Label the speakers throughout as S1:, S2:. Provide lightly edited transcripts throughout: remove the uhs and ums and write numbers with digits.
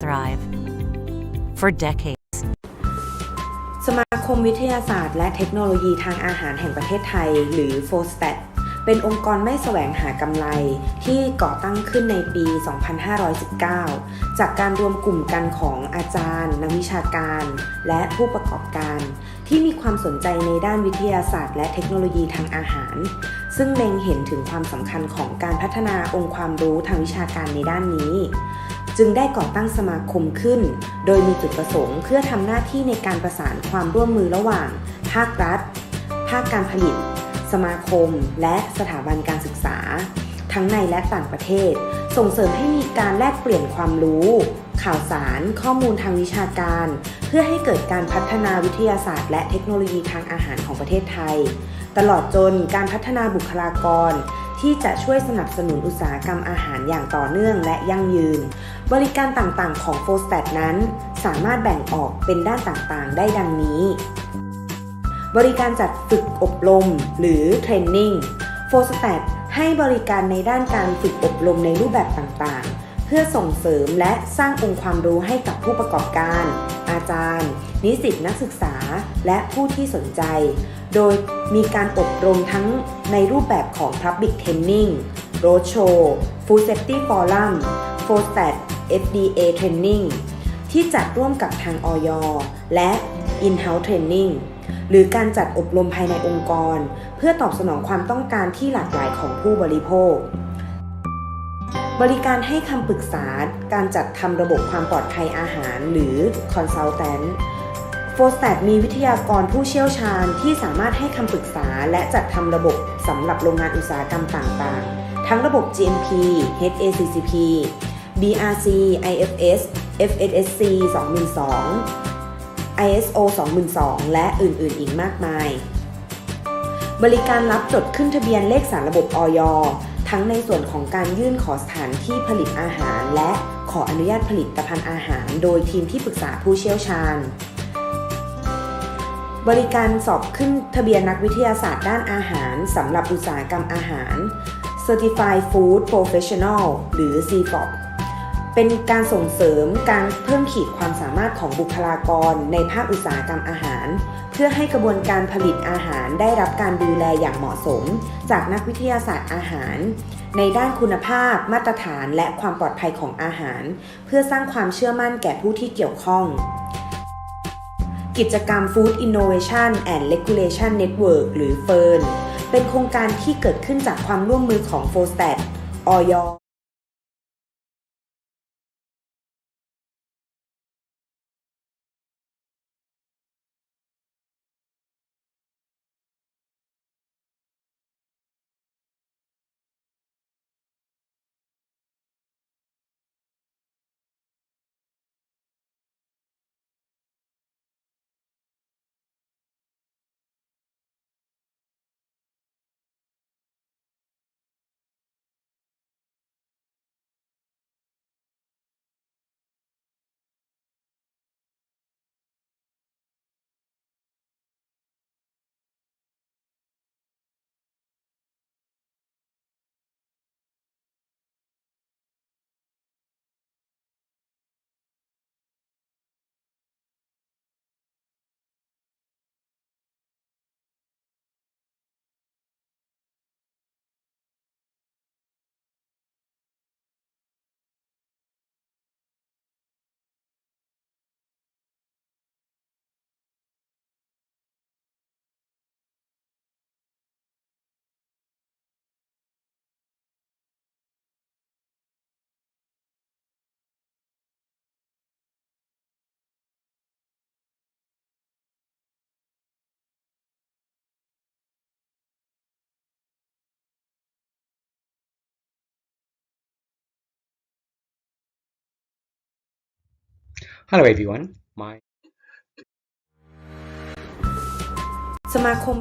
S1: thrive. For decades,
S2: สมาคมวิทยาศาสตร์และเทคโนโลยีทางอาหารแห่งประเทศไทยหรือ FOSTAT เป็นองค์กรไม่แสวงหากำไรที่ก่อตั้งขึ้นในปี 2519 จากการรวมกลุ่มกันของอาจารย์ นักวิชาการ และผู้ประกอบการที่มีความสนใจในด้านวิทยาศาสตร์และเทคโนโลยีทางอาหารซึ่งเล็งเห็นถึงความสำคัญของการพัฒนาองค์ความรู้ทางวิชาการในด้านนี้จึงได้ก่อตั้งสมาคมขึ้นโดยมีจุดประสงค์เพื่อทำหน้าที่ในการประสานความร่วมมือระหว่างภาครัฐ ภาคการผลิต สมาคม และสถาบันการศึกษาทั้งในและต่างประเทศส่งเสริมให้มีการแลกเปลี่ยนความรู้ ข่าวสาร ข้อมูลทางวิชาการเพื่อให้เกิดการพัฒนาวิทยาศาสตร์และเทคโนโลยีทางอาหารของประเทศไทยตลอดจนการพัฒนาบุคลากรที่จะช่วยสนับสนุนอุตสาหกรรมอาหารอย่างต่อเนื่องและยั่งยืนบริการต่างๆของ FOSTAT นั้นสามารถแบ่งออกเป็นด้านต่างๆได้ดังนี้บริการจัดฝึกอบรมหรือเทรนนิ่ง FOSTAT ให้บริการในด้านการฝึกอบรมในรูปแบบต่างๆเพื่อส่งเสริมและสร้างองค์ความรู้ให้กับผู้ประกอบการอาจารย์นิสิตนักศึกษาและผู้ที่สนใจโดยมีการอบรมทั้งในรูปแบบของ Public Training Roadshow Food Safety Forum FOSTAT FDA Training ที่จัดร่วมกับทางอย.และ In-house Training หรือการจัดอบรมภายในองค์กรเพื่อตอบสนองความต้องการที่หลากหลายของผู้บริโภคบริการให้คำปรึกษาการจัดทำระบบความปลอดภัยอาหารหรือ Consultant FOSTAT มีวิทยากรผู้เชี่ยวชาญที่สามารถให้คำปรึกษาและจัดทำระบบสำหรับโรงงานอุตสาหกรรมต่างๆทั้งระบบ GMP HACCP BRC IFS FSSC 2002 ISO 2002 และอื่นๆอีกมากมายบริการรับจดขึ้นทะเบียนเลขสารระบบอย.ทั้งในส่วนของการยื่นขอสถานที่ผลิตอาหารและขออนุญาตผลิตภัณฑ์อาหารโดยทีมที่ปรึกษาผู้เชี่ยวชาญบริการสอบขึ้นทะเบียนนักวิทยาศาสตร์ด้านอาหารสำหรับอุตสาหกรรมอาหาร Certified Food Professional หรือ CFOP เป็นการส่งเสริมการเพิ่มขีดความสามารถของบุคลากรในภาคอุตสาหกรรมอาหารเพื่อให้กระบวนการผลิตอาหารได้รับการดูแลอย่างเหมาะสมจากนักวิทยาศาสตร์อาหารในด้านคุณภาพมาตรฐานและความปลอดภัยของอาหารเพื่อสร้างความเชื่อมั่นแก่ผู้ที่เกี่ยวข้องกิจกรรม Food Innovation and Regulation Network หรือ FIRN เป็นโครงการที่เกิดขึ้นจากความร่วมมือของ FOSTAT อย.
S3: Hello everyone,
S2: สมาคม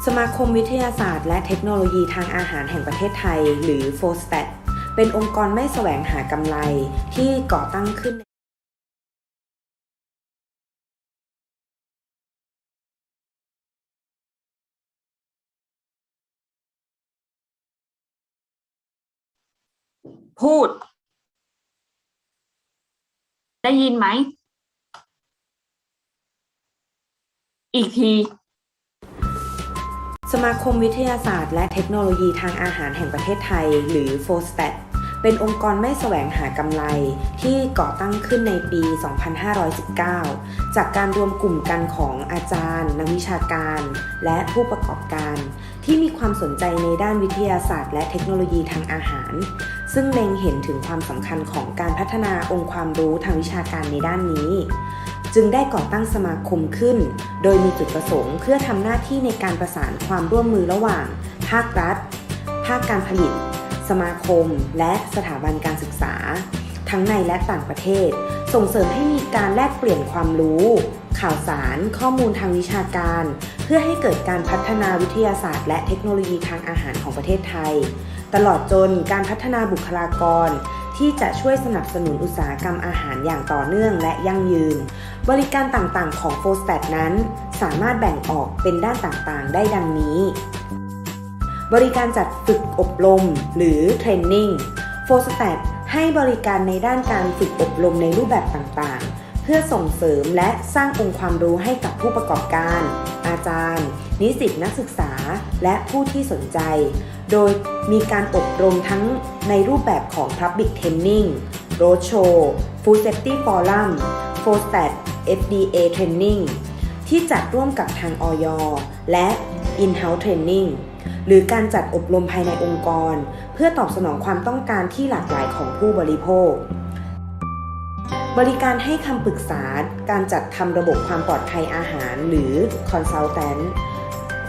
S2: สมาคมวิทยาศาสตร์และเทคโนโลยีทางอาหารแห่งประเทศไทยหรือ โฟสแตท เป็นองค์กรไม่แสวงหากำไรที่ก่อตั้งขึ้น
S3: พูด ได้ยินไหม อีกที
S2: สมาคมวิทยาศาสตร์และเทคโนโลยีทางอาหารแห่งประเทศไทยหรือ โฟสแตท เป็นองค์กรไม่แสวงหากำไรที่ก่อตั้งขึ้นในปี 2519 จากการรวมกลุ่มกันของอาจารย์นักวิชาการและผู้ประกอบการที่มีความสนใจในด้านวิทยาศาสตร์และเทคโนโลยีทางอาหารซึ่งเล็งเห็นถึงความสำคัญของการพัฒนาองค์ความรู้ทางวิชาการในด้านนี้จึงได้ก่อตั้งสมาคมขึ้นโดยมีจุดประสงค์เพื่อทำหน้าที่ในการประสานความร่วมมือระหว่างภาครัฐภาคการผลิตสมาคมและสถาบันการศึกษาทั้งในและต่างประเทศส่งเสริมให้มีการแลกเปลี่ยนความรู้ข่าวสารข้อมูลทางวิชาการเพื่อให้เกิดการพัฒนาวิทยาศาสตร์และเทคโนโลยีทางอาหารของประเทศไทยตลอดจนการพัฒนาบุคลากรที่จะช่วยสนับสนุนอุตสาหกรรมอาหารอย่างต่อเนื่องและยั่งยืนบริการต่างๆของ โฟสแตท นั้นสามารถแบ่งออกเป็นด้านต่างๆได้ดังนี้บริการจัดฝึกอบรมหรือเทรนนิ่ง โฟสแตท ให้บริการในด้านการฝึกอบรมในรูปแบบต่างๆเพื่อส่งเสริมและสร้างองค์ความรู้ให้กับผู้ประกอบการอาจารย์นิสิตนักศึกษาและผู้ที่สนใจโดยมีการอบรมทั้งในรูปแบบของ Public Training Roadshow Food Safety Forum โฟสแตท FDA Training ที่จัดร่วมกับทาง อย.และ In-house Training หรือการจัดอบรมภายในองค์กรเพื่อตอบสนองความต้องการที่หลากหลายของผู้บริโภคบริการให้คำปรึกษาการจัดทำระบบความปลอดภัยอาหารหรือ Consultant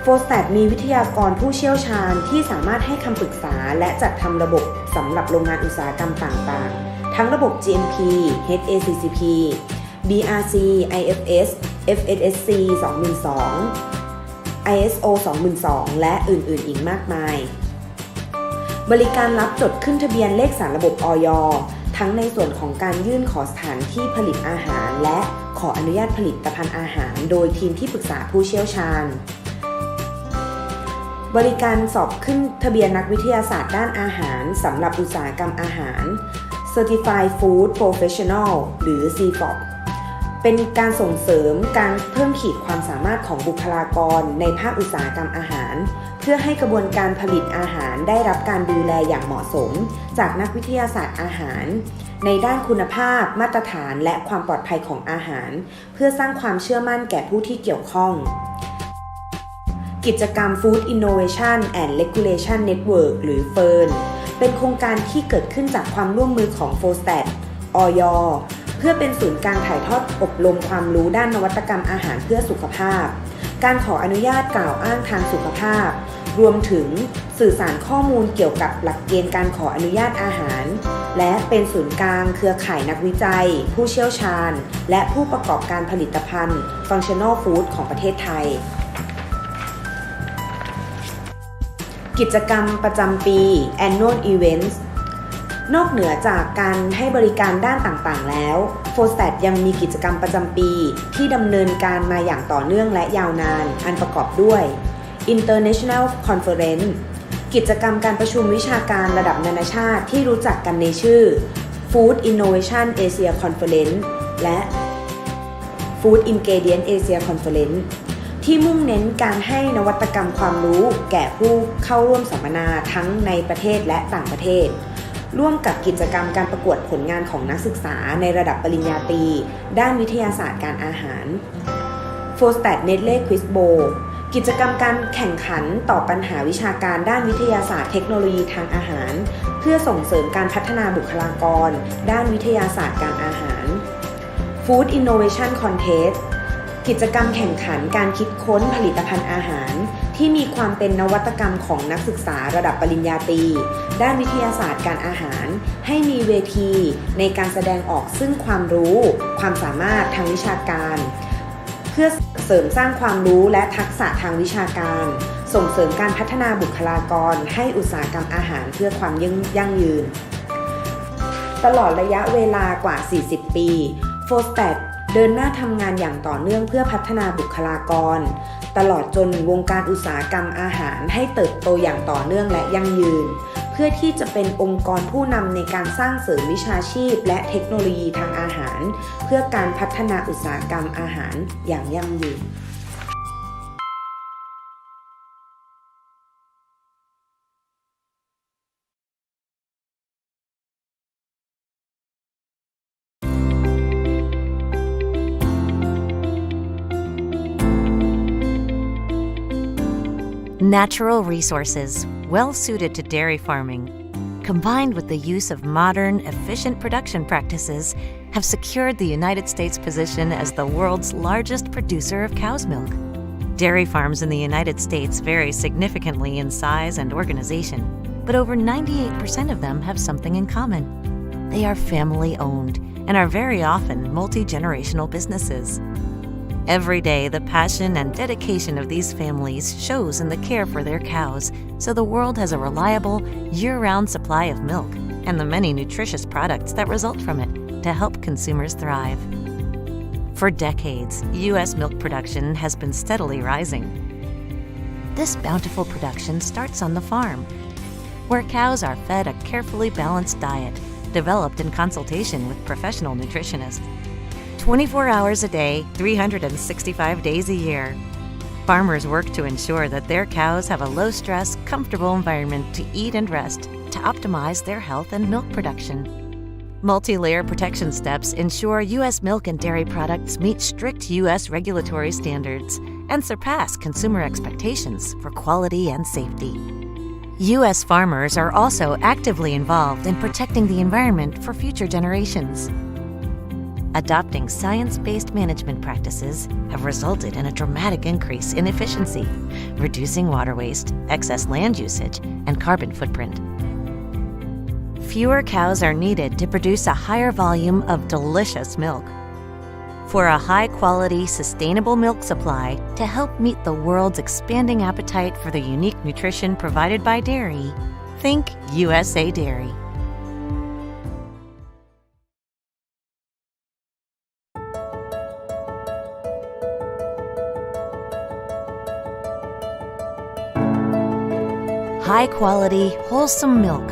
S2: โฟสแตท มีวิทยากรผู้เชี่ยวชาญที่สามารถให้คำปรึกษาและจัดทำระบบสำหรับโรงงานอุตสาหกรรมต่างๆทั้งระบบ GMP HACCP BRC IFS FSSC 2002 ISO 2002 และอื่นๆอีกมากมายบริการรับจดขึ้นทะเบียนเลขสารระบบ อย.ทั้งในส่วนของการยื่นขอสถานที่ผลิตอาหารและขออนุญาตผลิตภัณฑ์อาหารโดยทีมที่ปรึกษาผู้เชี่ยวชาญบริการสอบขึ้นทะเบียนนักวิทยาศาสตร์ด้านอาหารสำหรับอุตสาหกรรมอาหาร Certified Food Professional หรือ CFOP เป็นการส่งเสริมการเพิ่มขีดความสามารถของบุคลากรในภาคอุตสาหกรรมอาหารเพื่อให้กระบวนการผลิตอาหารได้รับการดูแลอย่างเหมาะสมจากนักวิทยาศาสตร์อาหารในด้านคุณภาพมาตรฐานและความปลอดภัยของอาหารเพื่อสร้างความเชื่อมั่นแก่ผู้ที่เกี่ยวข้องกิจกรรม Food Innovation and Regulation Network หรือ FIRN เป็นโครงการที่เกิดขึ้นจากความร่วมมือของ โฟสแตท อย.เพื่อเป็นศูนย์การถ่ายทอดอบรมความรู้ด้านนวัตกรรมอาหารเพื่อสุขภาพการขออนุญาตกล่าวอ้างทางสุขภาพรวมถึงสื่อสารข้อมูลเกี่ยวกับหลักเกณฑ์การขออนุญาตอาหารและเป็นศูนย์กลางเครือข่ายนักวิจัยผู้เชี่ยวชาญและผู้ประกอบการผลิตภัณฑ์ Functional Food ของประเทศไทยกิจกรรมประจำปี Annual Events นอกเหนือจากการให้บริการด้านต่างๆแล้ว โฟสแตท ยังมีกิจกรรมประจำปีที่ดำเนินการมาอย่างต่อเนื่องและยาวนานอันประกอบด้วย International Conference กิจกรรมการประชุมวิชาการระดับนานาชาติที่รู้จักกันในชื่อ Food Innovation Asia Conference และ Food Ingredient Asia Conference ที่มุ่งเน้นการให้นวัตกรรมความรู้แก่ผู้เข้าร่วมสัมมนาทั้งในประเทศและต่างประเทศร่วมกับกิจกรรมการประกวดผลงานของนักศึกษาในระดับปริญญาตรีด้านวิทยาศาสตร์การอาหาร โฟสแตท Nestle Quiz Bowl กิจกรรมการแข่งขันตอบปัญหาวิชาการด้านวิทยาศาสตร์เทคโนโลยีทางอาหารเพื่อส่งเสริมการพัฒนาบุคลากรด้านวิทยาศาสตร์การอาหาร Food Innovation Contest กิจกรรมแข่งขันการคิดค้นผลิตภัณฑ์อาหารที่มีความเป็นนวัตกรรมของนักศึกษาระดับปริญญาตรีด้านวิทยาศาสตร์การอาหารให้มีเวทีในการแสดงออกซึ่งความรู้ความสามารถทางวิชาการเพื่อเสริมสร้างความรู้และทักษะทางวิชาการ ส่งเสริมการพัฒนาบุคลากรให้อุตสาหกรรมอาหารเพื่อความยั่งยืนตลอดระยะเวลากว่า 40 ปีโฟสแตทเดินหน้าทำงานอย่างต่อเนื่องเพื่อพัฒนาบุคลากรตลอดจนวงการอุตสาหกรรมอาหารให้เติบโตอย่างต่อเนื่องและยั่งยืนเพื่อที่จะเป็นองค์กรผู้นำในการสร้างเสริมวิชาชีพและเทคโนโลยีทางอาหารเพื่อการพัฒนาอุตสาหกรรมอาหารอย่างยั่งยืน
S1: Natural resources, well suited to dairy farming, combined with the use of modern, efficient production practices, have secured the United States' position as the world's largest producer of cow's milk. Dairy farms in the United States vary significantly in size and organization, but over 98% of them have something in common. They are family-owned and are very often multi-generational businesses. Every day, the passion and dedication of these families shows in the care for their cows, so the world has a reliable, year-round supply of milk and the many nutritious products that result from it to help consumers thrive. For decades, U.S. milk production has been steadily rising. This bountiful production starts on the farm, where cows are fed a carefully balanced diet developed in consultation with professional nutritionists. 24 hours a day, 365 days a year. Farmers work to ensure that their cows have a low-stress, comfortable environment to eat and rest to optimize their health and milk production. Multi-layer protection steps ensure U.S. milk and dairy products meet strict U.S. regulatory standards and surpass consumer expectations for quality and safety. U.S. farmers are also actively involved in protecting the environment for future generations. Adopting science-based management practices have resulted in a dramatic increase in efficiency, reducing water waste, excess land usage, and carbon footprint. Fewer cows are needed to produce a higher volume of delicious milk. For a high-quality, sustainable milk supply to help meet the world's expanding appetite for the unique nutrition provided by dairy, think USA Dairy. High-quality, wholesome milk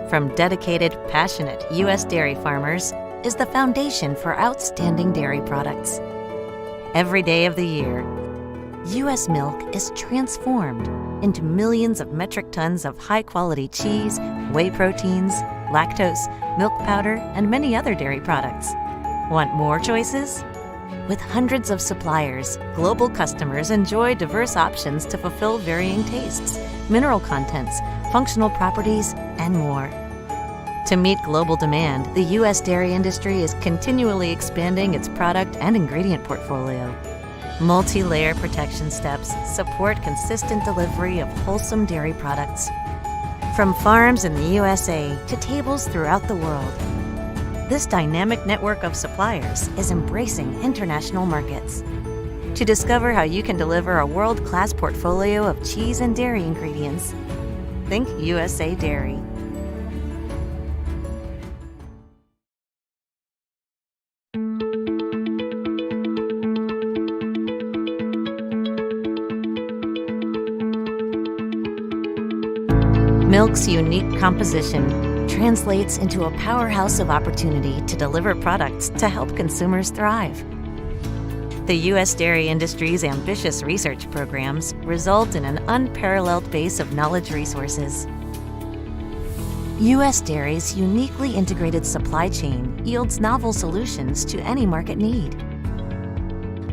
S1: from dedicated, passionate U.S. dairy farmers is the foundation for outstanding dairy products. Every day of the year, U.S. milk is transformed into millions of metric tons of high-quality cheese, whey proteins, lactose, milk powder, and many other dairy products. Want more choices? With hundreds of suppliers, global customers enjoy diverse options to fulfill varying tastes, mineral contents, functional properties, and more. To meet global demand, the U.S. dairy industry is continually expanding its product and ingredient portfolio. Multi-layer protection steps support consistent delivery of wholesome dairy products. From farms in the USA to tables throughout the world, this dynamic network of suppliers is embracing international markets. To discover how you can deliver a world-class portfolio of cheese and dairy ingredients, think USA Dairy. Milk's unique composition translates into a powerhouse of opportunity to deliver products to help consumers thrive. The U.S. dairy industry's ambitious research programs result in an unparalleled base of knowledge resources. U.S. dairy's uniquely integrated supply chain yields novel solutions to any market need.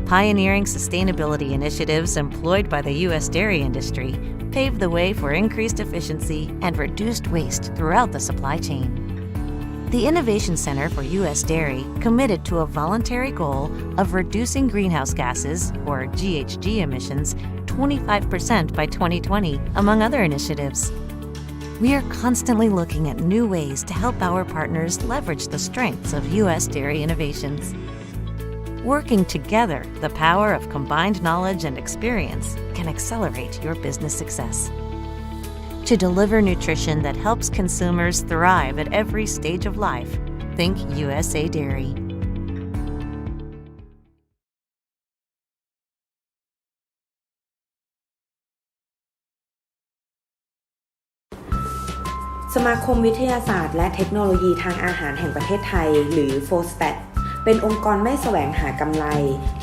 S1: Pioneering sustainability initiatives employed by the U.S. dairy industry pave the way for increased efficiency and reduced waste throughout the supply chain. The Innovation Center for U.S. Dairy committed to a voluntary goal of reducing greenhouse gases, or GHG emissions, 25% by 2020, among other initiatives. We are constantly looking at new ways to help our partners leverage the strengths of U.S. dairy innovations. Working together, the power of combined knowledge and experience can accelerate your business success. To deliver nutrition that helps consumers thrive at every stage of life, think USA Dairy.
S2: สมาคมวิทยาศาสตร์และเทคโนโลยีทางอาหารแห่งประเทศไทยหรือ FOSTAT เป็นองค์กรไม่แสวงหากำไร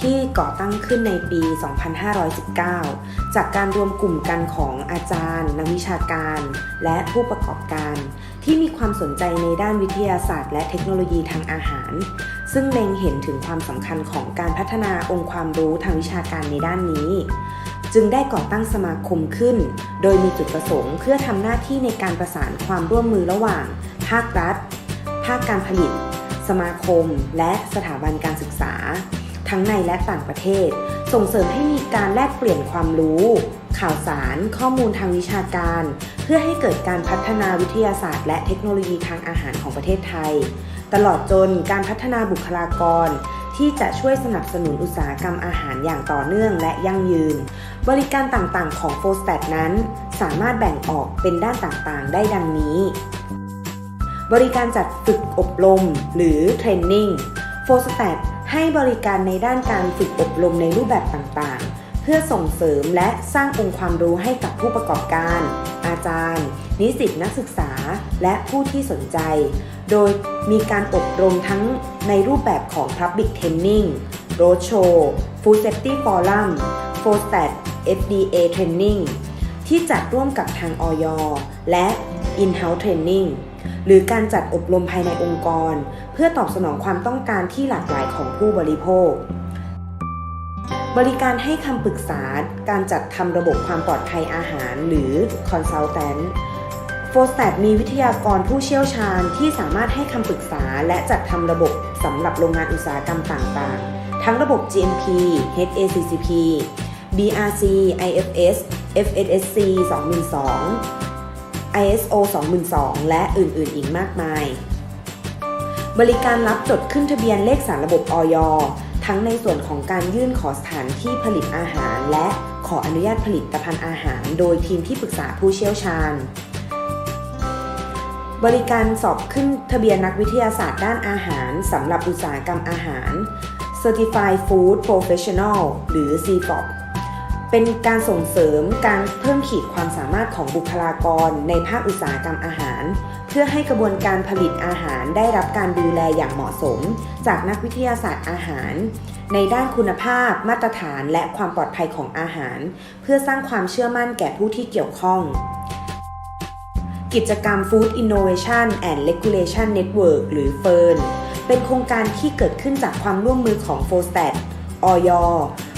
S2: ที่ก่อตั้งขึ้นในปี 2519 จากการรวมกลุ่มกันของอาจารย์นักวิชาการและผู้ประกอบการที่มีความสนใจในด้านวิทยาศาสตร์และเทคโนโลยีทางอาหารซึ่งเล็งเห็นถึงความสำคัญของการพัฒนาองค์ความรู้ทางวิชาการในด้านนี้จึงได้ก่อตั้งสมาคมขึ้นโดยมีจุดประสงค์เพื่อทำหน้าที่ในการประสานความร่วมมือระหว่างภาครัฐภาคการผลิตสมาคมและสถาบันการศึกษาทั้งในและต่างประเทศส่งเสริมให้มีการแลกเปลี่ยนความรู้ข่าวสารข้อมูลทางวิชาการเพื่อให้เกิดการพัฒนาวิทยาศาสตร์และเทคโนโลยีทางอาหารของประเทศไทยตลอดจนการพัฒนาบุคลากรที่จะช่วยสนับสนุนอุตสาหกรรมอาหารอย่างต่อเนื่องและยั่งยืนบริการต่างๆของ FOSTAT นั้นสามารถแบ่งออกเป็นด้านต่างๆได้ดังนี้บริการจัดฝึกอบรมหรือเทรนนิ่ง FOSTAT ให้บริการในด้านการฝึกอบรมในรูปแบบต่างๆเพื่อส่งเสริมและสร้างองค์ความรู้ให้กับผู้ประกอบการอาจารย์นิสิตนักศึกษาและผู้ที่สนใจโดยมีการอบรมทั้งในรูปแบบของ Public Training Roadshow Food Safety Forum FOSTAT FDA Training ที่จัดร่วมกับทางอย.และ In-house Training หรือการจัดอบรมภายในองค์กรเพื่อตอบสนองความต้องการที่หลากหลายของผู้บริโภคบริการให้คำปรึกษาการจัดทำระบบความปลอดภัยอาหารหรือ Consultant FOSTAT มีวิทยากรผู้เชี่ยวชาญที่สามารถให้คำปรึกษาและจัดทำระบบสำหรับโรงงานอุตสาหกรรมต่างๆทั้งระบบ GMP HACCP BRC IFS FSSC 2002 ISO 2002 และอื่นๆอีกมากมายบริการรับจดขึ้นทะเบียนเลขสารระบบอย.ทั้งในส่วนของการยื่นขอสถานที่ผลิตอาหารและขออนุญาตผลิตภัณฑ์อาหารโดยทีมที่ปรึกษาผู้เชี่ยวชาญบริการสอบขึ้นทะเบียนนักวิทยาศาสตร์ด้านอาหารสำหรับอุตสาหกรรมอาหาร Certified Food Professional หรือ CFOP เป็นการส่งเสริมการเพิ่มขีดความสามารถของบุคลากรในภาคอุตสาหกรรมอาหารเพื่อให้กระบวนการผลิตอาหารได้รับการดูแลอย่างเหมาะสมจากนักวิทยาศาสตร์อาหารในด้านคุณภาพมาตรฐานและความปลอดภัยของอาหารเพื่อสร้างความเชื่อมั่นแก่ผู้ที่เกี่ยวข้องกิจกรรม Food Innovation and Regulation Network หรือ FIRN เป็นโครงการที่เกิดขึ้นจากความร่วมมือของ FOSTAT อย.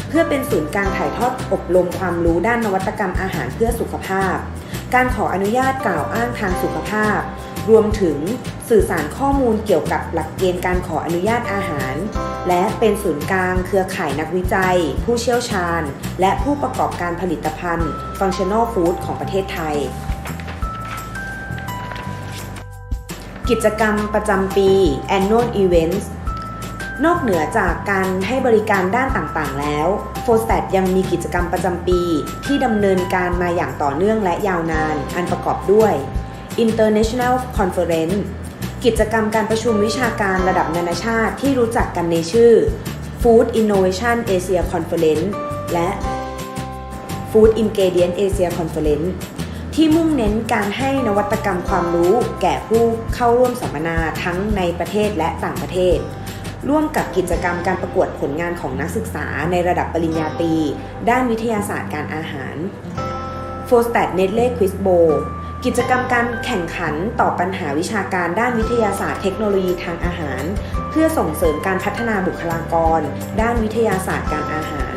S2: เพื่อเป็นศูนย์การถ่ายทอดอบรมความรู้ด้านนวัตกรรมอาหารเพื่อสุขภาพการขออนุญาตกล่าวอ้างทางสุขภาพรวมถึงสื่อสารข้อมูลเกี่ยวกับหลักเกณฑ์การขออนุญาตอาหารและเป็นศูนย์กลางเครือข่ายนักวิจัยผู้เชี่ยวชาญและผู้ประกอบการผลิตภัณฑ์ Functional Food ของประเทศไทยกิจกรรมประจำปี Annual Events นอกเหนือจากการให้บริการด้านต่างๆแล้ว FOSTAT ยังมีกิจกรรมประจำปีที่ดำเนินการมาอย่างต่อเนื่องและยาวนานอันประกอบด้วย International Conference กิจกรรมการประชุมวิชาการระดับนานาชาติที่รู้จักกันในชื่อ Food Innovation Asia Conference และ Food Ingredient Asia Conference ที่มุ่งเน้นการให้นวัตกรรมความรู้แก่ผู้เข้าร่วมสัมมนาทั้งในประเทศและต่างประเทศร่วมกับกิจกรรมการประกวดผลงานของนักศึกษาในระดับปริญญาตรีด้านวิทยาศาสตร์การอาหาร FOSTAT Nestle Quiz Bowl กิจกรรมการแข่งขันตอบปัญหาวิชาการด้านวิทยาศาสตร์เทคโนโลยีทางอาหารเพื่อส่งเสริมการพัฒนาบุคลากรด้านวิทยาศาสตร์การอาหาร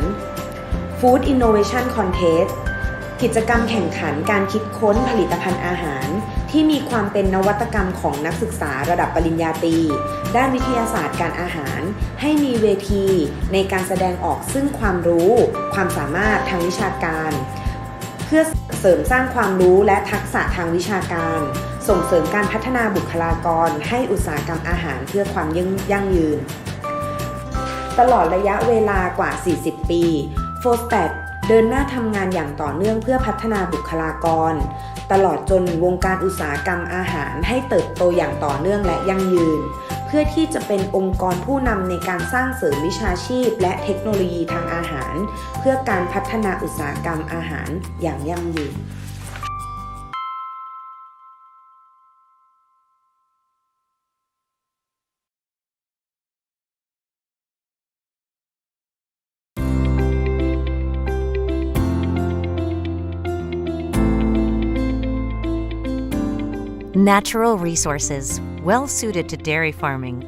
S2: Food Innovation Contest กิจกรรมแข่งขันการคิดค้นผลิตภัณฑ์อาหารที่มีความเป็นนวัตกรรมของนักศึกษาระดับปริญญาตรีด้านวิทยาศาสตร์การอาหารให้มีเวทีในการแสดงออกซึ่งความรู้ความสามารถทางวิชาการเพื่อเสริมสร้างความรู้และทักษะทางวิชาการส่งเสริมการพัฒนาบุคลากรให้อุตสาหกรรมอาหารเพื่อความยั่งยืน ตลอดระยะเวลากว่า 40 ปีโฟสแตทเดินหน้าทำงานอย่างต่อเนื่องเพื่อพัฒนาบุคลากรตลอดจนวงการอุตสาหกรรมอาหารให้เติบโตอย่างต่อเนื่องและยั่งยืนเพื่อที่จะเป็นองค์กรผู้นำในการสร้างเสริมวิชาชีพและเทคโนโลยีทางอาหารเพื่อการพัฒนาอุตสาหกรรมอาหารอย่างยั่งยืน
S1: Natural resources, well suited to dairy farming,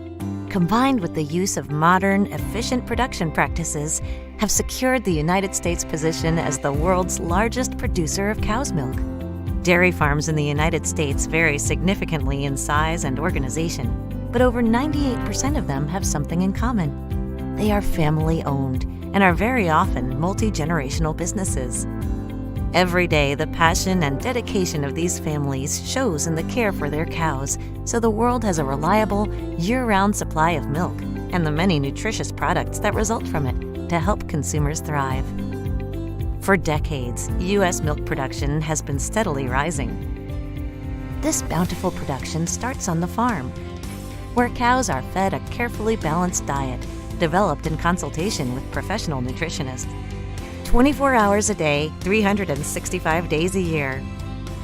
S1: combined with the use of modern, efficient production practices, have secured the United States' position as the world's largest producer of cow's milk. Dairy farms in the United States vary significantly in size and organization, but over 98% of them have something in common. They are family-owned and are very often multi-generational businesses. Every day, the passion and dedication of these families shows in the care for their cows, so the world has a reliable, year-round supply of milk and the many nutritious products that result from it to help consumers thrive. For decades, U.S. milk production has been steadily rising. This bountiful production starts on the farm, where cows are fed a carefully balanced diet developed in consultation with professional nutritionists. 24 hours a day, 365 days a year.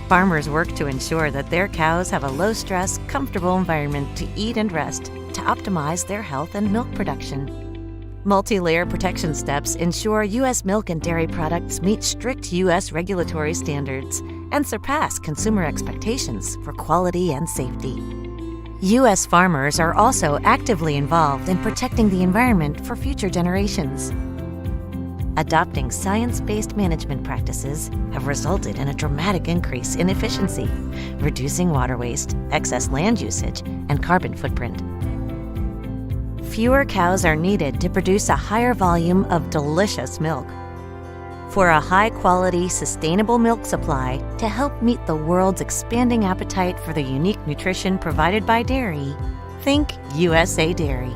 S1: Farmers work to ensure that their cows have a low-stress, comfortable environment to eat and rest to optimize their health and milk production. Multi-layer protection steps ensure U.S. milk and dairy products meet strict U.S. regulatory standards and surpass consumer expectations for quality and safety. U.S. farmers are also actively involved in protecting the environment for future generations. Adopting science-based management practices have resulted in a dramatic increase in efficiency, reducing water waste, excess land usage, and carbon footprint. Fewer cows are needed to produce a higher volume of delicious milk. For a high-quality, sustainable milk supply to help meet the world's expanding appetite for the unique nutrition provided by dairy, think USA Dairy.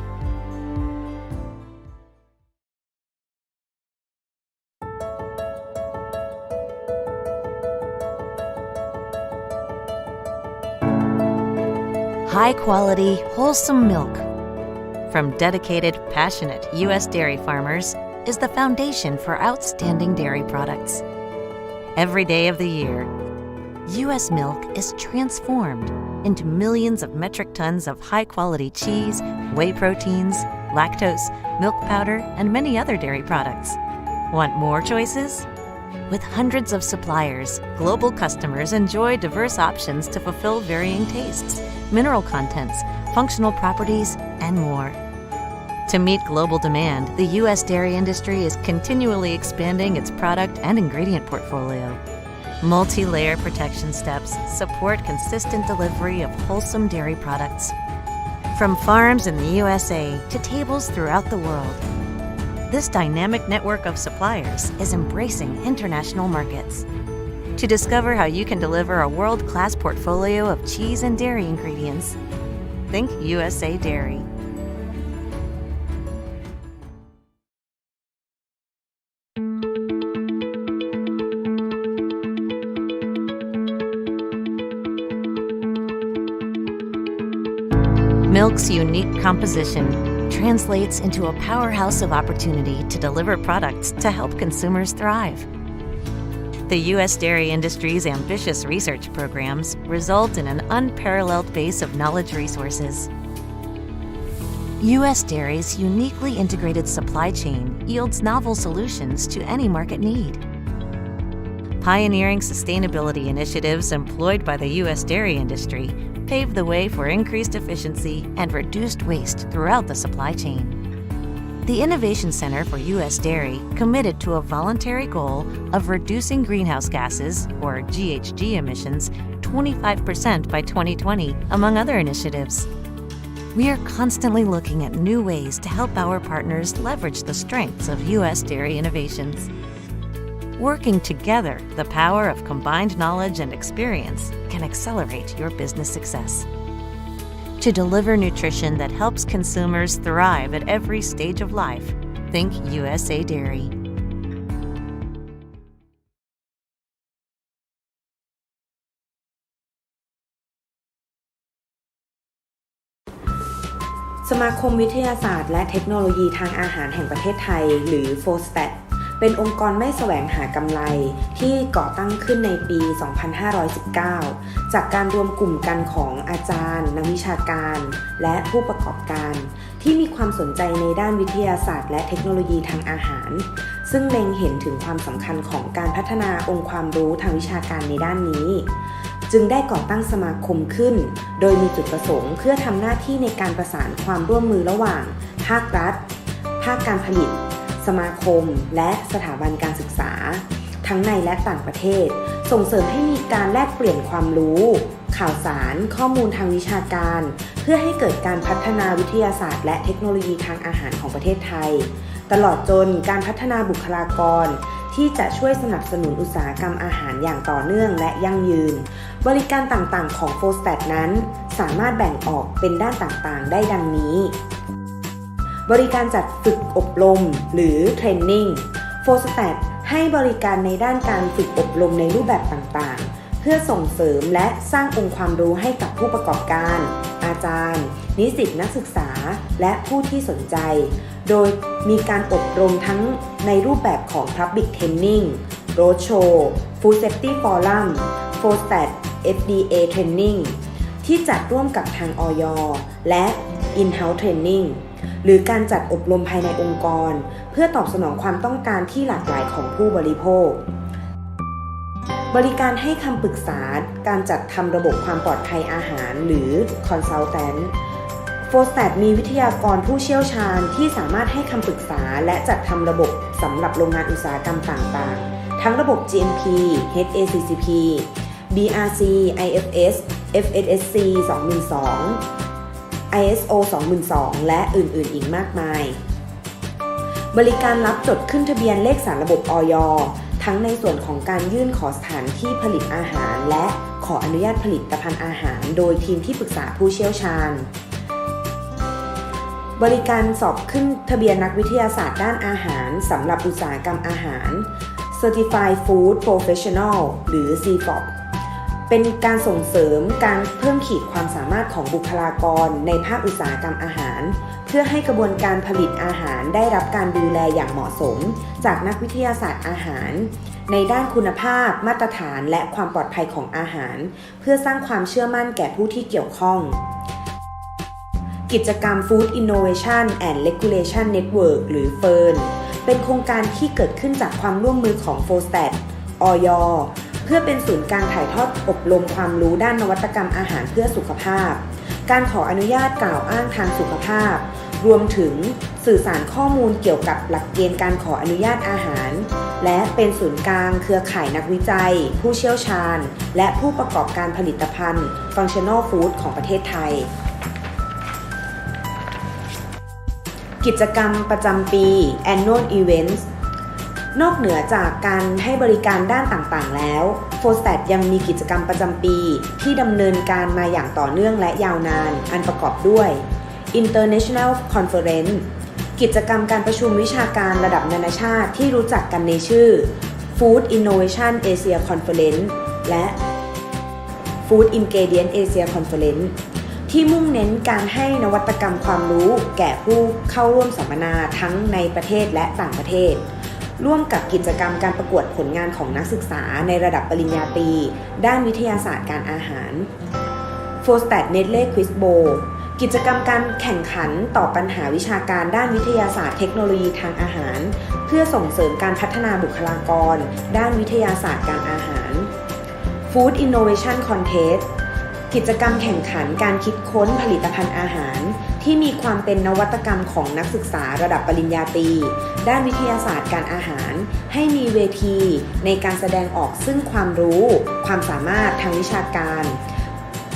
S1: High-quality, wholesome milk from dedicated, passionate U.S. dairy farmers is the foundation for outstanding dairy products. Every day of the year, U.S. milk is transformed into millions of metric tons of high-quality cheese, whey proteins, lactose, milk powder, and many other dairy products. Want more choices? With hundreds of suppliers, global customers enjoy diverse options to fulfill varying tastes, mineral contents, functional properties, and more. To meet global demand, the U.S. dairy industry is continually expanding its product and ingredient portfolio. Multi-layer protection steps support consistent delivery of wholesome dairy products. From farms in the USA to tables throughout the world, this dynamic network of suppliers is embracing international markets. To discover how you can deliver a world-class portfolio of cheese and dairy ingredients, think USA Dairy. Milk's unique composition translates into a powerhouse of opportunity to deliver products to help consumers thrive. The U.S. dairy industry's ambitious research programs result in an unparalleled base of knowledge resources. U.S. dairy's uniquely integrated supply chain yields novel solutions to any market need. Pioneering sustainability initiatives employed by the U.S. dairy industry pave the way for increased efficiency and reduced waste throughout the supply chain. The Innovation Center for U.S. Dairy committed to a voluntary goal of reducing greenhouse gases, or GHG emissions, 25% by 2020, among other initiatives. We are constantly looking at new ways to help our partners leverage the strengths of U.S. dairy innovations. Working together, the power of combined knowledge and experience can accelerate your business success. to deliver nutrition that helps consumers thrive at every stage of life. Think USA Dairy.
S2: สมาคมวิทยาศาสตร์และเทคโนโลยีทางอาหารแห่งประเทศไทยหรือ FOSTAT เป็นองค์กรไม่แสวงหากำไรที่ก่อตั้งขึ้นในปี 2519 จากการรวมกลุ่มกันของอาจารย์นักวิชาการและผู้ประกอบการที่มีความสนใจในด้านวิทยาศาสตร์และเทคโนโลยีทางอาหารซึ่งเล็งเห็นถึงความสำคัญของการพัฒนาองค์ความรู้ทางวิชาการในด้านนี้จึงได้ก่อตั้งสมาคมขึ้นโดยมีจุดประสงค์เพื่อทำหน้าที่ในการประสานความร่วมมือระหว่างภาครัฐภาคการผลิตสมาคมและสถาบันการศึกษาทั้งในและต่างประเทศส่งเสริมให้มีการแลกเปลี่ยนความรู้ข่าวสารข้อมูลทางวิชาการเพื่อให้เกิดการพัฒนาวิทยาศาสตร์และเทคโนโลยีทางอาหารของประเทศไทยตลอดจนการพัฒนาบุคลากรที่จะช่วยสนับสนุนอุตสาหกรรมอาหารอย่างต่อเนื่องและยั่งยืนบริการต่างๆของ FOSTAT นั้นสามารถแบ่งออกเป็นด้านต่างๆได้ดังนี้บริการจัดฝึกอบรมหรือเทรนนิ่ง FOSTAT ให้บริการในด้านการฝึกอบรมในรูปแบบต่างๆเพื่อส่งเสริมและสร้างองค์ความรู้ให้กับผู้ประกอบการอาจารย์นิสิตนักศึกษาและผู้ที่สนใจโดยมีการอบรมทั้งในรูปแบบของ Public Training Roadshow Food Safety Forum FOSTAT FDA Training ที่จัดร่วมกับทางอย.และ In-house Training หรือการจัดอบรมภายในองค์กรเพื่อตอบสนองความต้องการที่หลากหลายของผู้บริโภคบริการให้คำปรึกษาการจัดทำระบบความปลอดภัยอาหารหรือ Consultant FOSTAT มีวิทยากรผู้เชี่ยวชาญที่สามารถให้คำปรึกษาและจัดทำระบบสำหรับโรงงานอุตสาหกรรมต่างๆทั้งระบบ GMP HACCP BRC IFS FSSC 2002 ISO 2002 และอื่นๆอีกมากมายบริการรับจดขึ้นทะเบียนเลขสารระบบอย.ทั้งในส่วนของการยื่นขอสถานที่ผลิตอาหารและขออนุญาตผลิตภัณฑ์อาหารโดยทีมที่ปรึกษาผู้เชี่ยวชาญบริการสอบขึ้นทะเบียนนักวิทยาศาสตร์ด้านอาหารสำหรับอุตสาหกรรมอาหาร Certified Food Professional หรือ CFOP เป็นการส่งเสริมการเพิ่มขีดความสามารถของบุคลากรในภาคอุตสาหกรรมอาหารเพื่อให้กระบวนการผลิตอาหารได้รับการดูแลอย่างเหมาะสมจากนักวิทยาศาสตร์อาหารในด้านคุณภาพมาตรฐานและความปลอดภัยของอาหารเพื่อสร้างความเชื่อมั่นแก่ผู้ที่เกี่ยวข้องกิจกรรม Food Innovation and Regulation Network หรือ FIRN เป็นโครงการที่เกิดขึ้นจากความร่วมมือของ FOSTAT อย.เพื่อเป็นศูนย์การถ่ายทอดอบรมความรู้ด้านนวัตกรรมอาหารเพื่อสุขภาพการขออนุญาตกล่าวอ้างทางสุขภาพรวมถึงสื่อสารข้อมูลเกี่ยวกับหลักเกณฑ์การขออนุญาตอาหารและเป็นศูนย์กลางเครือข่ายนักวิจัยผู้เชี่ยวชาญและผู้ประกอบการผลิตภัณฑ์ Functional Food ของประเทศไทยกิจกรรมประจำปี Annual Events นอกเหนือจากการให้บริการด้านต่างๆแล้ว FOSTAT ยังมีกิจกรรมประจำปีที่ดำเนินการมาอย่างต่อเนื่องและยาวนานอันประกอบด้วย International Conference กิจกรรมการประชุมวิชาการระดับนานาชาติที่รู้จักกันในชื่อ Food Innovation Asia Conference และ Food Ingredient Asia Conferenceที่มุ่งเน้นการให้นวัตกรรมความรู้แก่ผู้เข้าร่วมสัมมนาทั้งในประเทศและต่างประเทศร่วมกับกิจกรรมการประกวดผลงานของนักศึกษาในระดับปริญญาตรีด้านวิทยาศาสตร์การอาหาร FOSTAT Nestle Quiz Bowl กิจกรรมการแข่งขันตอบปัญหาวิชาการด้านวิทยาศาสตร์เทคโนโลยีทางอาหารเพื่อส่งเสริมการพัฒนาบุคลากรด้านวิทยาศาสตร์การอาหาร Food Innovation Contestกิจกรรมแข่งขันการคิดค้นผลิตภัณฑ์อาหารที่มีความเป็นนวัตกรรมของนักศึกษาระดับปริญญาตรีด้านวิทยาศาสตร์การอาหารให้มีเวทีในการแสดงออกซึ่งความรู้ความสามารถทางวิชาการ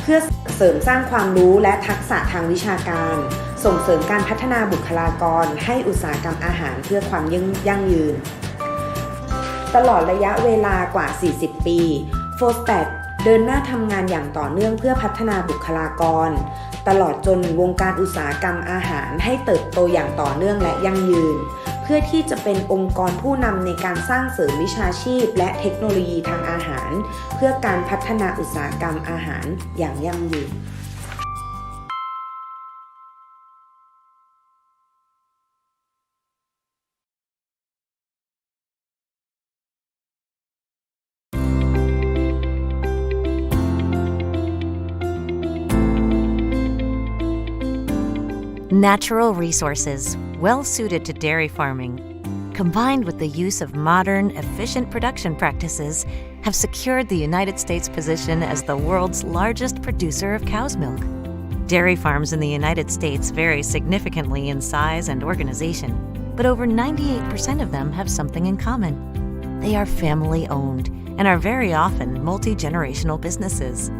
S2: เพื่อเสริมสร้างความรู้และทักษะทางวิชาการส่งเสริมการพัฒนาบุคลากรให้อุตสาหกรรมอาหารเพื่อความยั่งยืนตลอดระยะเวลากว่า 40 ปี FOSTAT เดินหน้าทำงานอย่างต่อเนื่องเพื่อพัฒนาบุคลากร ตลอดจนวงการอุตสาหกรรมอาหารให้เติบโตอย่างต่อเนื่องและยั่งยืนเพื่อที่จะเป็นองค์กรผู้นำในการสร้างเสริมวิชาชีพและเทคโนโลยีทางอาหารเพื่อการพัฒนาอุตสาหกรรมอาหารอย่างยั่งยืน
S1: Natural resources, well suited to dairy farming, combined with the use of modern, efficient production practices, have secured the United States' position as the world's largest producer of cow's milk. Dairy farms in the United States vary significantly in size and organization, but over 98% of them have something in common. They are family-owned and are very often multi-generational businesses.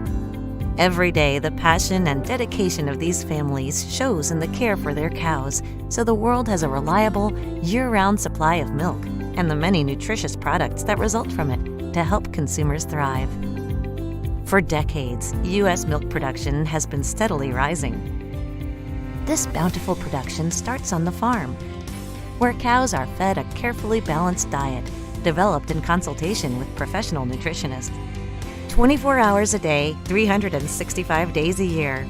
S1: Every day, the passion and dedication of these families shows in the care for their cows, so the world has a reliable, year-round supply of milk and the many nutritious products that result from it to help consumers thrive. For decades, U.S. milk production has been steadily rising. This bountiful production starts on the farm, where cows are fed a carefully balanced diet developed in consultation with professional nutritionists. 24 hours a day, 365 days a year.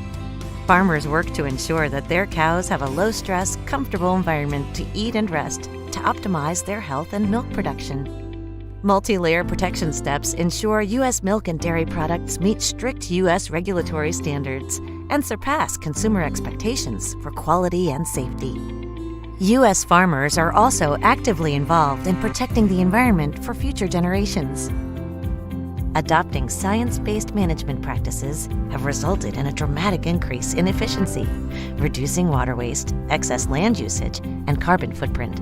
S1: Farmers work to ensure that their cows have a low-stress, comfortable environment to eat and rest to optimize their health and milk production. Multi-layer protection steps ensure U.S. milk and dairy products meet strict U.S. regulatory standards and surpass consumer expectations for quality and safety. U.S. farmers are also actively involved in protecting the environment for future generations. Adopting science-based management practices have resulted in a dramatic increase in efficiency, reducing water waste, excess land usage, and carbon footprint.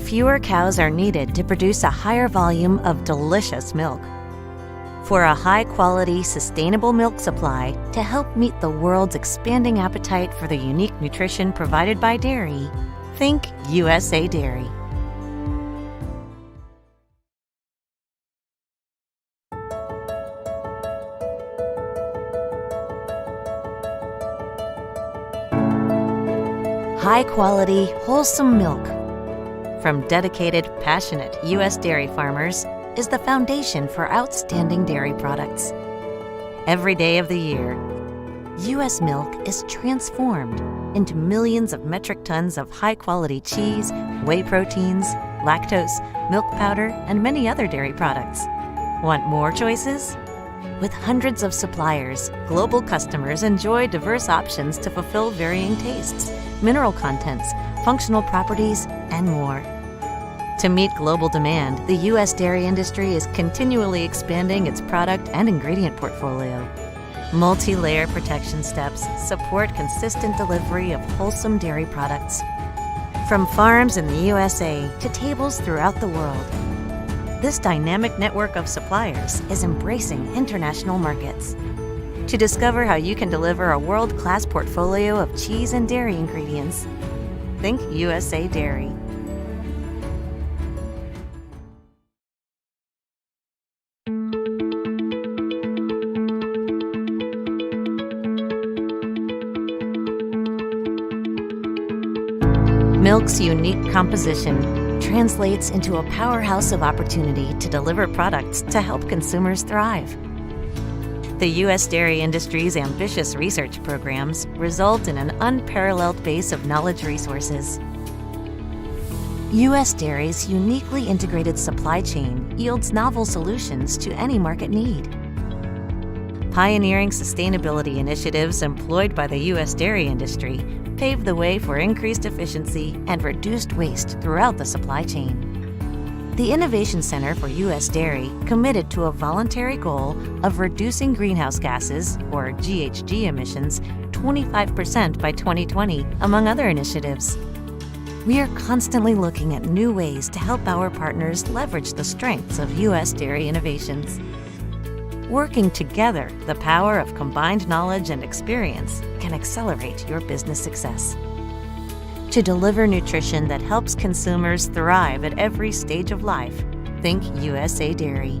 S1: Fewer cows are needed to produce a higher volume of delicious milk. For a high-quality, sustainable milk supply to help meet the world's expanding appetite for the unique nutrition provided by dairy, think USA Dairy. High-quality, wholesome milk from dedicated, passionate U.S. dairy farmers is the foundation for outstanding dairy products. Every day of the year, U.S. milk is transformed into millions of metric tons of high-quality cheese, whey proteins, lactose, milk powder, and many other dairy products. Want more choices? With hundreds of suppliers, global customers enjoy diverse options to fulfill varying tastes, mineral contents, functional properties, and more. To meet global demand, the U.S. dairy industry is continually expanding its product and ingredient portfolio. Multi-layer protection steps support consistent delivery of wholesome dairy products. From farms in the USA to tables throughout the world, this dynamic network of suppliers is embracing international markets. To discover how you can deliver a world-class portfolio of cheese and dairy ingredients, think USA Dairy. Milk's unique composition translates into a powerhouse of opportunity to deliver products to help consumers thrive. The U.S. dairy industry's ambitious research programs result in an unparalleled base of knowledge resources. U.S. dairy's uniquely integrated supply chain yields novel solutions to any market need. Pioneering sustainability initiatives employed by the U.S. dairy industry pave the way for increased efficiency and reduced waste throughout the supply chain. The Innovation Center for U.S. Dairy committed to a voluntary goal of reducing greenhouse gases, or GHG emissions, 25% by 2020, among other initiatives. We are constantly looking at new ways to help our partners leverage the strengths of U.S. dairy innovations. Working together, the power of combined knowledge and experience can accelerate your business success. To deliver nutrition that helps consumers thrive at every stage of life, think USA Dairy.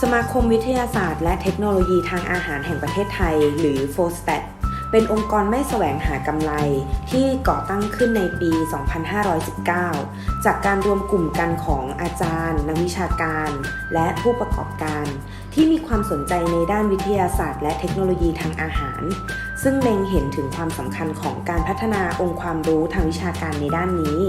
S2: สมาคมวิทยาศาสตร์และเทคโนโลยีทางอาหารแห่งประเทศไทยหรือ โฟสแตท เป็นองค์กรไม่แสวงหากำไรที่ก่อตั้งขึ้นในปี 2519 จากการรวมกลุ่มกันของอาจารย์ นักวิชาการ และผู้ประกอบการที่มีความสนใจในด้านวิทยาศาสตร์และเทคโนโลยีทางอาหารซึ่งเล็งเห็นถึงความสำคัญของการพัฒนาองค์ความรู้ทางวิชาการในด้านนี้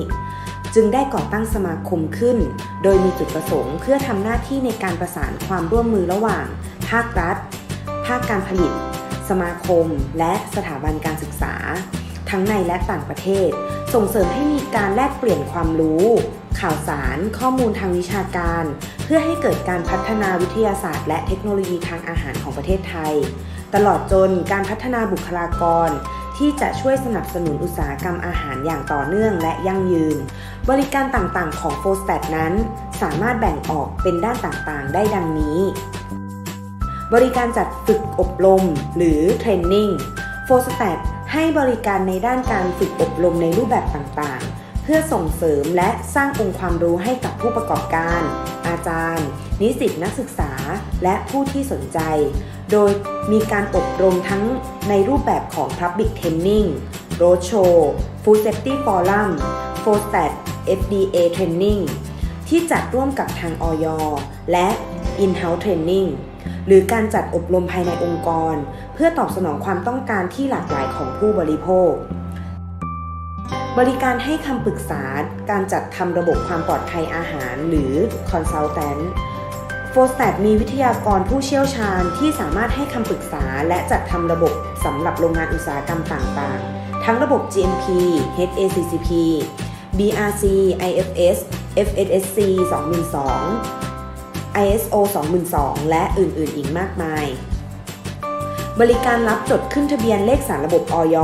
S2: จึงได้ก่อตั้งสมาคมขึ้นโดยมีจุดประสงค์เพื่อทำหน้าที่ในการประสานความร่วมมือระหว่างภาครัฐ ภาคการผลิต สมาคม และสถาบันการศึกษาทั้งในและต่างประเทศส่งเสริมให้มีการแลกเปลี่ยนความรู้ข่าวสารข้อมูลทางวิชาการเพื่อให้เกิดการพัฒนาวิทยาศาสตร์และเทคโนโลยีทางอาหารของประเทศไทยตลอดจนการพัฒนาบุคลากรที่จะช่วยสนับสนุนอุตสาหกรรมอาหารอย่างต่อเนื่องและยั่งยืนบริการต่างๆของ โฟสแตท นั้นสามารถแบ่งออกเป็นด้านต่างๆได้ดังนี้บริการจัดฝึกอบรมหรือเทรนนิ่ง โฟสแตท ให้บริการในด้านการฝึกอบรมในรูปแบบต่างๆเพื่อส่งเสริมและสร้างองค์ความรู้ให้กับผู้ประกอบการอาจารย์นิสิตนักศึกษาและผู้ที่สนใจโดยมีการอบรมทั้งในรูปแบบของ Public Training Roadshow Food Safety Forum โฟสแตท FDA Training ที่จัดร่วมกับทางอย.และ In-house Training หรือการจัดอบรมภายในองค์กรเพื่อตอบสนองความต้องการที่หลากหลายของผู้บริโภคบริการให้คำปรึกษาการจัดทำระบบความปลอดภัยอาหารหรือ Consultant โฟสแตท มีวิทยากรผู้เชี่ยวชาญที่สามารถให้คำปรึกษาและจัดทำระบบสำหรับโรงงานอุตสาหกรรมต่างๆทั้งระบบ GMP HACCP BRC IFS FSSC 2002 ISO 2002 และอื่นๆอีกมากมายบริการรับจดขึ้นทะเบียนเลขสารระบบอย.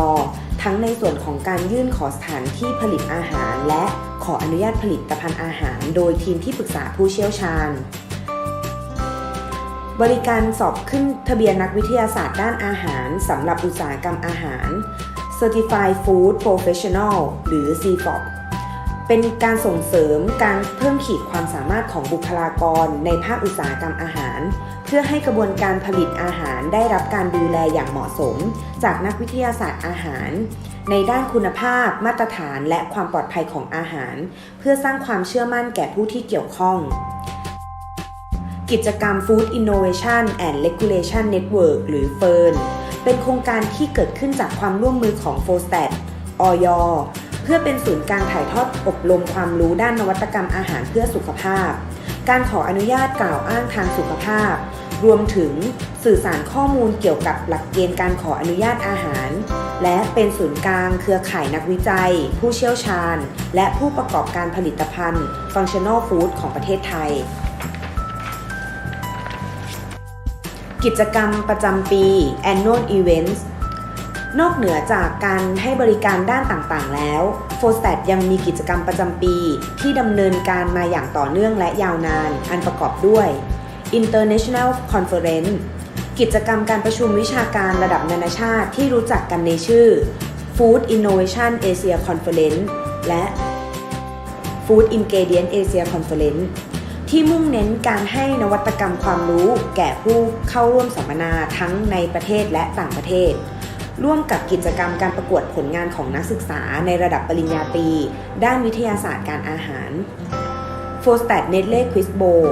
S2: ทั้งในส่วนของการยื่นขอสถานที่ผลิตอาหารและขออนุญาตผลิตภัณฑ์อาหารโดยทีมที่ปรึกษาผู้เชี่ยวชาญบริการสอบขึ้นทะเบียนนักวิทยาศาสตร์ด้านอาหารสำหรับอุตสาหกรรมอาหาร Certified Food Professional หรือ CFOP เป็นการส่งเสริมการเพิ่มขีดความสามารถของบุคลากรในภาคอุตสาหกรรมอาหารเพื่อให้กระบวนการผลิตอาหารได้รับการดูแลอย่างเหมาะสมจากนักวิทยาศาสตร์อาหารในด้านคุณภาพมาตรฐานและความปลอดภัยของอาหารเพื่อสร้างความเชื่อมั่นแก่ผู้ที่เกี่ยวข้องกิจกรรม Food Innovation and Regulation Network หรือ FIRN เป็นโครงการที่เกิดขึ้นจากความร่วมมือของ โฟสแตท อย.เพื่อเป็นศูนย์การถ่ายทอดอบรมความรู้ด้านนวัตกรรมอาหารเพื่อสุขภาพการขออนุญาตกล่าวอ้างทางสุขภาพรวมถึงสื่อสารข้อมูลเกี่ยวกับหลักเกณฑ์การขออนุญาตอาหารและเป็นศูนย์กลางเครือข่ายนักวิจัยผู้เชี่ยวชาญและผู้ประกอบการผลิตภัณฑ์ Functional Food ของประเทศไทยกิจกรรมประจำปี Annual Events นอกเหนือจากการให้บริการด้านต่างๆแล้ว โฟสแตท ยังมีกิจกรรมประจำปีที่ดำเนินการมาอย่างต่อเนื่องและยาวนานอันประกอบด้วย International Conference กิจกรรมการประชุมวิชาการระดับนานาชาติที่รู้จักกันในชื่อ Food Innovation Asia Conference และ Food Ingredient Asia Conference ที่มุ่งเน้นการให้นวัตกรรมความรู้แก่ผู้เข้าร่วมสัมมนาทั้งในประเทศและต่างประเทศร่วมกับกิจกรรมการประกวดผลงานของนักศึกษาในระดับปริญญาตรีด้านวิทยาศาสตร์การอาหาร โฟสแตท Nestle Quiz Bowl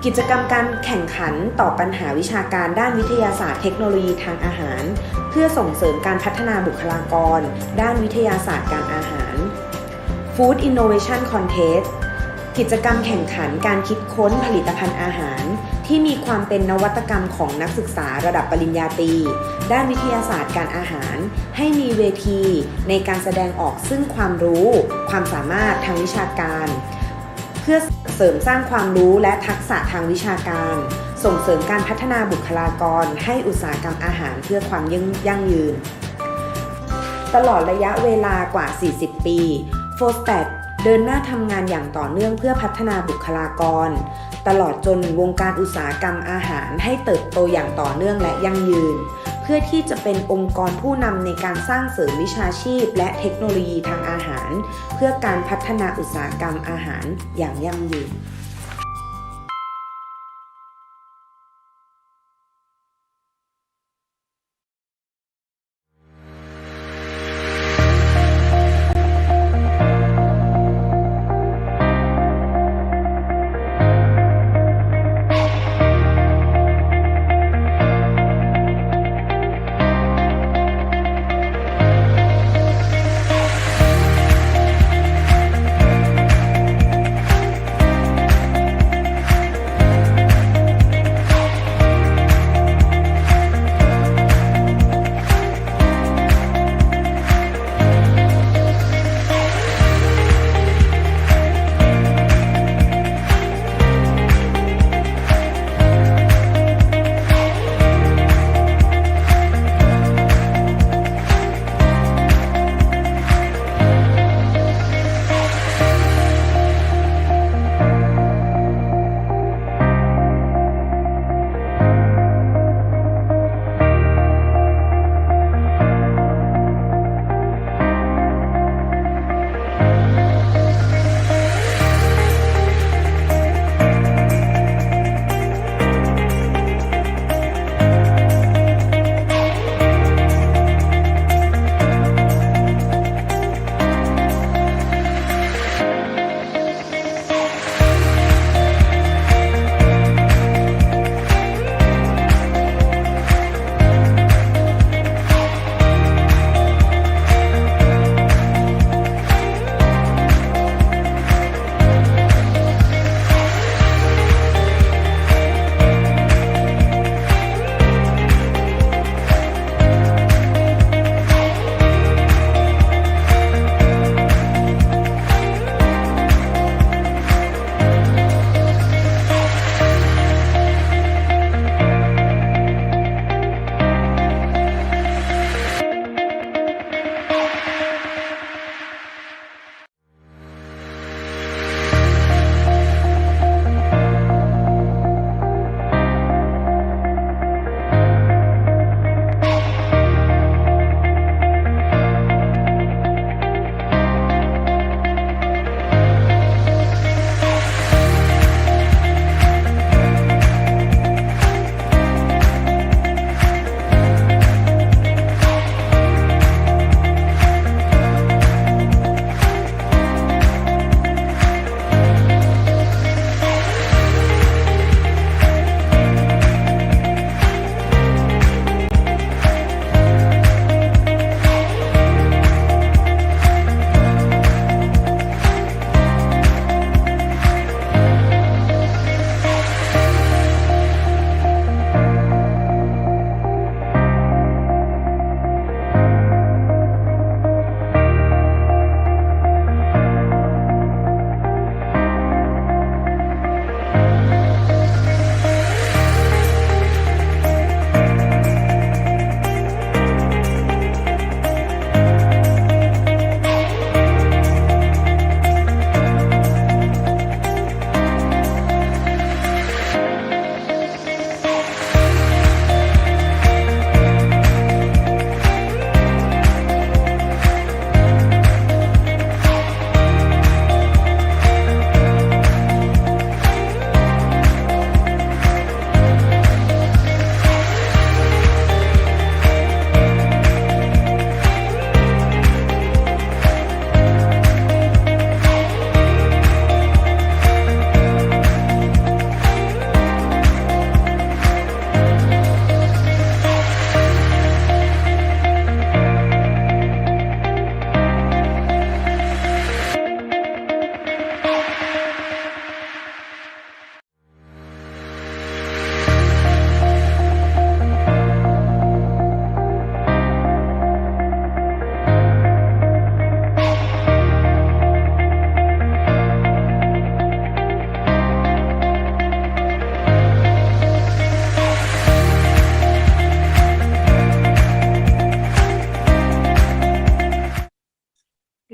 S2: กิจกรรมการแข่งขันตอบปัญหาวิชาการด้านวิทยาศาสตร์เทคโนโลยีทางอาหารเพื่อส่งเสริมการพัฒนาบุคลากรด้านวิทยาศาสตร์การอาหาร Food Innovation Contest กิจกรรมแข่งขันการคิดค้นผลิตภัณฑ์อาหารที่มีความเป็นนวัตกรรมของนักศึกษาระดับปริญญาตรีด้านวิทยาศาสตร์การอาหารให้มีเวทีในการแสดงออกซึ่งความรู้ความสามารถทางวิชาการเพื่อเสริมสร้างความรู้และทักษะทางวิชาการส่งเสริมการพัฒนาบุคลากรให้อุตสาหกรรมอาหารเพื่อความยั่งยืนตลอดระยะเวลากว่า 40 ปี โฟสแตท เดินหน้าทำงานอย่างต่อเนื่องเพื่อพัฒนาบุคลากรตลอดจนวงการอุตสาหกรรมอาหารให้เติบโตอย่างต่อเนื่องและยั่งยืนเพื่อที่จะเป็นองค์กรผู้นำในการสร้างเสริมวิชาชีพและเทคโนโลยีทางอาหารเพื่อการพัฒนาอุตสาหกรรมอาหารอย่างยั่งยืน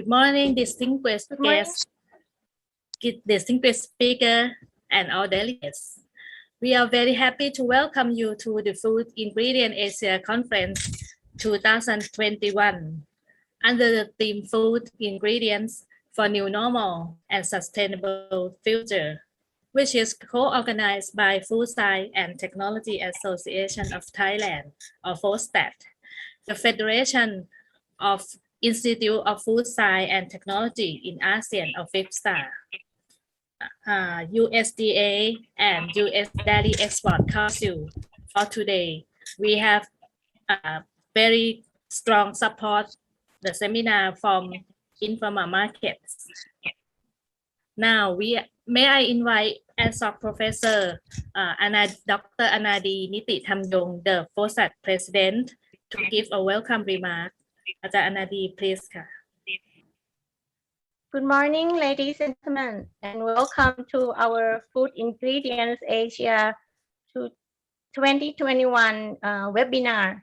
S4: Good morning, distinguished guests, distinguished speaker, and all delegates. We are very happy to welcome you to the Food Ingredient Asia Conference 2021 under the theme Food Ingredients for New Normal and Sustainable Future, which is co-organized by Food Science and Technology Association of Thailand, or FOSTAT, the Federation of Institute of Food Science and Technology in ASEAN, or FIFSA, USDA, and US Dairy Export Council. For today, we have very strong support the seminar from informal markets. Now, may I invite ASOC Professor Dr. Anadi Niti Thamyong, the FOSAT President, to give a welcome remark. Anadi, please.
S5: Good morning, ladies and gentlemen, and welcome to our Food Ingredients Asia 2021 webinar.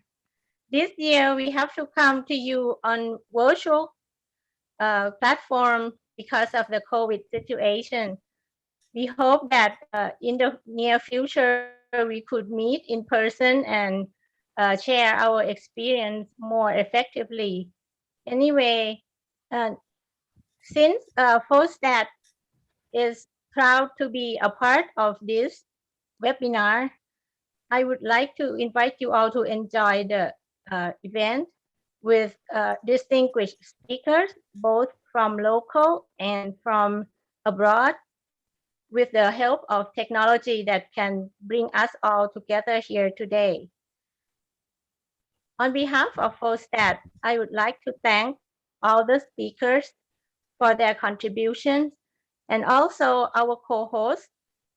S5: This year, we have to come to you on virtual platform because of the COVID situation. We hope that in the near future, we could meet in person and share our experience more effectively. Anyway, since FOSTAT is proud to be a part of this webinar, I would like to invite you all to enjoy the event with distinguished speakers, both from local and from abroad, with the help of technology that can bring us all together here today. On behalf of FOSTAT, I would like to thank all the speakers for their contributions, and also our co-hosts,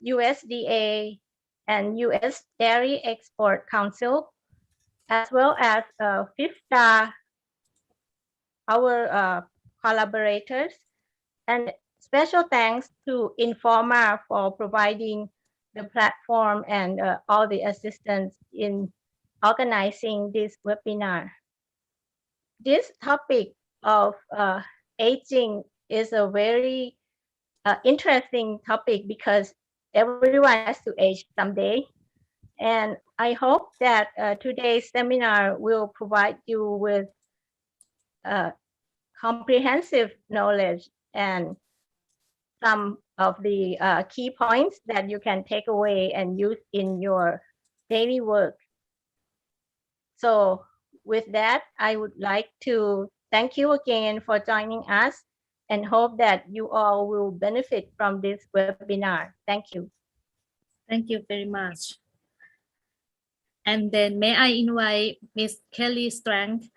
S5: USDA and US Dairy Export Council, as well as FIFSA, our collaborators, and special thanks to Informa for providing the platform and all the assistance in organizing this webinar. This topic of aging is a very interesting topic because everyone has to age someday. And I hope that today's seminar will provide you with comprehensive knowledge and some of the key points that you can take away and use in your daily work. So with that, I would like to thank you again for joining us and hope that you all will benefit from this webinar. Thank you.
S4: Thank you very much. And then may I invite Ms. Kelly Strang,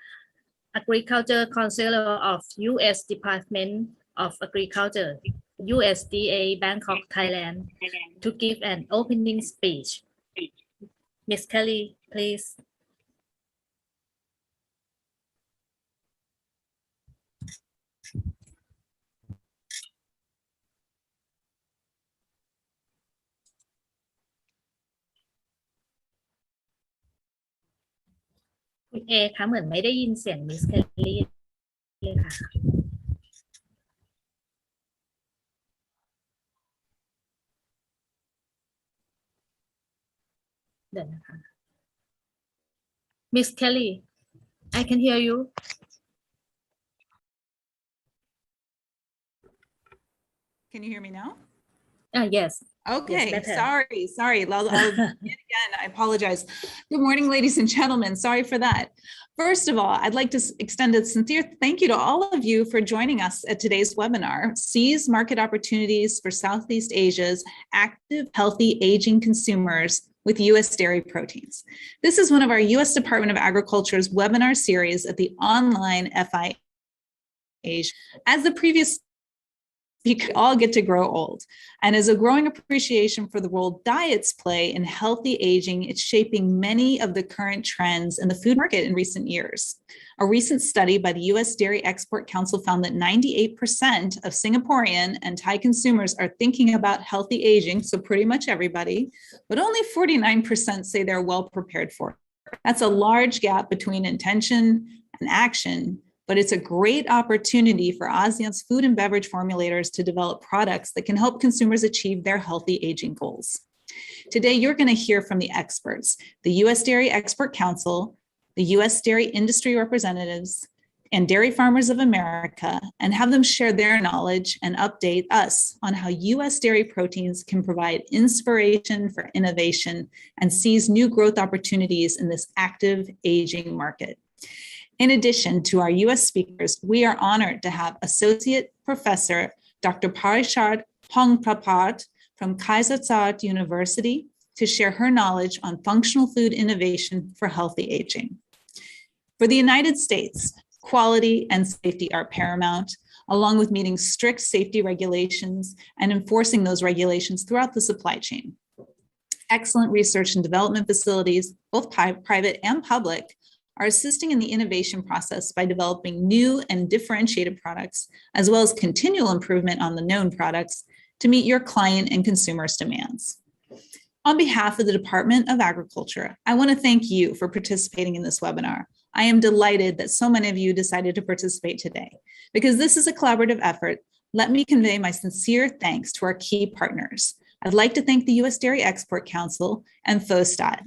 S4: Agriculture Counselor of U.S. Department of Agriculture, USDA, Bangkok, Thailand, to give an opening speech. Ms. Kelly, please.คุณเอคะเหมือนไม่ได้ยินเสียงมิสแคลลี่เลยค่ะเดี๋ยวนะคะ Miss Kelly I can hear you
S6: Can you hear me now?
S4: Yes.
S6: Okay,
S4: yes,
S6: sorry. I'll again, I apologize. Good morning, ladies and gentlemen. Sorry for that. First of all, I'd like to extend a sincere thank you to all of you for joining us at today's webinar, Seize Market Opportunities for Southeast Asia's Active, Healthy, Aging Consumers with U.S. Dairy Proteins. This is one of our U.S. Department of Agriculture's webinar series at the online FI Asia. As the previous we all get to grow old. And as a growing appreciation for the role diets play in healthy aging, it's shaping many of the current trends in the food market in recent years. A recent study by the US Dairy Export Council found that 98% of Singaporean and Thai consumers are thinking about healthy aging, so pretty much everybody, but only 49% say they're well prepared for it. That's a large gap between intention and action, but it's a great opportunity for ASEAN's food and beverage formulators to develop products that can help consumers achieve their healthy aging goals. Today, you're going to hear from the experts, the U.S. Dairy Export Council, the U.S. Dairy Industry Representatives, and Dairy Farmers of America, and have them share their knowledge and update us on how U.S. dairy proteins can provide inspiration for innovation and seize new growth opportunities in this active aging market. In addition to our U.S. speakers, we are honored to have Associate Professor Dr. Parishad Hongprapat from Kaiserswerth University to share her knowledge on functional food innovation for healthy aging. For the United States, quality and safety are paramount, along with meeting strict safety regulations and enforcing those regulations throughout the supply chain. Excellent research and development facilities, both private and public, are assisting in the innovation process by developing new and differentiated products, as well as continual improvement on the known products to meet your client and consumers' demands. On behalf of the Department of Agriculture, I want to thank you for participating in this webinar. I am delighted that so many of you decided to participate today. Because this is a collaborative effort, let me convey my sincere thanks to our key partners. I'd like to thank the U.S. Dairy Export Council and FOSTAT.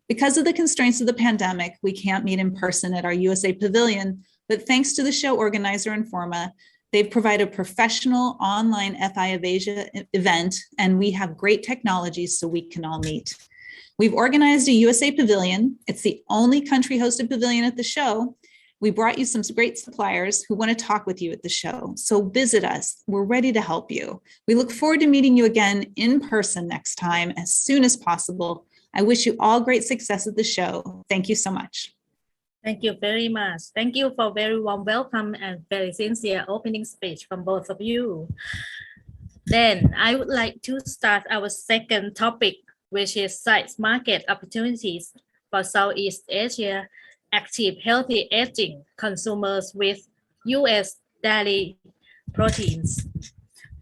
S6: Because of the constraints of the pandemic, we can't meet in person at our USA Pavilion, but thanks to the show organizer Informa, they've provided a professional online FI of Asia event, and we have great technologies so we can all meet. We've organized a USA Pavilion. It's the only country-hosted pavilion at the show. We brought you some great suppliers who want to talk with you at the show. So visit us. We're ready to help you. We look forward to meeting you again in person next time as soon as possible. I wish you all great success at the show. Thank you so much.
S4: Thank you very much. Thank you for very warm welcome and very sincere opening speech from both of you. Then I would like to start our second topic, which is size market opportunities for Southeast Asia, active healthy aging consumers with U.S. dairy proteins.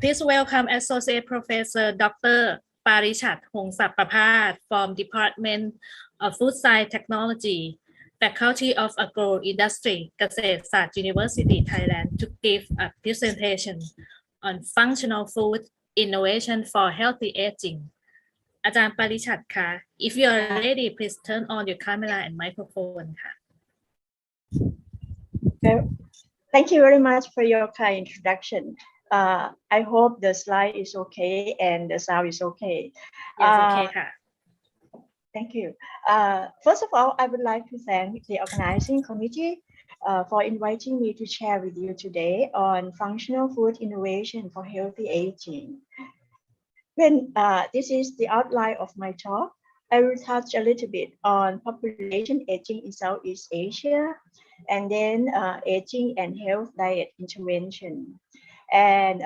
S4: Please welcome Associate Professor Dr. Parishad Hongprapat from Department of Food Science Technology, Faculty of Agro-Industry, เกษตรศาสตร์ University Thailand, to give a presentation on functional food innovation for healthy aging. อาจารย์ปริชัดค่ะ If you are ready, please turn on your camera and microphone ค่ะ
S7: Thank you very much for your kind introduction. I hope the slide is okay and the sound is okay.
S4: Yes, okay ค่ะ
S7: Thank you. First of all, I would like to thank the organizing committee for inviting me to share with you today on functional food innovation for healthy aging. This is the outline of my talk. I will touch a little bit on population aging in Southeast Asia, and then aging and health diet intervention, and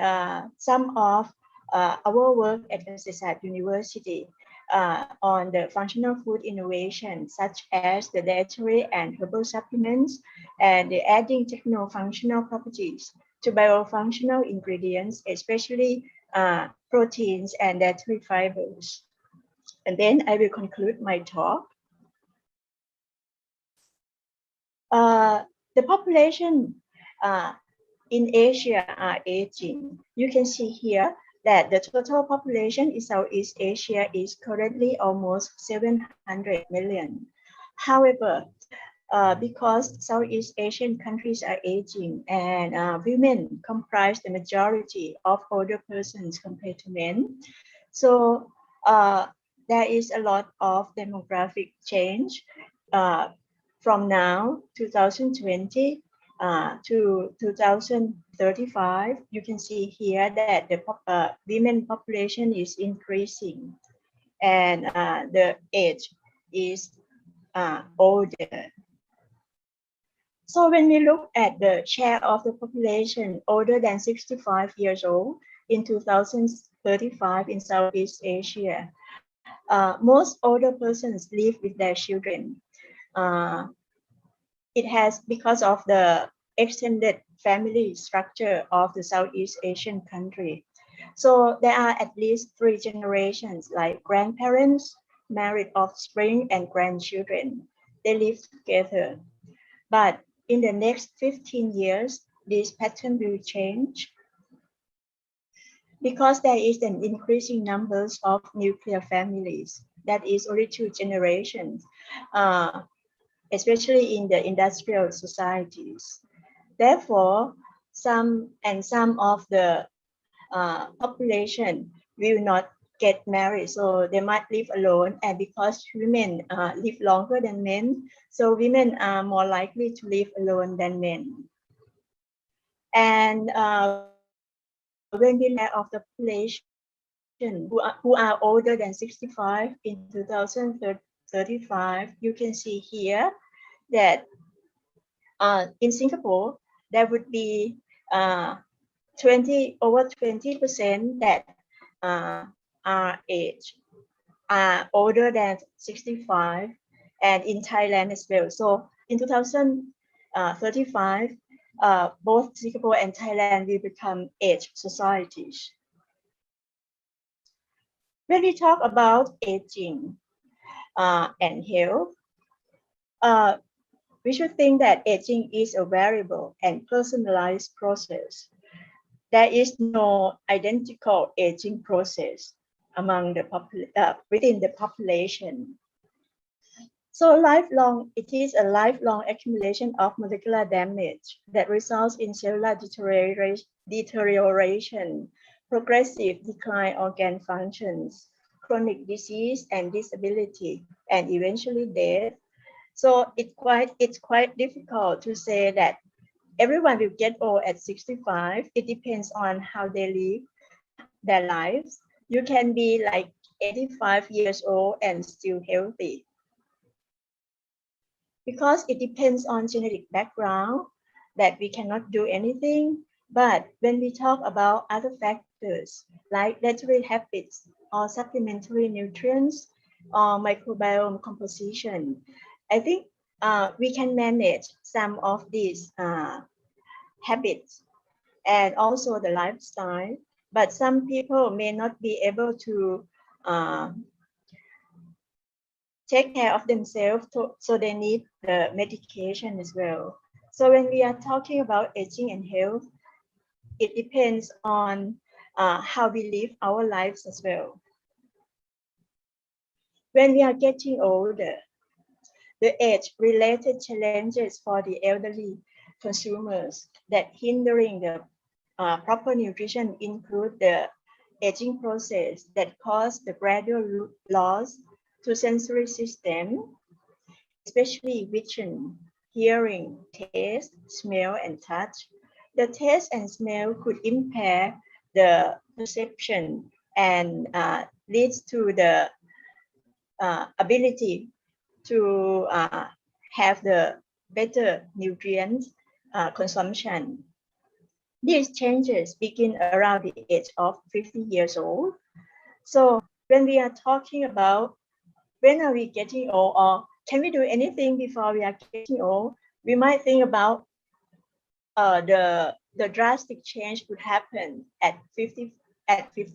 S7: some of our work at Kaiserswerth University on the functional food innovation, such as the dietary and herbal supplements, and the adding techno-functional properties to biofunctional ingredients, especially proteins and dietary fibers. And then I will conclude my talk. The population in Asia are aging. You can see here that the total population in Southeast Asia is currently almost 700 million. However, because Southeast Asian countries are aging and women comprise the majority of older persons compared to men, so there is a lot of demographic change from now, 2020, to 2035. You can see here that the women population is increasing and the age is older. So when we look at the share of the population older than 65 years old in 2035 in Southeast Asia, most older persons live with their children. It has because of the extended family structure of the Southeast Asian country. So there are at least 3 generations like grandparents, married offspring, and grandchildren. They live together. But in the next 15 years, this pattern will change because there is an increasing numbers of nuclear families. That is only 2 generations, especially in the industrial societies. Therefore, some of the population will not get married, so they might live alone. And because women live longer than men, so women are more likely to live alone than men. And when we look of the population who are older than 65 in 2035, you can see here that in Singapore, there would be over 20% that are older than 65, and in Thailand as well. So in 2035, both Singapore and Thailand will become aged societies. When we talk about aging and health, we should think that aging is a variable and personalized process. There is no identical aging process among the within the population. So it is a lifelong accumulation of molecular damage that results in cellular deterioration, progressive decline organ functions, chronic disease and disability, and eventually death. So it's quite difficult to say that everyone will get old at 65. It depends on how they live their lives. You can be like 85 years old and still healthy. Because it depends on genetic background, that we cannot do anything. But when we talk about other factors like dietary habits or supplementary nutrients or microbiome composition, I think we can manage some of these habits and also the lifestyle. But some people may not be able to take care of themselves, so they need the medication as well. So when we are talking about aging and health, it depends on how we live our lives as well. When we are getting older, the age-related challenges for the elderly consumers that hindering the proper nutrition include the aging process that cause the gradual loss to sensory system, especially vision, hearing, taste, smell, and touch. The taste and smell could impair the perception and leads to the ability to have the better nutrient consumption. These changes begin around the age of 50 years old. So when we are talking about when are we getting old, or can we do anything before we are getting old, we might think about the drastic change would happen at 50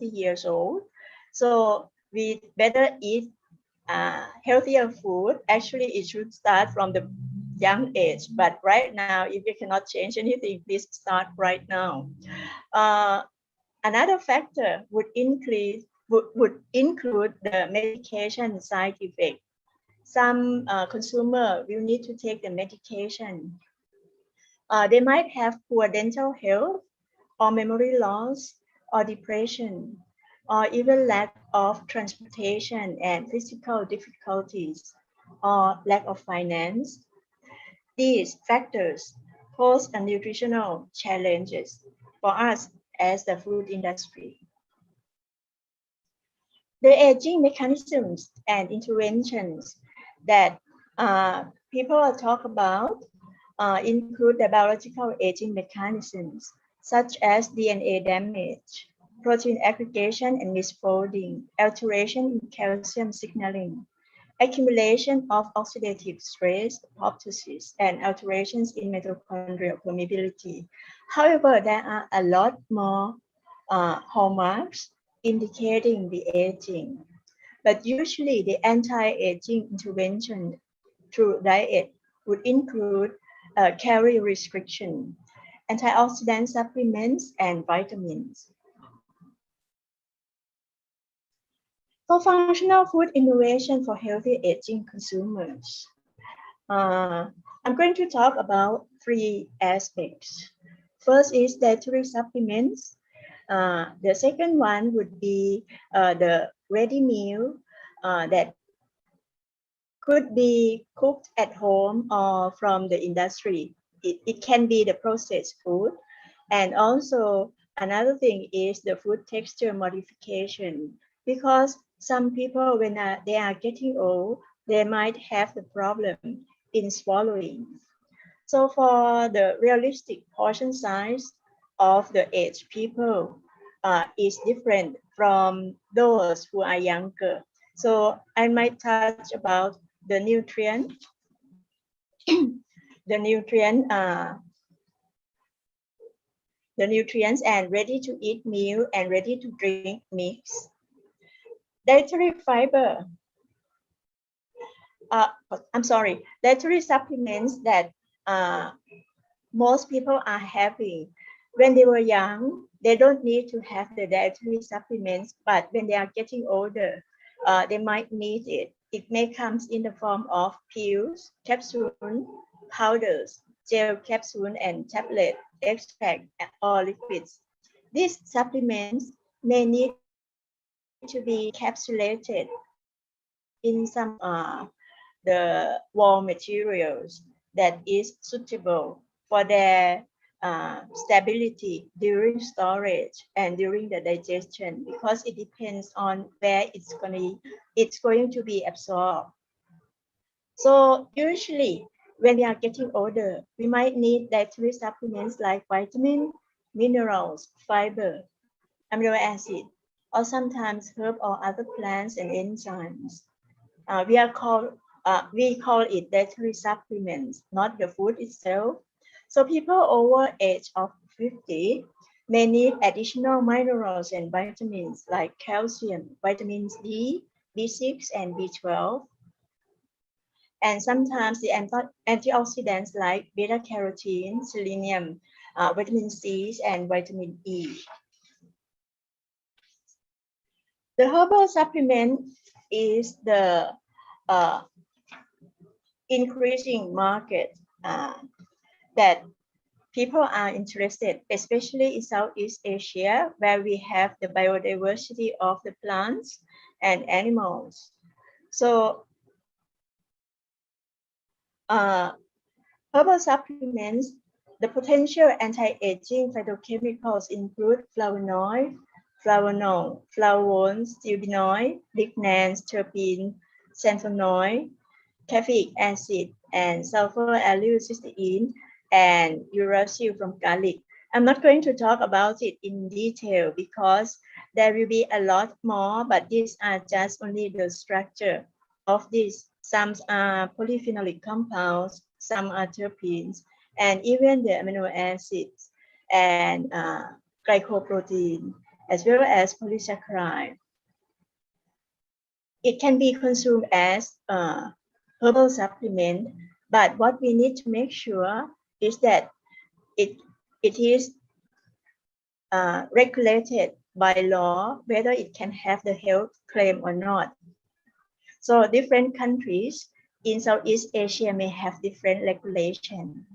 S7: years old. So we better eat healthier food. Actually, it should start from the young age, but right now, if you cannot change anything, please start right now. Another factor would include the medication side effect. Some consumer will need to take the medication. They might have poor dental health, or memory loss, or depression, or even lack of transportation and physical difficulties, or lack of finance. These factors pose a nutritional challenges for us as the food industry. The aging mechanisms and interventions that people talk about include the biological aging mechanisms such as DNA damage, protein aggregation and misfolding, alteration in calcium signaling, accumulation of oxidative stress, apoptosis, and alterations in mitochondrial permeability. However, there are a lot more hallmarks indicating the aging, but usually the anti-aging intervention through diet would include calorie restriction, antioxidant supplements, and vitamins. For functional food innovation for healthy aging consumers, I'm going to talk about 3 aspects. First is dietary supplements. The second one would be the ready meal that could be cooked at home or from the industry. It can be the processed food. And also another thing is the food texture modification, because some people, when they are getting old, they might have the problem in swallowing. So for the realistic portion size of the aged people is different from those who are younger. So I might touch about the nutrient, the nutrients and ready to eat meal and ready to drink mix. Dietary fiber. Dietary supplements that most people are having. When they were young, they don't need to have the dietary supplements, but when they are getting older, they might need it. It may come in the form of pills, capsule, powders, gel capsule, and tablet, extract, or liquids. These supplements may need to be capsulated in some the raw materials that is suitable for their stability during storage and during the digestion, because it depends on where it's going to be absorbed. So usually when we are getting older, we might need dietary supplements like vitamin, minerals, fiber, amino acid, or sometimes herb or other plants and enzymes. We call it dietary supplements, not the food itself. So people over age of 50 may need additional minerals and vitamins like calcium, vitamins D, B6, and B12. And sometimes the antioxidants like beta carotene, selenium, vitamin C, and vitamin E. The herbal supplement is the increasing market that people are interested, especially in Southeast Asia, where we have the biodiversity of the plants and animals. So herbal supplements, the potential anti-aging phytochemicals include flavonoid, flavonol, flavones, stevinoid, lignans, terpene, xanthanoid, caffeic acid, and sulfur allyl cysteine, and uracil from garlic. I'm not going to talk about it in detail because there will be a lot more, but these are just only the structure of this. Some are polyphenolic compounds, some are terpenes, and even the amino acids and glycoprotein, as well as polysaccharide. It can be consumed as herbal supplement, but what we need to make sure is that it is regulated by law, whether it can have the health claim or not. So different countries in Southeast Asia may have different regulation.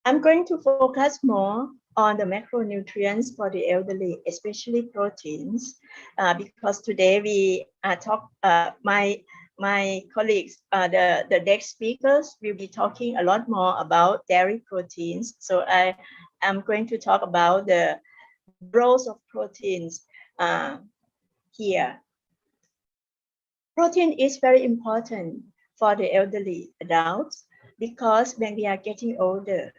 S7: I'm going to focus more on the macronutrients for the elderly, especially proteins, because today we my colleagues, the next speakers will be talking a lot more about dairy proteins. So I am going to talk about the roles of proteins here. Protein is very important for the elderly adults because when we are getting older,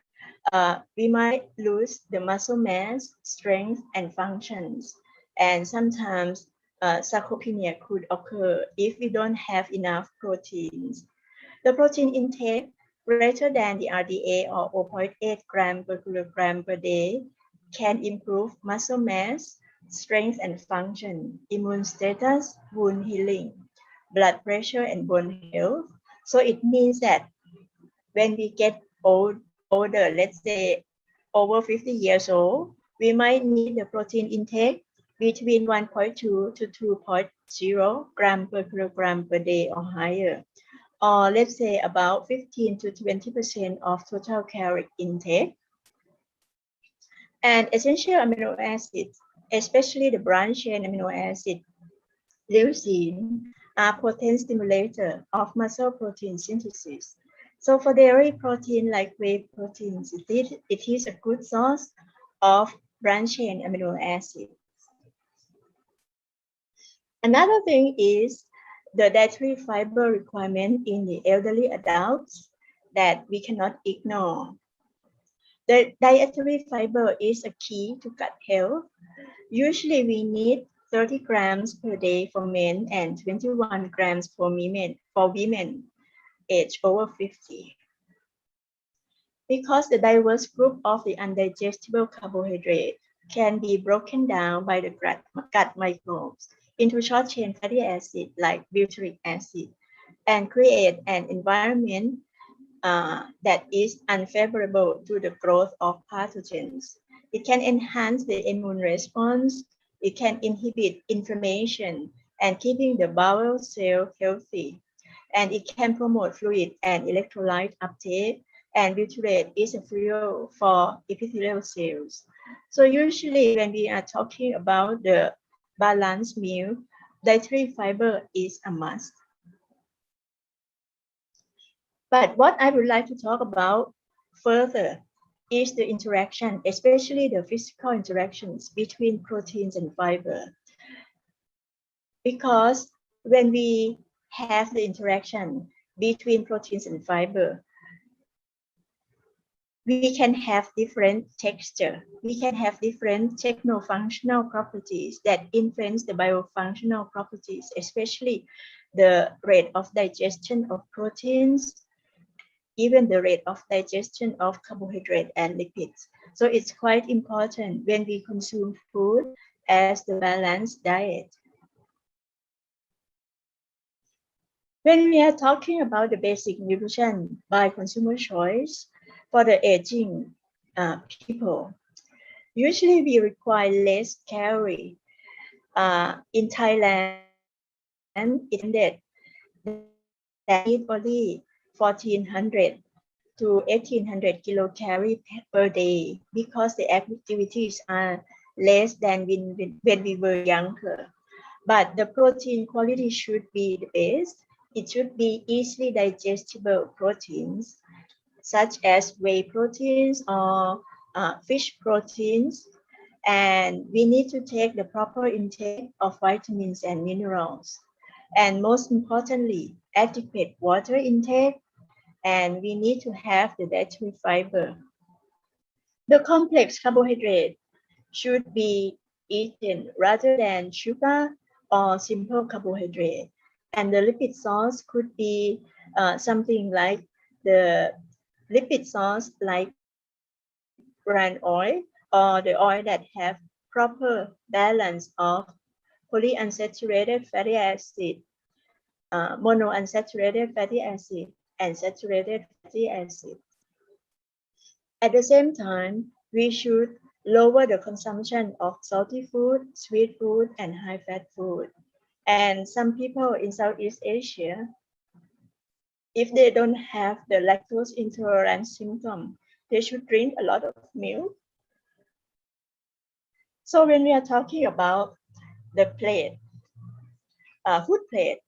S7: we might lose the muscle mass, strength, and functions. And sometimes sarcopenia could occur if we don't have enough proteins. The protein intake greater than the RDA or 0.8 gram per kilogram per day can improve muscle mass, strength and function, immune status, wound healing, blood pressure, and bone health. So it means that when we get older, let's say over 50 years old, we might need the protein intake between 1.2 to 2.0 gram per kilogram per day or higher, or let's say about 15 to 20% of total caloric intake. And essential amino acids, especially the branched chain amino acid, leucine, are potent stimulator of muscle protein synthesis. So for dairy protein like whey proteins, it is a good source of branched chain amino acids. Another thing is the dietary fiber requirement in the elderly adults that we cannot ignore. The dietary fiber is a key to gut health. Usually we need 30 grams per day for men and 21 grams for women aged over 50. Because the diverse group of the undigestible carbohydrate can be broken down by the gut microbes into short-chain fatty acid like butyric acid and create an environment that is unfavorable to the growth of pathogens. It can enhance the immune response, it can inhibit inflammation and keeping the bowel cell healthy, and it can promote fluid and electrolyte uptake, and butyrate is a fuel for epithelial cells. So usually when we are talking about the balanced meal, dietary fiber is a must. But what I would like to talk about further is the interaction, especially the physical interactions between proteins and fiber. Because when we have the interaction between proteins and fiber, we can have different texture. We can have different techno-functional properties that influence the biofunctional properties, especially the rate of digestion of proteins, even the rate of digestion of carbohydrate and lipids. So it's quite important when we consume food as the balanced diet. When we are talking about the basic nutrition by consumer choice for the aging people, usually we require less calorie. In Thailand, it ended that eat only 1400 to 1800 kilocalories per day because the activities are less than when we were younger. But the protein quality should be the best. It should be easily digestible proteins such as whey proteins or fish proteins. And we need to take the proper intake of vitamins and minerals. And most importantly, adequate water intake. And we need to have the dietary fiber. The complex carbohydrate should be eaten rather than sugar or simple carbohydrate. And the lipid source could be something like the lipid source like bran oil or the oil that have proper balance of polyunsaturated fatty acid, monounsaturated fatty acid, and saturated fatty acid. At the same time, we should lower the consumption of salty food, sweet food, and high-fat food. And some people in Southeast Asia, if they don't have the lactose intolerance symptom, they should drink a lot of milk. So when we are talking about the plate, food plate,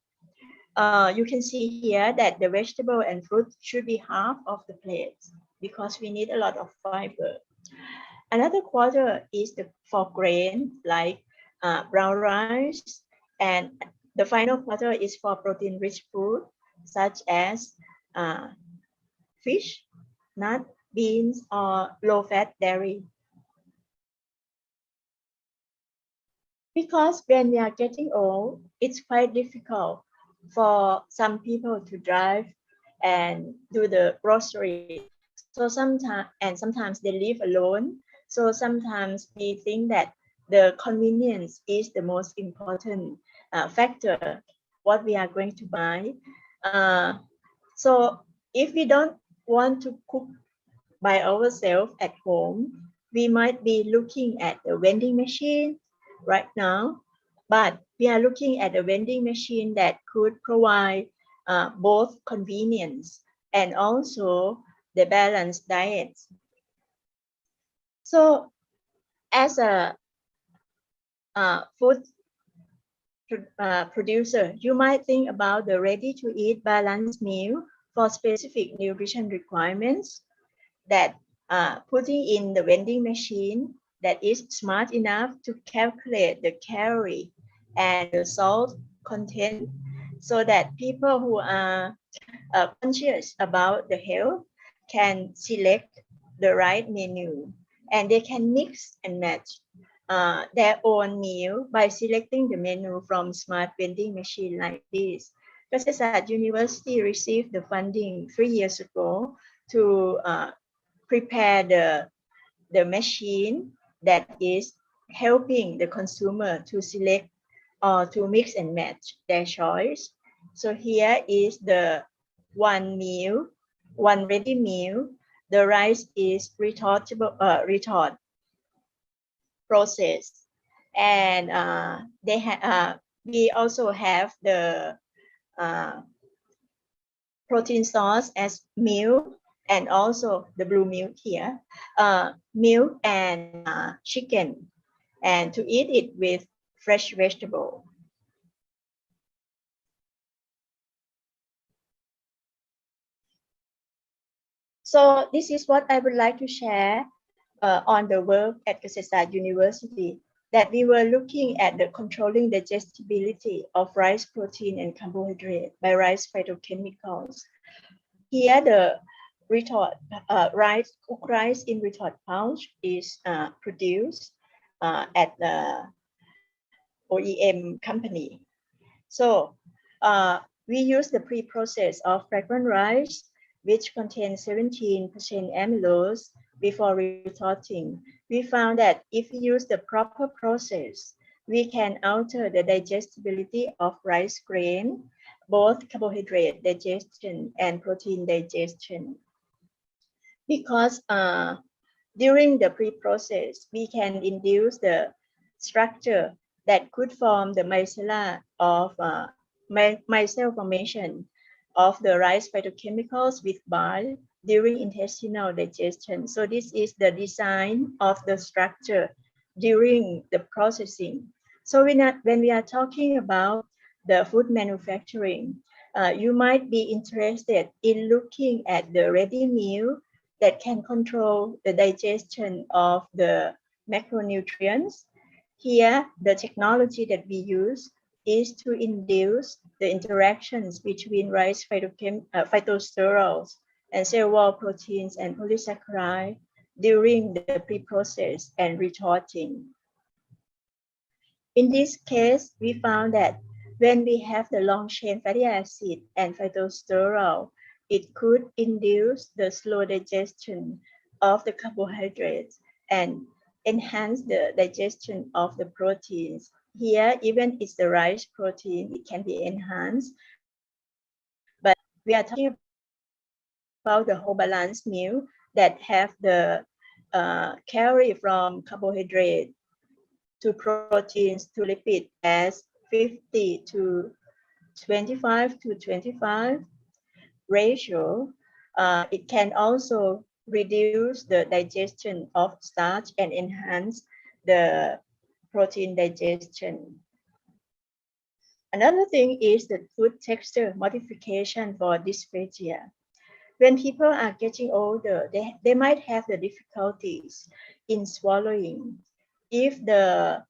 S7: you can see here that the vegetable and fruit should be half of the plate because we need a lot of fiber. Another quarter is for grain like brown rice, and the final quarter is for protein-rich food such as fish, nuts, beans, or low-fat dairy. Because when we are getting old, it's quite difficult for some people to drive and do the grocery. So sometimes they live alone. So sometimes we think that the convenience is the most important factor what we are going to buy. So if we don't want to cook by ourselves at home, we might be looking at the vending machine right now, but we are looking at a vending machine that could provide both convenience and also the balanced diet. So as a food producer, you might think about the ready-to-eat balanced meal for specific nutrition requirements that putting in the vending machine that is smart enough to calculate the calorie and the salt content so that people who are conscious about the health can select the right menu and they can mix and match their own meal by selecting the menu from smart vending machine like this. Kasetsat University received the funding 3 years ago to prepare the machine that is helping the consumer to select or to mix and match their choice. So here is the one meal, one ready meal. The rice is retort process, and we also have the protein sauce as milk and also the blue milk here, milk and chicken, and to eat it with fresh vegetable. So this is what I would like to share on the work at Kasetsat University, that we were looking at the controlling digestibility of rice protein and carbohydrate by rice phytochemicals. Here the cooked rice in retort pouch is produced at the OEM company. So we use the pre-process of fragrant rice, which contains 17% amylose before retorting. We found that if we use the proper process, we can alter the digestibility of rice grain, both carbohydrate digestion and protein digestion. Because during the pre-process, we can induce the structure that could form the micella of micelle formation of the rice phytochemicals with bile during intestinal digestion. So this is the design of the structure during the processing. So when we are talking about the food manufacturing, you might be interested in looking at the ready meal that can control the digestion of the macronutrients. Here, the technology that we use is to induce the interactions between rice phytosterols and cell wall proteins and polysaccharide during the pre-process and retorting. In this case, we found that when we have the long-chain fatty acid and phytosterol, it could induce the slow digestion of the carbohydrates and enhance the digestion of the proteins. Here, even it's the rice protein, it can be enhanced. But we are talking about the whole balanced meal that have the calorie from carbohydrate to proteins to lipid as 50 to 25 to 25 ratio. It can also reduce the digestion of starch and enhance the protein digestion. Another thing is the food texture modification for dysphagia. When people are getting older, they might have the difficulties in swallowing. If the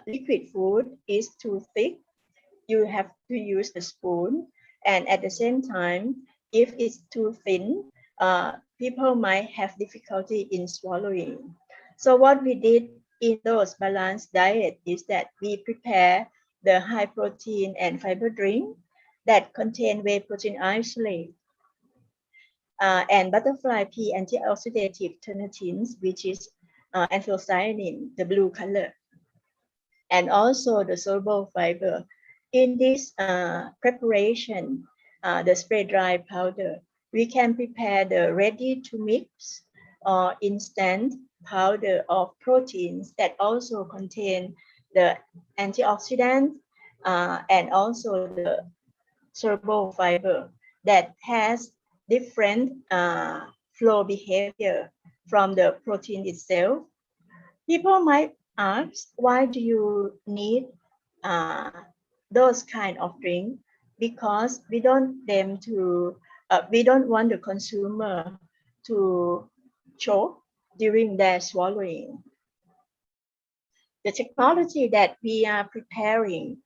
S7: liquid food is too thick, you have to use the spoon. And at the same time, if it's too thin, people might have difficulty in swallowing. So what we did in those balanced diet is that we prepare the high protein and fiber drink that contain whey protein isolate and butterfly pea antioxidative ternitins, which is anthocyanin, the blue color, and also the soluble fiber. In this preparation, the spray dry powder, we can prepare the ready to mix or instant powder of proteins that also contain the antioxidant and also the soluble fiber that has different flow behavior from the protein itself. People might ask, why do you need those kind of drink? Because we don't want the consumer to choke during their swallowing. The technology that we are preparing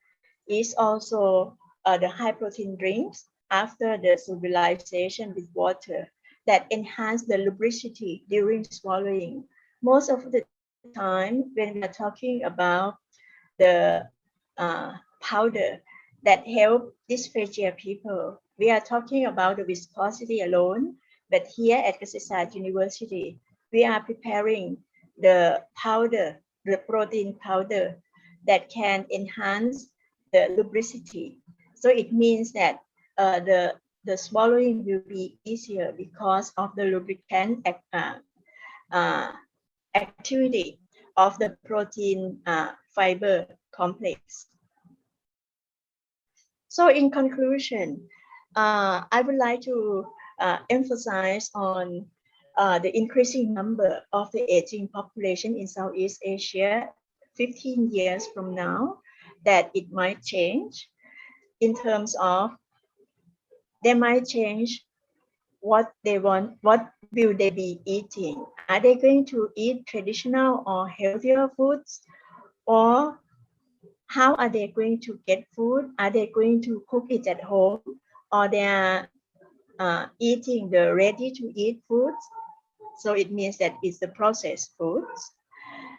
S7: is also the high protein drinks after the solubilization with water that enhance the lubricity during swallowing. Most of the time when we are talking about the powder that help dysphagia people, we are talking about the viscosity alone, but here at Kasetsart University, we are preparing the powder, the protein powder that can enhance the lubricity. So it means that the swallowing will be easier because of the lubricant activity of the protein fiber complex. So in conclusion, I would like to emphasize on the increasing number of the aging population in Southeast Asia 15 years from now, that it might change in terms of they might change what they want, what will they be eating? Are they going to eat traditional or healthier foods? Or how are they going to get food? Are they going to cook it at home? Or they are eating the ready-to-eat foods? So it means that it's the processed foods.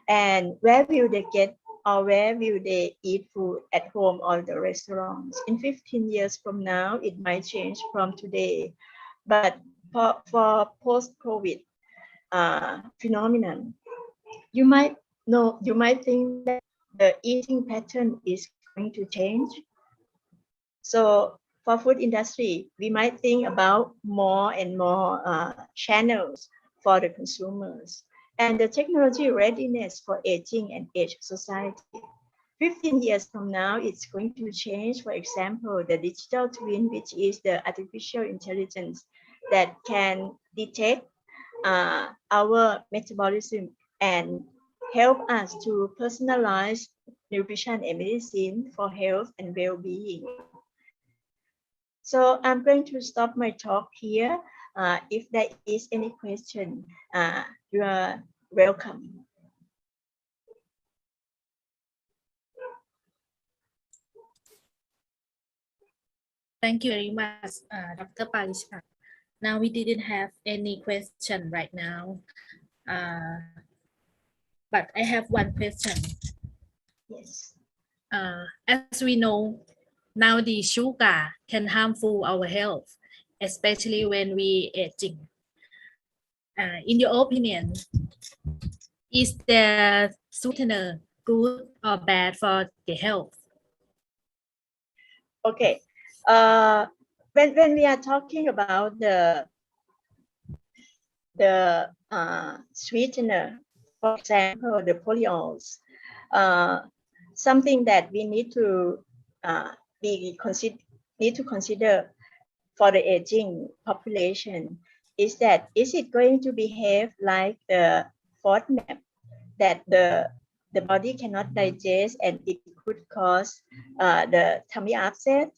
S7: And where will they get or where will they eat food, at home or the restaurants? In 15 years from now, it might change from today. But for post-COVID phenomenon, you might think that the eating pattern is going to change. So for food industry, we might think about more and more channels for the consumers and the technology readiness for aging and aged society. 15 years from now, it's going to change. For example, the digital twin, which is the artificial intelligence that can detect our metabolism and help us to personalize nutrition and medicine for health and well-being. So I'm going to stop my talk here. If there is any question, you are welcome.
S4: Thank you very much, Dr. Palisha. Now we didn't have any question right now, but I have one question.
S7: Yes.
S4: As we know, now the sugar can harmful our health, especially when we aging. In your opinion, is the sweetener good or bad for the health?
S7: Okay. When we are talking about the sweetener, for example, the polyols, something that we need to consider for the aging population is that is it going to behave like the FODMAP that the body cannot digest and it could cause the tummy upset?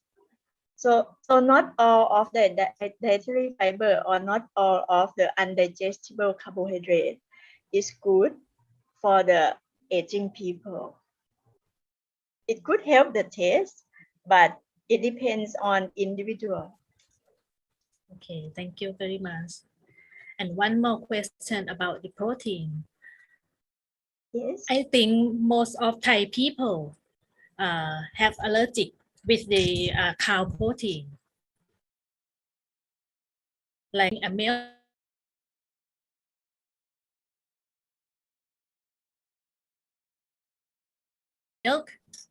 S7: So not all of the dietary fiber or not all of the undigestible carbohydrate is good for the aging people. It could help the taste, but it depends on individual.
S4: Okay, thank you very much. And one more question about the protein.
S7: Yes.
S4: I think most of Thai people have allergic with the cow protein, like a milk.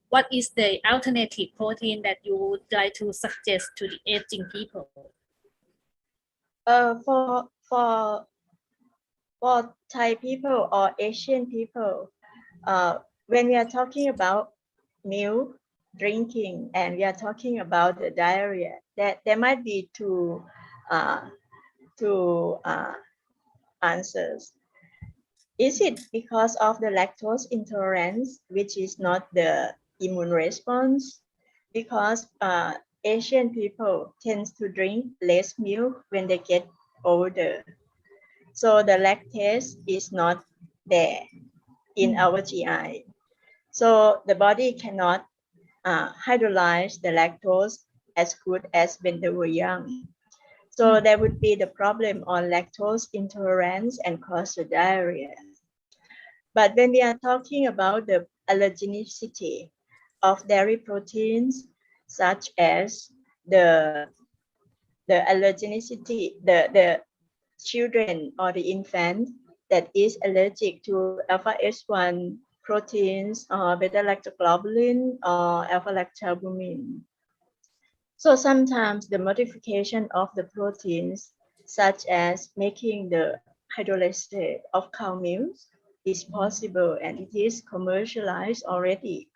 S4: What is the alternative protein that you would like to suggest to the aging people?
S7: For Thai people or Asian people, when we are talking about milk drinking and we are talking about the diarrhea, that there might be two answers. Is it because of the lactose intolerance, which is not the immune response? Because Asian people tend to drink less milk when they get older. So the lactase is not there in our GI. So the body cannot hydrolyze the lactose as good as when they were young. So there would be the problem on lactose intolerance and cause the diarrhea. But when we are talking about the allergenicity of dairy proteins, such as the allergenicity, the children or the infant that is allergic to alpha H1 proteins or beta lactoglobulin or alpha lactalbumin. So sometimes the modification of the proteins, such as making the hydrolysate of cow milk, is possible and it is commercialized already.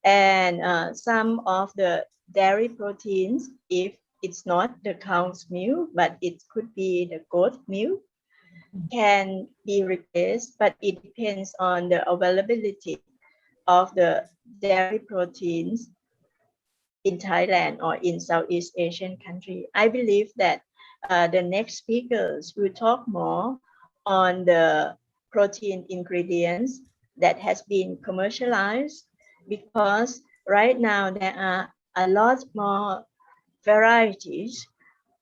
S7: And some of the dairy proteins, if it's not the cow's milk, but it could be the goat milk, can be replaced, but it depends on the availability of the dairy proteins in Thailand or in Southeast Asian country. I believe that the next speakers will talk more on the protein ingredients that has been commercialized, because right now there are a lot more varieties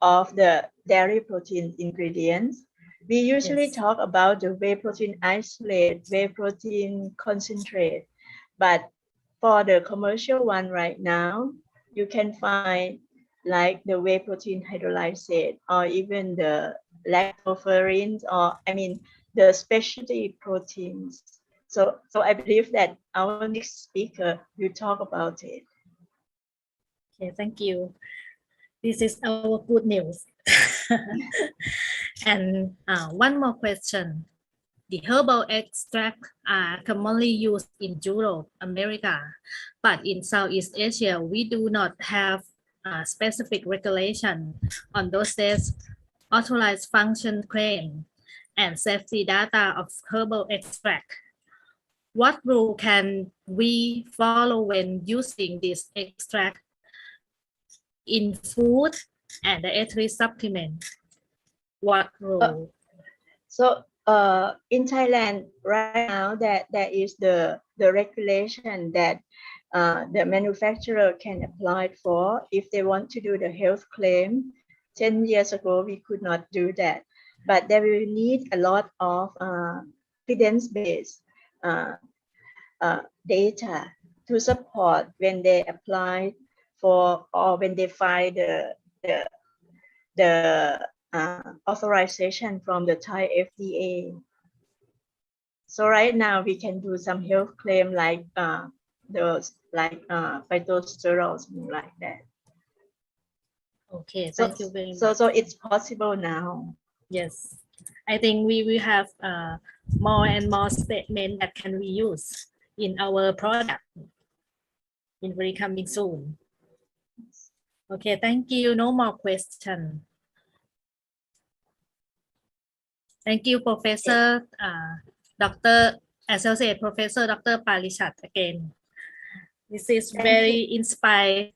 S7: of the dairy protein ingredients. We usually talk about the whey protein isolate, whey protein concentrate, but for the commercial one right now, you can find like the whey protein hydrolysate or even the lactoferrins, or the specialty proteins. So I believe that our next speaker will talk about it.
S4: Okay, thank you. This is our good news. And one more question. The herbal extracts are commonly used in Europe, America, but in Southeast Asia, we do not have specific regulation on doses, authorized function claim, and safety data of herbal extract. What rule can we follow when using this extract in food and dietary supplement? What rule?
S7: So in Thailand right now, that there is the regulation that the manufacturer can apply for if they want to do the health claim. 10 years ago, we could not do that, but they will need a lot of evidence-based data to support when they apply for or when they file the authorization from the Thai FDA. So right now we can do some health claim like those like phytosterol, something like that.
S4: Okay, thank you very much.
S7: So it's possible now.
S4: Yes, I think we will have more and more statements that can be used in our product in very coming soon. Okay, thank you. No more question. Thank you, Professor, Dr. Associate Professor Dr. Parishat again. This is very inspiring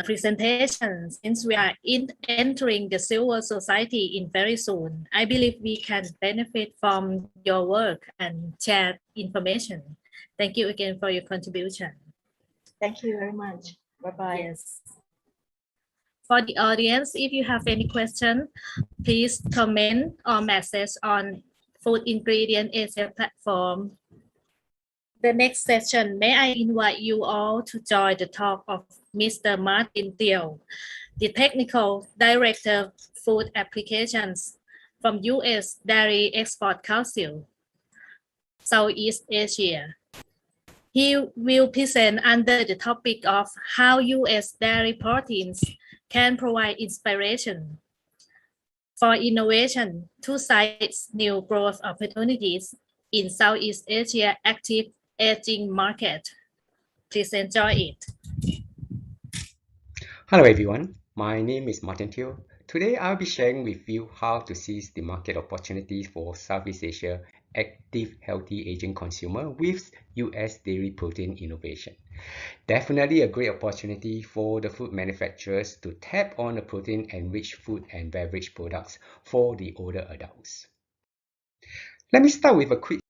S4: presentation since we are entering the silver society in very soon. I believe we can benefit from your work and share information. Thank you again for your contribution.
S7: Thank you very much. Bye-bye.
S4: Yes. For the audience, if you have any question, please comment or message on Food Ingredient Asia platform. The next session, may I invite you all to join the talk of Mr. Martin Thiel, the Technical Director Food Applications from U.S. Dairy Export Council, Southeast Asia. He will present under the topic of how U.S. dairy proteins can provide inspiration. for innovation to seize new growth opportunities in Southeast Asia active aging market. Please enjoy it.
S8: Hello everyone, my name is Martin Teo. Today I'll be sharing with you how to seize the market opportunities for Southeast Asia active healthy aging consumer with US dairy protein innovation. Definitely a great opportunity for the food manufacturers to tap on the protein-enriched food and beverage products for the older adults. Let me start with a quick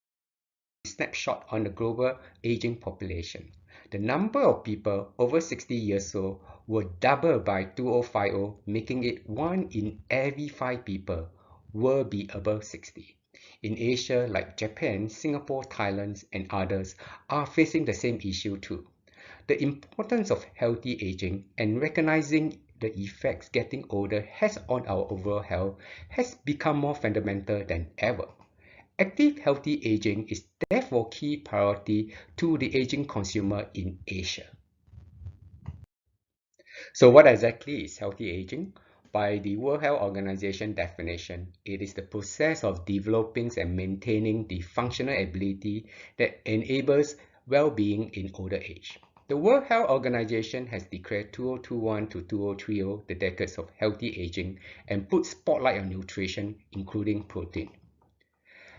S8: snapshot on the global aging population. The number of people over 60 years old will double by 2050, making it 1 in every 5 people will be above 60. In Asia, like Japan, Singapore, Thailand, and others, are facing the same issue too. The importance of healthy aging and recognizing the effects getting older has on our overall health has become more fundamental than ever. Active healthy aging is therefore key priority to the aging consumer in Asia. So what exactly is healthy aging? By the World Health Organization definition, it is the process of developing and maintaining the functional ability that enables well-being in older age. The World Health Organization has declared 2021 to 2030 the decades of healthy aging and put spotlight on nutrition, including protein.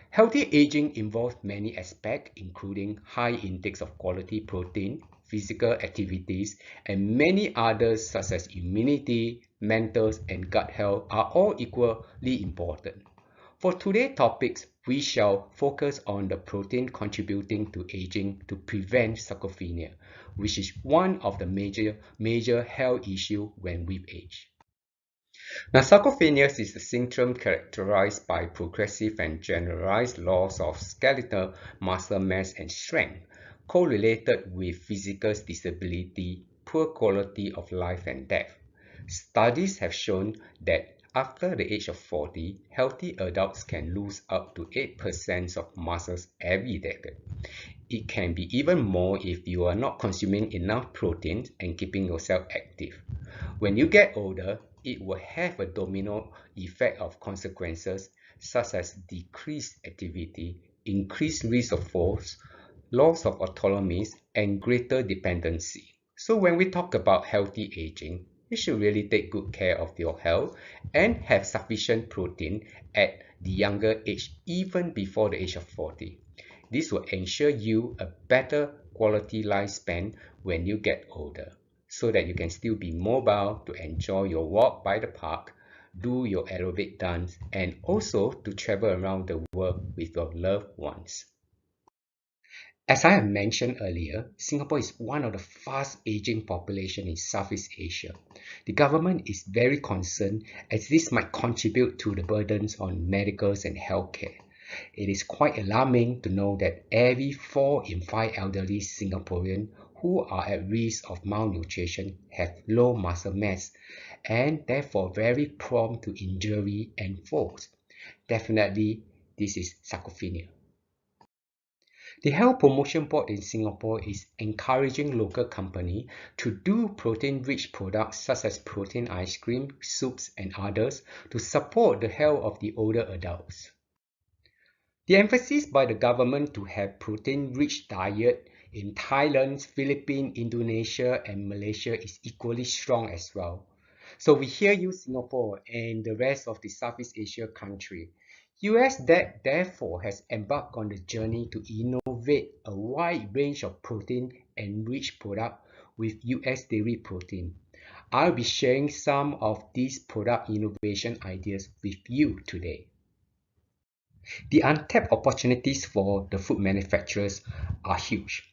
S8: Healthy aging involves many aspects, including high intakes of quality protein, physical activities, and many others such as immunity, mental, and gut health are all equally important. For today's topics, we shall focus on the protein contributing to aging to prevent sarcopenia, which is one of the major health issues when we age. Now, sarcopenia is a syndrome characterized by progressive and generalized loss of skeletal muscle mass and strength, correlated with physical disability, poor quality of life, and death. Studies have shown that after the age of 40, healthy adults can lose up to 8% of muscles every decade. It can be even more if you are not consuming enough protein and keeping yourself active. When you get older, it will have a domino effect of consequences such as decreased activity, increased risk of falls, loss of autonomy, and greater dependency. So when we talk about healthy aging, you should really take good care of your health and have sufficient protein at the younger age, even before the age of 40. This will ensure you a better quality lifespan when you get older, so that you can still be mobile to enjoy your walk by the park, do your aerobic dance, and also to travel around the world with your loved ones. As I have mentioned earlier, Singapore is one of the fast aging population in Southeast Asia. The government is very concerned as this might contribute to the burdens on medicals and healthcare. It is quite alarming to know that every 4 in 5 elderly Singaporeans who are at risk of malnutrition have low muscle mass and therefore very prone to injury and falls. Definitely, this is sarcopenia. The Health Promotion Board in Singapore is encouraging local companies to do protein-rich products such as protein ice cream, soups, and others to support the health of the older adults. The emphasis by the government to have protein-rich diet in Thailand, Philippines, Indonesia, and Malaysia is equally strong as well. So we hear you, Singapore, and the rest of the Southeast Asia country. US therefore has embarked on the journey to innovate a wide range of protein-enriched products with US dairy protein. I'll be sharing some of these product innovation ideas with you today. The untapped opportunities for the food manufacturers are huge.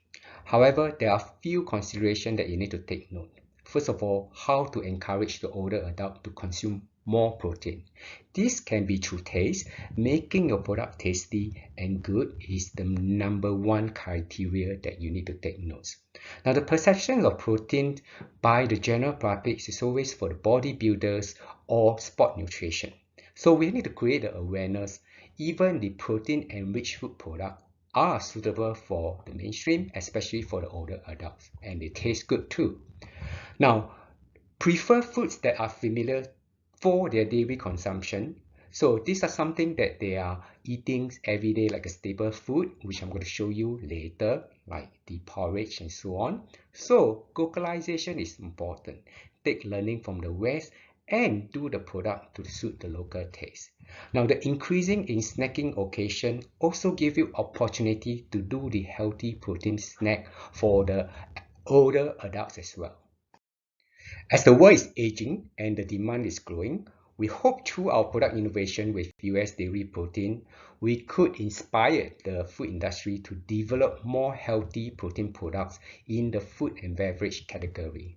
S8: However, there are few considerations that you need to take note. First of all, how to encourage the older adult to consume more protein. This can be through taste. Making your product tasty and good is the #1 criteria that you need to take notes. Now, the perception of protein by the general public is always for the bodybuilders or sport nutrition. So we need to create the awareness. Even the protein-enriched food products are suitable for the mainstream, especially for the older adults, and they taste good too. Now, prefer foods that are familiar for their daily consumption. So these are something that they are eating every day like a staple food, which I'm going to show you later, like the porridge and so on. So localization is important. Take learning from the West and do the product to suit the local taste. Now the increasing in snacking occasion also give you opportunity to do the healthy protein snack for the older adults as well. As the world is aging and the demand is growing, we hope through our product innovation with US dairy protein, we could inspire the food industry to develop more healthy protein products in the food and beverage category.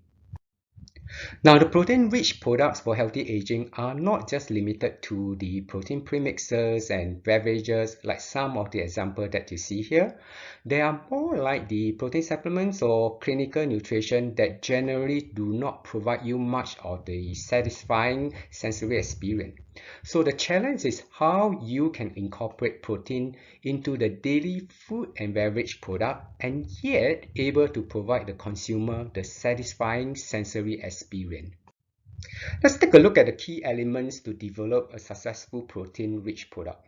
S8: Now, the protein-rich products for healthy aging are not just limited to the protein premixes and beverages like some of the examples that you see here. They are more like the protein supplements or clinical nutrition that generally do not provide you much of the satisfying sensory experience. So the challenge is how you can incorporate protein into the daily food and beverage product and yet able to provide the consumer the satisfying sensory experience. Let's take a look at the key elements to develop a successful protein-rich product.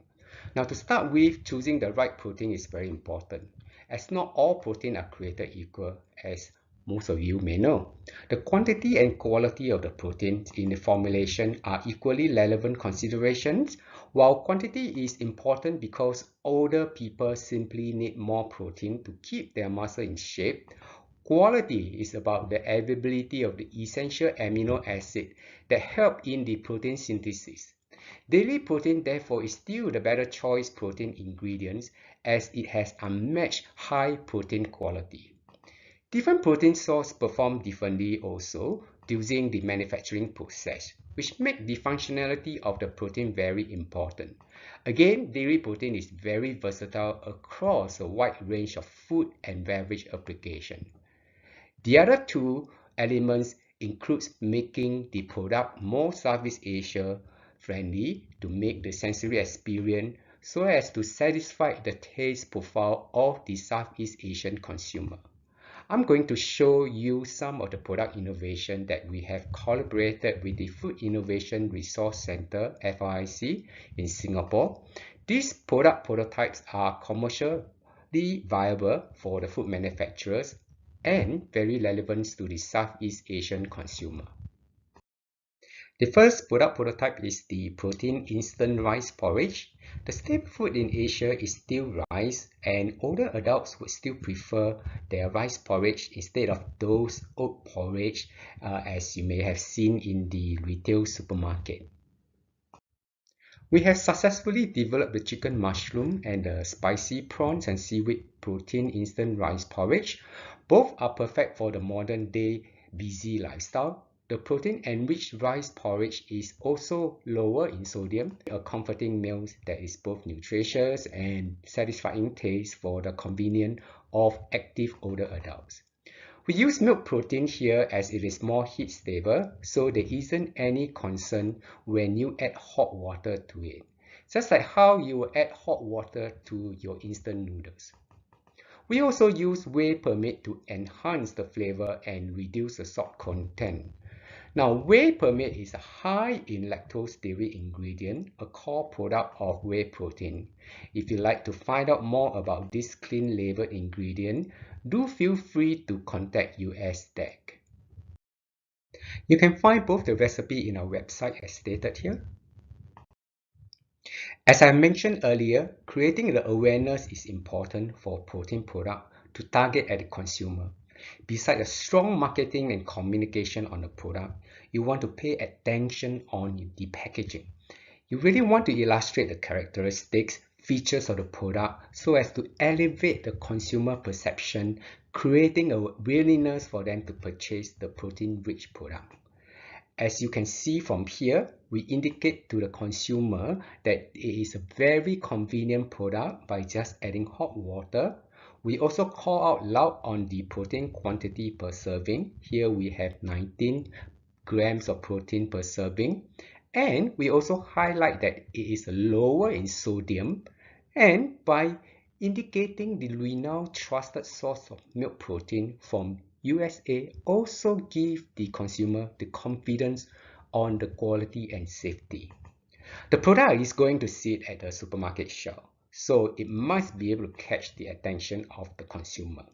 S8: Now, to start with, choosing the right protein is very important, as not all protein are created equal, as most of you may know. The quantity and quality of the proteins in the formulation are equally relevant considerations. While quantity is important because older people simply need more protein to keep their muscle in shape, quality is about the availability of the essential amino acid that help in the protein synthesis. Daily protein, therefore, is still the better choice protein ingredients as it has unmatched high protein quality. Different protein sources perform differently also using the manufacturing process, which make the functionality of the protein very important. Again, dairy protein is very versatile across a wide range of food and beverage applications. The other two elements includes making the product more Southeast Asia friendly to make the sensory experience so as to satisfy the taste profile of the Southeast Asian consumer. I'm going to show you some of the product innovation that we have collaborated with the Food Innovation Resource Center, FRIC, in Singapore. These product prototypes are commercially viable for the food manufacturers and very relevant to the Southeast Asian consumer. The first product prototype is the protein instant rice porridge. The staple food in Asia is still rice, and older adults would still prefer their rice porridge instead of those oat porridge as you may have seen in the retail supermarket. We have successfully developed the chicken mushroom and the spicy prawns and seaweed protein instant rice porridge. Both are perfect for the modern day busy lifestyle. The protein-enriched rice porridge is also lower in sodium, a comforting meal that is both nutritious and satisfying taste for the convenience of active older adults. We use milk protein here as it is more heat stable, so there isn't any concern when you add hot water to it, just like how you will add hot water to your instant noodles. We also use whey permit to enhance the flavor and reduce the salt content. Now, whey permit is a high in lactose dairy ingredient, a core product of whey protein. If you'd like to find out more about this clean label ingredient, do feel free to contact USDAC. You can find both the recipe in our website as stated here. As I mentioned earlier, creating the awareness is important for protein product to target at the consumer. Besides a strong marketing and communication on the product, you want to pay attention on the packaging. You really want to illustrate the characteristics, features of the product so as to elevate the consumer perception, creating a willingness for them to purchase the protein-rich product. As you can see from here, we indicate to the consumer that it is a very convenient product by just adding hot water. We also call out loud on the protein quantity per serving. Here we have 19 grams of protein per serving. And we also highlight that it is lower in sodium. And by indicating the renowned trusted source of milk protein from USA also give the consumer the confidence on the quality and safety. The product is going to sit at the supermarket shelf, so it must be able to catch the attention of the consumer.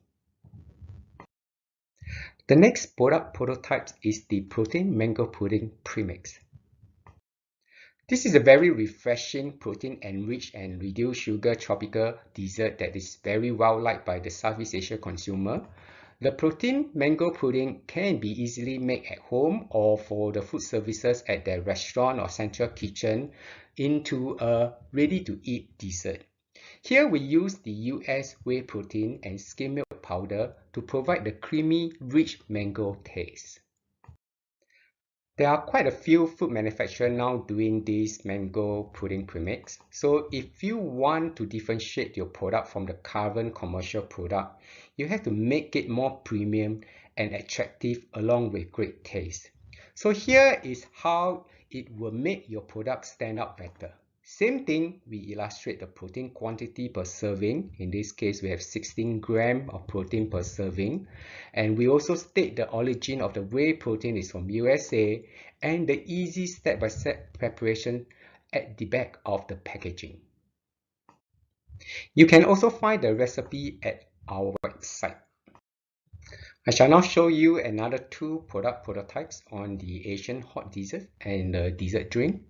S8: The next product prototype is the protein mango pudding premix. This is a very refreshing, protein-enriched and reduced sugar tropical dessert that is very well liked by the Southeast Asia consumer. The protein mango pudding can be easily made at home or for the food services at their restaurant or central kitchen into a ready-to-eat dessert. Here we use the US whey protein and skim milk powder to provide the creamy, rich mango taste. There are quite a few food manufacturers now doing this mango pudding premix. So if you want to differentiate your product from the current commercial product, you have to make it more premium and attractive along with great taste. So here is how it will make your product stand out better. Same thing, we illustrate the protein quantity per serving. In this case, we have 16 grams of protein per serving. And we also state the origin of the whey protein is from USA and the easy step-by-step preparation at the back of the packaging. You can also find the recipe at our website. I shall now show you another two product prototypes on the Asian hot dessert and the dessert drink.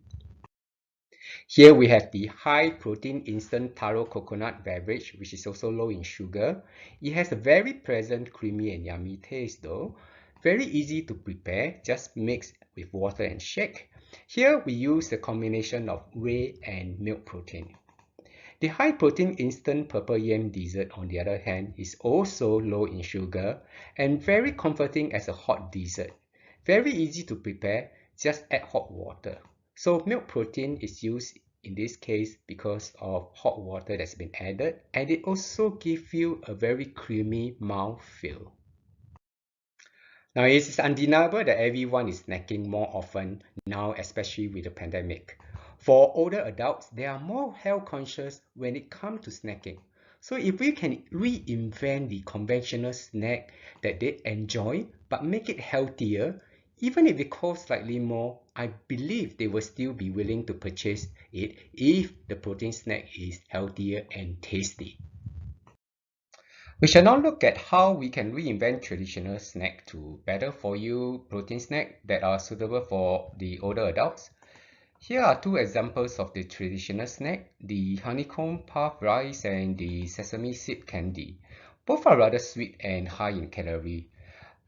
S8: Here we have the high protein instant taro coconut beverage, which is also low in sugar. It has a very pleasant, creamy and yummy taste though. Very easy to prepare, just mix with water and shake. Here we use a combination of whey and milk protein. The high protein instant purple yam dessert on the other hand is also low in sugar and very comforting as a hot dessert. Very easy to prepare, just add hot water. So milk protein is used in this case because of hot water that's been added, and it also gives you a very creamy mouthfeel. Now it is undeniable that everyone is snacking more often now, especially with the pandemic. For older adults, they are more health conscious when it comes to snacking. So if we can reinvent the conventional snack that they enjoy but make it healthier, even if it costs slightly more, I believe they will still be willing to purchase it if the protein snack is healthier and tasty. We shall now look at how we can reinvent traditional snack to better for you protein snack that are suitable for the older adults. Here are two examples of the traditional snack, the honeycomb puff rice and the sesame seed candy. Both are rather sweet and high in calorie.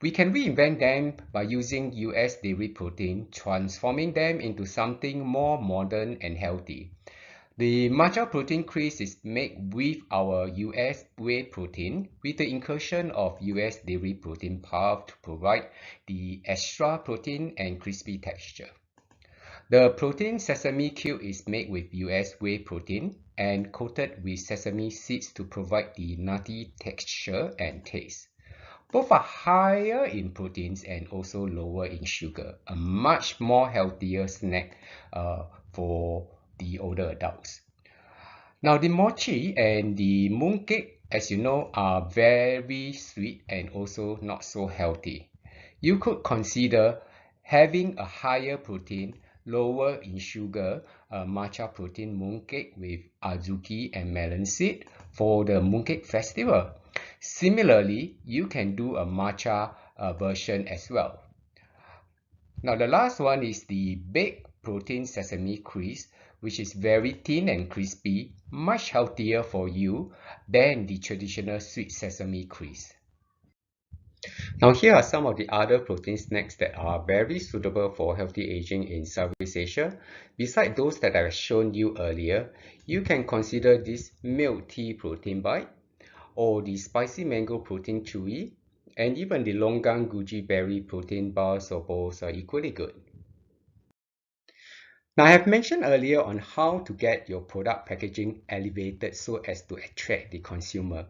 S8: We can reinvent them by using US dairy protein, transforming them into something more modern and healthy. The matcha protein crisp is made with our US whey protein with the inclusion of US dairy protein puff to provide the extra protein and crispy texture. The protein sesame cube is made with US whey protein and coated with sesame seeds to provide the nutty texture and taste. Both are higher in proteins and also lower in sugar, a much more healthier snack for the older adults. Now the mochi and the mooncake, as you know, are very sweet and also not so healthy. You could consider having a higher protein, lower in sugar, matcha protein mooncake with azuki and melon seed for the mooncake festival. Similarly, you can do a matcha version as well. Now the last one is the baked protein sesame crisp, which is very thin and crispy, much healthier for you than the traditional sweet sesame crisp. Now here are some of the other protein snacks that are very suitable for healthy aging in Southeast Asia. Besides those that I've shown you earlier, you can consider this milk tea protein bite, or the spicy mango protein chewy, and even the longan goji berry protein bars or bowls are equally good. Now I have mentioned earlier on how to get your product packaging elevated so as to attract the consumer.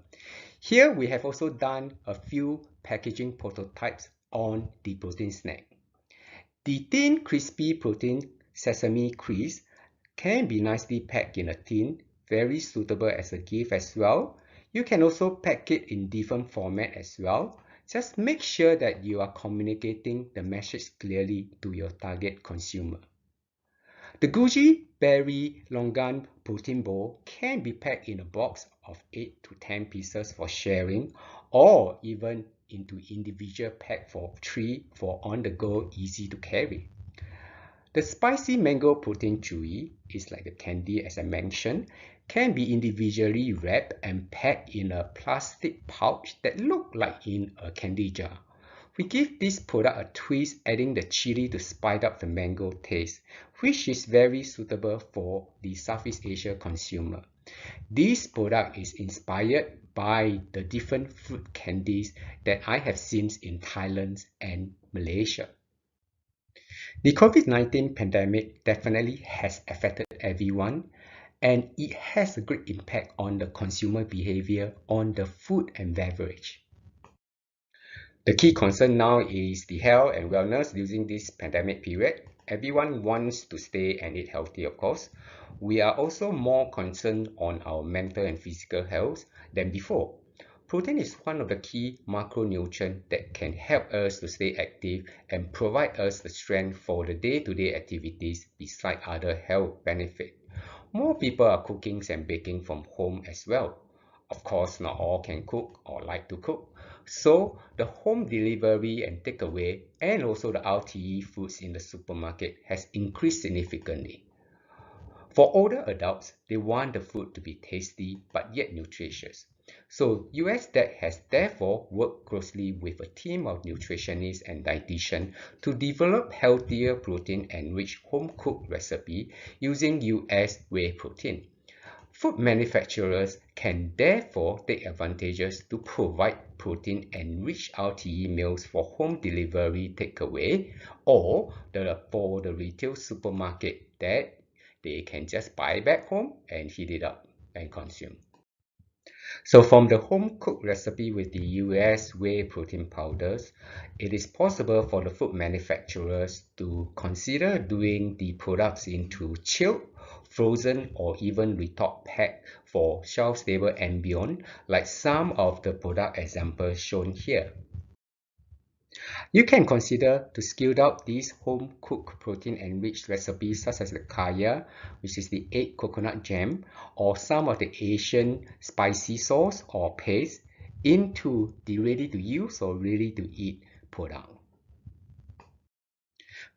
S8: Here we have also done a few packaging prototypes on the protein snack. The thin crispy protein sesame crisp can be nicely packed in a tin, very suitable as a gift as well. You can also pack it in different format as well. Just make sure that you are communicating the message clearly to your target consumer. The goji berry longan protein bowl can be packed in a box of 8 to 10 pieces for sharing, or even into individual pack for 3 for on-the-go, easy to carry. The spicy mango protein chewy is like the candy as I mentioned, can be individually wrapped and packed in a plastic pouch that look like in a candy jar. We give this product a twist, adding the chili to spice up the mango taste, which is very suitable for the Southeast Asia consumer. This product is inspired by the different fruit candies that I have seen in Thailand and Malaysia. The COVID-19 pandemic definitely has affected everyone, and it has a great impact on the consumer behavior on the food and beverage. The key concern now is the health and wellness during this pandemic period. Everyone wants to stay and eat healthy, of course. We are also more concerned on our mental and physical health than before. Protein is one of the key macronutrients that can help us to stay active and provide us the strength for the day-to-day activities beside other health benefits. More people are cooking and baking from home as well. Of course, not all can cook or like to cook. So the home delivery and takeaway and also the RTE foods in the supermarket has increased significantly. For older adults, they want the food to be tasty but yet nutritious. So USDAC has therefore worked closely with a team of nutritionists and dietitians to develop healthier protein-enriched home-cooked recipe using US whey protein. Food manufacturers can therefore take advantages to provide protein-enriched RTE meals for home delivery takeaway or for the retail supermarket that they can just buy back home and heat it up and consume. So from the home-cooked recipe with the US whey protein powders, it is possible for the food manufacturers to consider doing the products into chilled, frozen, or even retort pack for shelf-stable and beyond, like some of the product examples shown here. You can consider to scale out these home-cooked protein-enriched recipes such as the kaya, which is the egg coconut jam, or some of the Asian spicy sauce or paste into the ready-to-use or ready-to-eat product.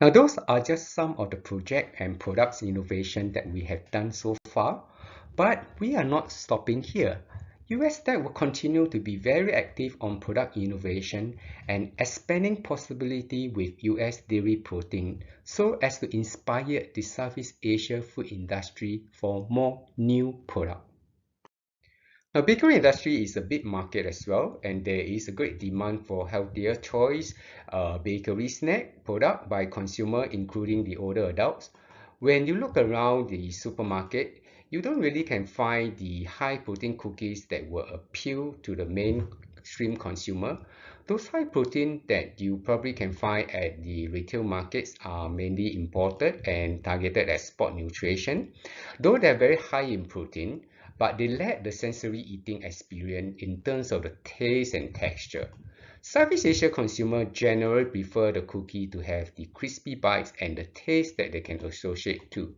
S8: Now, those are just some of the project and products innovation that we have done so far, but we are not stopping here. USDAC will continue to be very active on product innovation and expanding possibility with US dairy protein so as to inspire the Southeast Asia food industry for more new products. Now, bakery industry is a big market as well, and there is a great demand for healthier choice bakery snack product by consumer, including the older adults. When you look around the supermarket, you don't really can find the high protein cookies that will appeal to the mainstream consumer. Those high protein that you probably can find at the retail markets are mainly imported and targeted at sport nutrition. Though they're very high in protein, but they lack the sensory eating experience in terms of the taste and texture. Southeast Asia consumers generally prefer the cookie to have the crispy bites and the taste that they can associate to.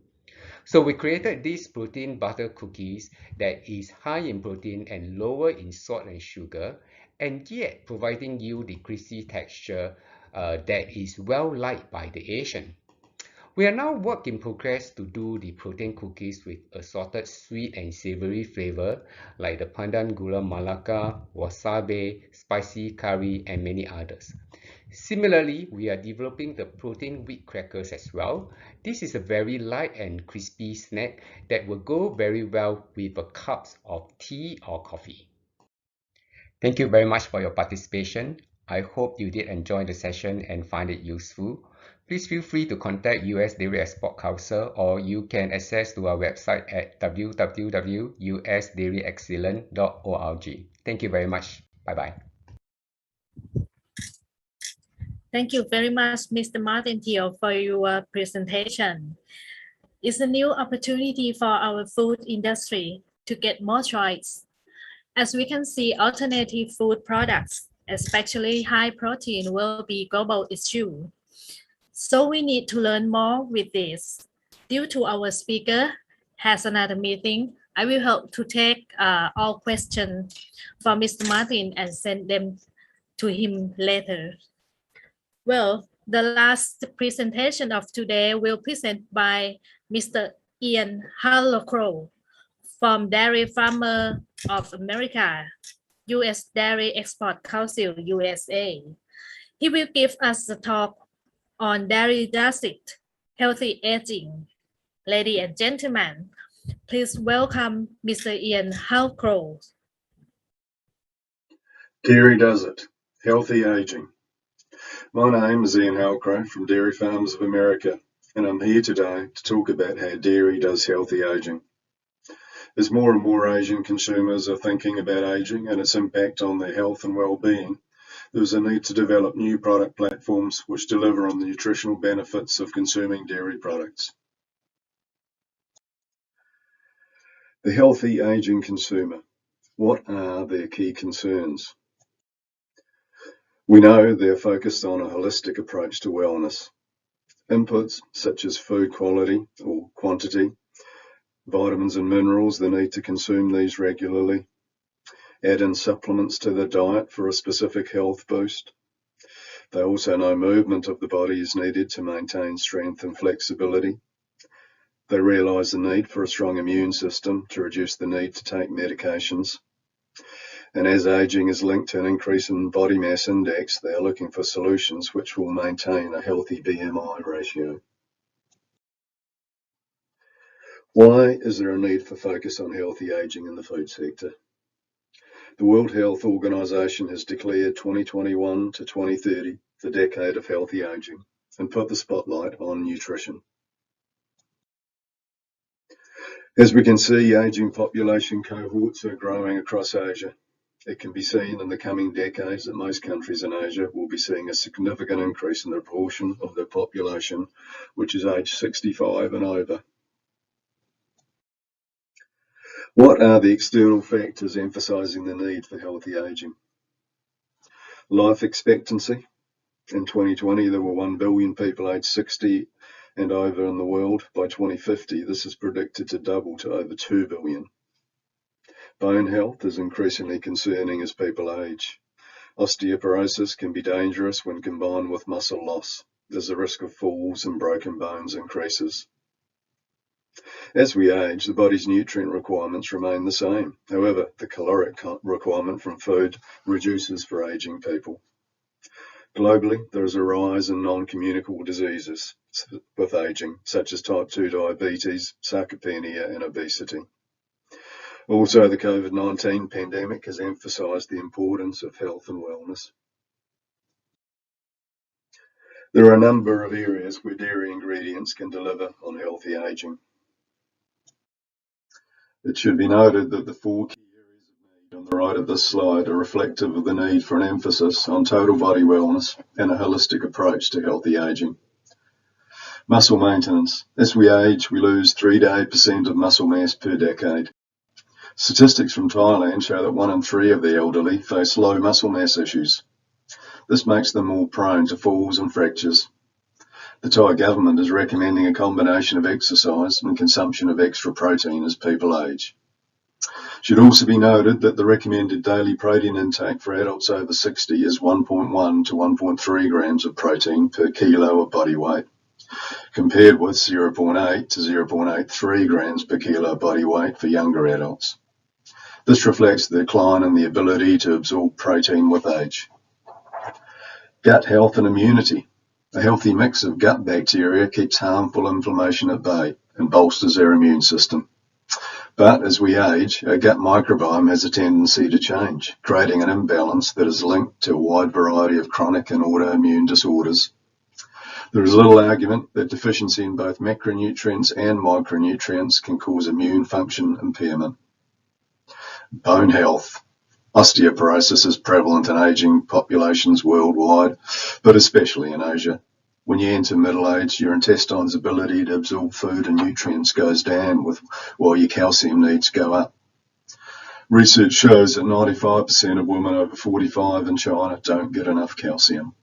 S8: So we created these protein butter cookies that is high in protein and lower in salt and sugar, and yet providing you the crispy texture that is well liked by the Asian. We are now work in progress to do the protein cookies with assorted sweet and savory flavor like the pandan gula melaka, wasabi, spicy curry, and many others. Similarly, we are developing the protein wheat crackers as well. This is a very light and crispy snack that will go very well with a cup of tea or coffee. Thank you very much for your participation. I hope you did enjoy the session and find it useful. Please feel free to contact US Dairy Export Council, or you can access to our website at www.usdairyexcellence.org. Thank you very much. Bye-bye.
S4: Thank you very much, Mr. Martin Teo, for your presentation. It's a new opportunity for our food industry to get more choice. As we can see, alternative food products, especially high protein, will be global issue. So we need to learn more with this. Due to our speaker has another meeting, I will help to take all questions from Mr. Martin and send them to him later. Well, the last presentation of today will present by Mr. Ian Hallow from Dairy Farmer of America, U.S. Dairy Export Council, USA. He will give us a talk on dairy diet, healthy aging. Ladies and gentlemen, please welcome Mr. Ian Hallow.
S9: Dairy does it. Healthy aging. My name is Ian Halcrow from Dairy Farmers of America, and I'm here today to talk about how dairy does healthy aging. As more and more Asian consumers are thinking about aging and its impact on their health and well-being, there's a need to develop new product platforms which deliver on the nutritional benefits of consuming dairy products. The healthy aging consumer. What are their key concerns? We know they're focused on a holistic approach to wellness. Inputs such as food quality or quantity, vitamins and minerals, the need to consume these regularly, add in supplements to the diet for a specific health boost. They also know movement of the body is needed to maintain strength and flexibility. They realise the need for a strong immune system to reduce the need to take medications. And as aging is linked to an increase in body mass index, they are looking for solutions which will maintain a healthy BMI ratio. Why is there a need for focus on healthy aging in the food sector? The World Health Organization has declared 2021 to 2030 the decade of healthy aging and put the spotlight on nutrition. As we can see, aging population cohorts are growing across Asia. It can be seen in the coming decades that most countries in Asia will be seeing a significant increase in the proportion of their population which is aged 65 and over. What are the external factors emphasising the need for healthy aging? Life expectancy. In 2020, there were 1 billion people aged 60 and over in the world. By 2050, this is predicted to double to over 2 billion. Bone health is increasingly concerning as people age. Osteoporosis can be dangerous when combined with muscle loss, as the risk of falls and broken bones increases. As we age, the body's nutrient requirements remain the same. However, the caloric requirement from food reduces for aging people. Globally, there is a rise in non-communicable diseases with aging, such as type 2 diabetes, sarcopenia, and obesity. Also, the COVID-19 pandemic has emphasised the importance of health and wellness. There are a number of areas where dairy ingredients can deliver on healthy aging. It should be noted that the 4 key areas of need on the right of this slide are reflective of the need for an emphasis on total body wellness and a holistic approach to healthy aging. Muscle maintenance. As we age, we lose 3 to 8% of muscle mass per decade. Statistics from Thailand show that 1 in 3 of the elderly face low muscle mass issues. This makes them more prone to falls and fractures. The Thai government is recommending a combination of exercise and consumption of extra protein as people age. It should also be noted that the recommended daily protein intake for adults over 60 is 1.1 to 1.3 grams of protein per kilo of body weight, compared with 0.8 to 0.83 grams per kilo body weight for younger adults. This reflects the decline in the ability to absorb protein with age. Gut health and immunity. A healthy mix of gut bacteria keeps harmful inflammation at bay and bolsters our immune system. But as we age, our gut microbiome has a tendency to change, creating an imbalance that is linked to a wide variety of chronic and autoimmune disorders. There is little argument that deficiency in both macronutrients and micronutrients can cause immune function impairment. Bone health. Osteoporosis is prevalent in aging populations worldwide, but especially in Asia. When you enter middle age, your intestine's ability to absorb food and nutrients goes down, while your calcium needs go up. Research shows that 95% of women over 45 in China don't get enough calcium.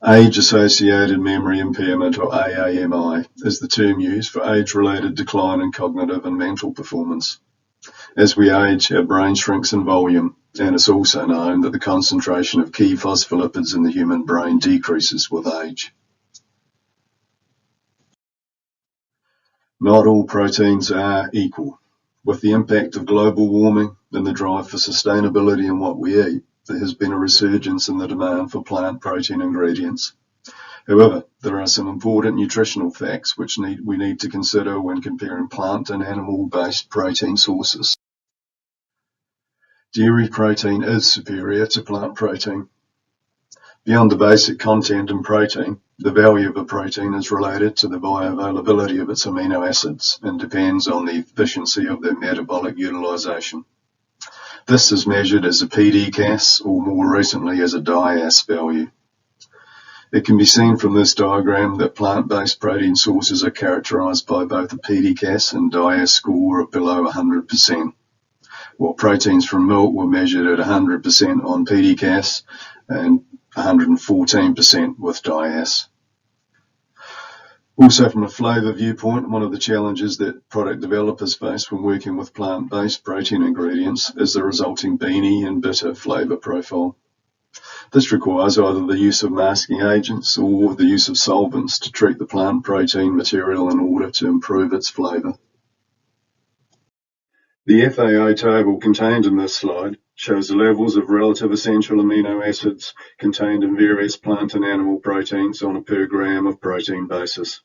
S9: Age-associated memory impairment, or AAMI, is the term used for age-related decline in cognitive and mental performance. As we age, our brain shrinks in volume, and it's also known that the concentration of key phospholipids in the human brain decreases with age. Not all proteins are equal. With the impact of global warming and the drive for sustainability in what we eat, there has been a resurgence in the demand for plant protein ingredients. However, there are some important nutritional facts which we need to consider when comparing plant and animal-based protein sources. Dairy protein is superior to plant protein. Beyond the basic content in protein, the value of a protein is related to the bioavailability of its amino acids and depends on the efficiency of their metabolic utilization. This is measured as a PDCAS, or more recently as a DIAS value. It can be seen from this diagram that plant-based protein sources are characterized by both a PDCAS and DIAS score of below 100%, while proteins from milk were measured at 100% on PDCAS and 114% with DIAS. Also, from a flavour viewpoint, one of the challenges that product developers face when working with plant-based protein ingredients is the resulting beanie and bitter flavour profile. This requires either the use of masking agents or the use of solvents to treat the plant protein material in order to improve its flavour. The FAO table contained in this slide shows the levels of relative essential amino acids contained in various plant and animal proteins on a per gram of protein basis.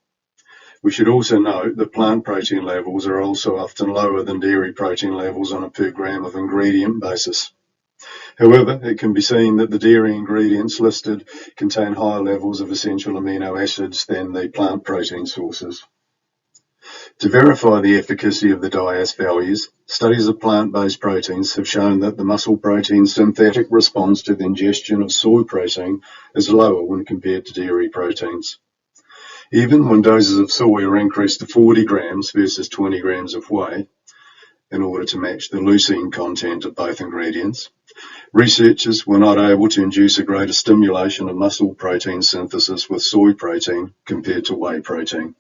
S9: We should also note that plant protein levels are also often lower than dairy protein levels on a per gram of ingredient basis. However, it can be seen that the dairy ingredients listed contain higher levels of essential amino acids than the plant protein sources. To verify the efficacy of the DIAS values, studies of plant-based proteins have shown that the muscle protein synthetic response to the ingestion of soy protein is lower when compared to dairy proteins. Even when doses of soy are increased to 40 grams versus 20 grams of whey, in order to match the leucine content of both ingredients, researchers were not able to induce a greater stimulation of muscle protein synthesis with soy protein compared to whey protein.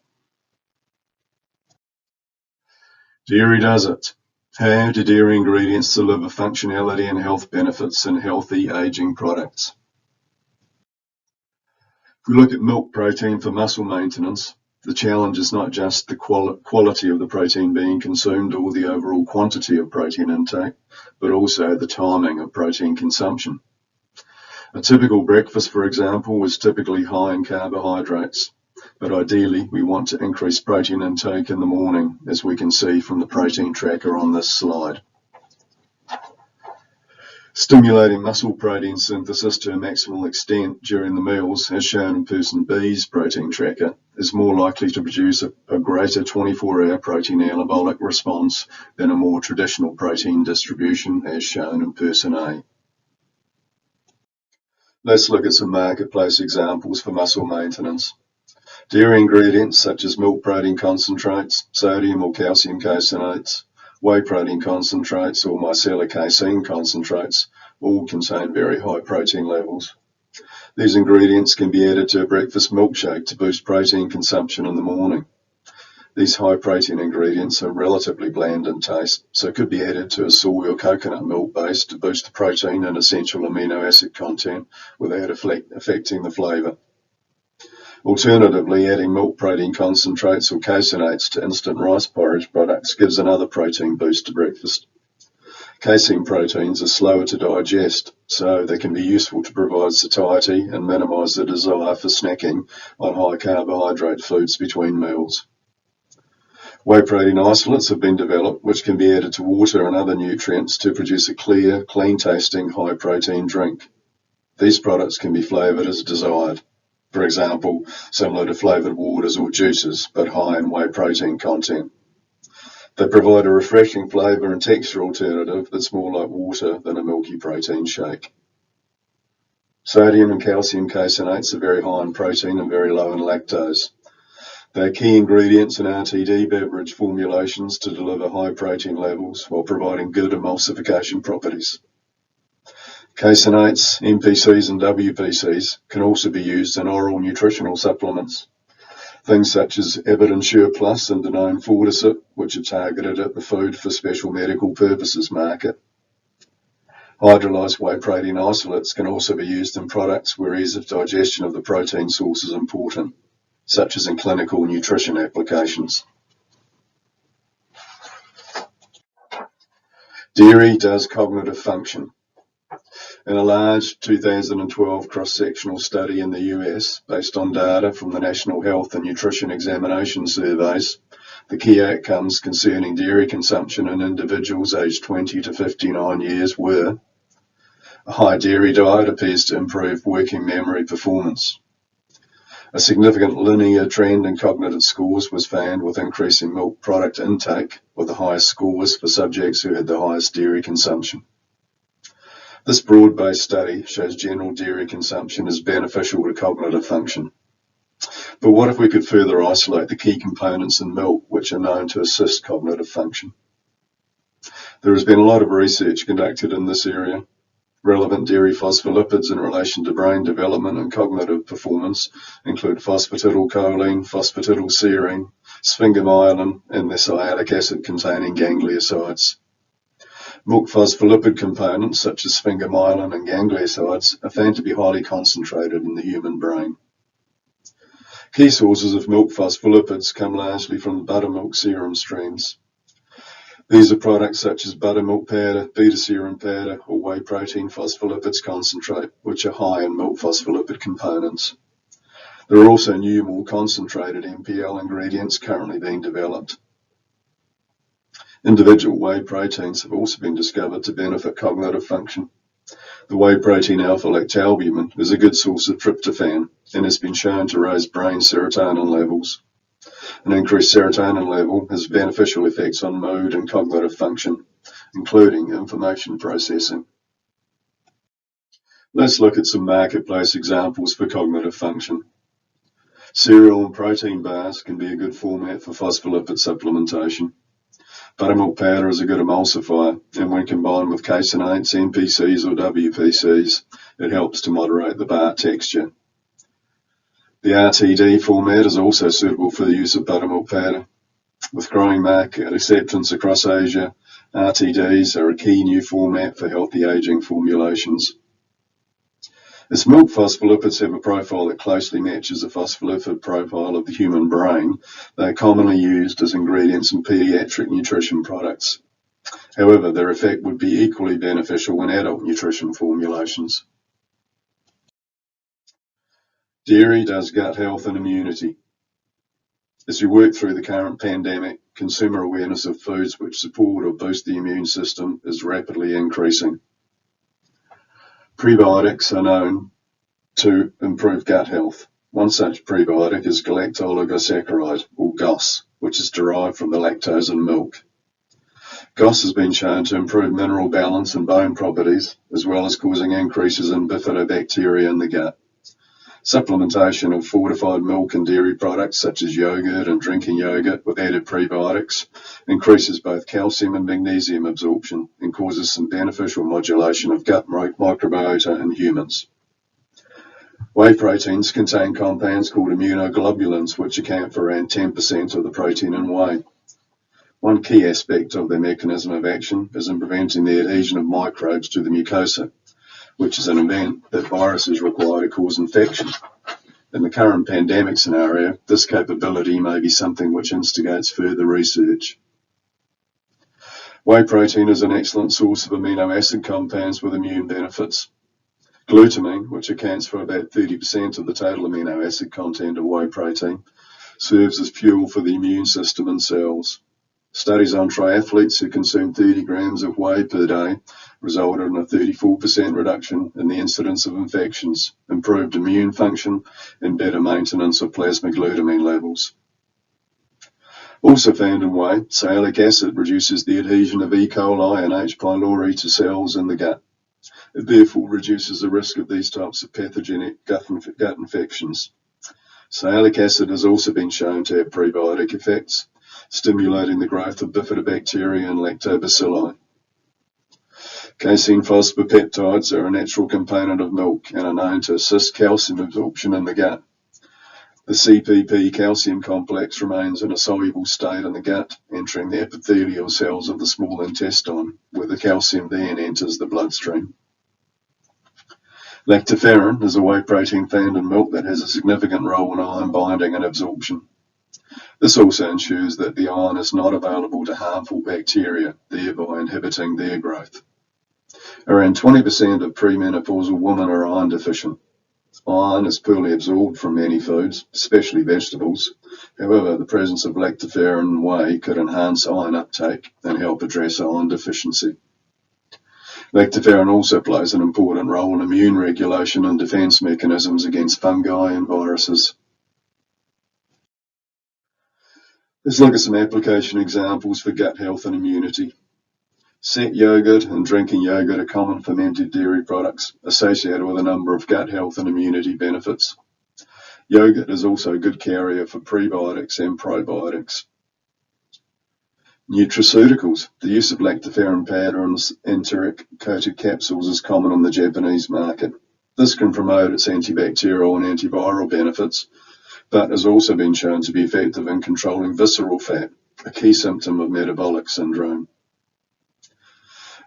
S9: Dairy does it. How do dairy ingredients deliver functionality and health benefits in healthy aging products? If we look at milk protein for muscle maintenance, the challenge is not just the quality of the protein being consumed or the overall quantity of protein intake, but also the timing of protein consumption. A typical breakfast, for example, is typically high in carbohydrates, but ideally we want to increase protein intake in the morning, as we can see from the protein tracker on this slide. Stimulating muscle protein synthesis to a maximal extent during the meals, as shown in person B's protein tracker, is more likely to produce a greater 24-hour protein anabolic response than a more traditional protein distribution, as shown in person A. Let's look at some marketplace examples for muscle maintenance. Dairy ingredients such as milk protein concentrates, sodium or calcium caseinates, whey protein concentrates or micellar casein concentrates all contain very high protein levels. These ingredients can be added to a breakfast milkshake to boost protein consumption in the morning. These high protein ingredients are relatively bland in taste, so could be added to a soy or coconut milk base to boost the protein and essential amino acid content without affecting the flavour. Alternatively, adding milk protein concentrates or caseinates to instant rice porridge products gives another protein boost to breakfast. Casein proteins are slower to digest, so they can be useful to provide satiety and minimise the desire for snacking on high carbohydrate foods between meals. Whey protein isolates have been developed, which can be added to water and other nutrients to produce a clear, clean-tasting, high-protein drink. These products can be flavoured as desired. For example, similar to flavoured waters or juices, but high in whey protein content. They provide a refreshing flavour and texture alternative that's more like water than a milky protein shake. Sodium and calcium caseinates are very high in protein and very low in lactose. They are key ingredients in RTD beverage formulations to deliver high protein levels while providing good emulsification properties. Caseinates, MPCs and WPCs can also be used in oral nutritional supplements. Things such as Evidensure Plus and Denone Fortisip, which are targeted at the food for special medical purposes market. Hydrolyzed whey protein isolates can also be used in products where ease of digestion of the protein source is important, such as in clinical nutrition applications. Dairy does cognitive function. In a large 2012 cross-sectional study in the US, based on data from the National Health and Nutrition Examination Surveys, the key outcomes concerning dairy consumption in individuals aged 20 to 59 years were: a high dairy diet appears to improve working memory performance. A significant linear trend in cognitive scores was found with increasing milk product intake, with the highest scores for subjects who had the highest dairy consumption. This broad-based study shows general dairy consumption is beneficial to cognitive function. But what if we could further isolate the key components in milk which are known to assist cognitive function? There has been a lot of research conducted in this area. Relevant dairy phospholipids in relation to brain development and cognitive performance include phosphatidylcholine, phosphatidylserine, sphingomyelin, and their sialic acid-containing gangliosides. Milk phospholipid components such as sphingomyelin and gangliosides are found to be highly concentrated in the human brain. Key sources of milk phospholipids come largely from buttermilk serum streams. These are products such as buttermilk powder, beta serum powder, or whey protein phospholipids concentrate, which are high in milk phospholipid components. There are also new, more concentrated MPL ingredients currently being developed. Individual whey proteins have also been discovered to benefit cognitive function. The whey protein alpha-lactalbumin is a good source of tryptophan and has been shown to raise brain serotonin levels. An increased serotonin level has beneficial effects on mood and cognitive function, including information processing. Let's look at some marketplace examples for cognitive function. Cereal and protein bars can be a good format for phospholipid supplementation. Buttermilk powder is a good emulsifier, and when combined with caseinates, MPCs or WPCs, it helps to moderate the bar texture. The RTD format is also suitable for the use of buttermilk powder. With growing market acceptance across Asia, RTDs are a key new format for healthy aging formulations. As milk phospholipids have a profile that closely matches the phospholipid profile of the human brain, they are commonly used as ingredients in pediatric nutrition products. However, their effect would be equally beneficial in adult nutrition formulations. Dairy does gut health and immunity. As we work through the current pandemic, consumer awareness of foods which support or boost the immune system is rapidly increasing. Prebiotics are known to improve gut health. One such prebiotic is galacto-oligosaccharide, or GOS, which is derived from the lactose in milk. GOS has been shown to improve mineral balance and bone properties, as well as causing increases in bifidobacteria in the gut. Supplementation of fortified milk and dairy products such as yogurt and drinking yogurt with added prebiotics increases both calcium and magnesium absorption and causes some beneficial modulation of gut microbiota in humans. Whey proteins contain compounds called immunoglobulins, which account for around 10% of the protein in whey. One key aspect of their mechanism of action is in preventing the adhesion of microbes to the mucosa, which is an event that viruses require to cause infection. In the current pandemic scenario, this capability may be something which instigates further research. Whey protein is an excellent source of amino acid compounds with immune benefits. Glutamine, which accounts for about 30% of the total amino acid content of whey protein, serves as fuel for the immune system and cells. Studies on triathletes who consume 30 grams of whey per day resulted in a 34% reduction in the incidence of infections, improved immune function, and better maintenance of plasma glutamine levels. Also found in whey, sialic acid reduces the adhesion of E. coli and H. pylori to cells in the gut. It therefore reduces the risk of these types of pathogenic gut infections. Sialic acid has also been shown to have prebiotic effects, stimulating the growth of bifidobacteria and lactobacilli. Casein phosphopeptides are a natural component of milk and are known to assist calcium absorption in the gut. The CPP calcium complex remains in a soluble state in the gut, entering the epithelial cells of the small intestine, where the calcium then enters the bloodstream. Lactoferrin is a whey protein found in milk that has a significant role in iron binding and absorption. This also ensures that the iron is not available to harmful bacteria, thereby inhibiting their growth. Around 20% of premenopausal women are iron deficient. Iron is poorly absorbed from many foods, especially vegetables. However, the presence of lactoferrin in whey could enhance iron uptake and help address iron deficiency. Lactoferrin also plays an important role in immune regulation and defense mechanisms against fungi and viruses. Let's look at some application examples for gut health and immunity. Set yogurt and drinking yogurt are common fermented dairy products associated with a number of gut health and immunity benefits. Yogurt is also a good carrier for prebiotics and probiotics. Nutraceuticals. The use of lactoferrin powder and enteric-coated capsules is common on the Japanese market. This can promote its antibacterial and antiviral benefits, but has also been shown to be effective in controlling visceral fat, a key symptom of metabolic syndrome.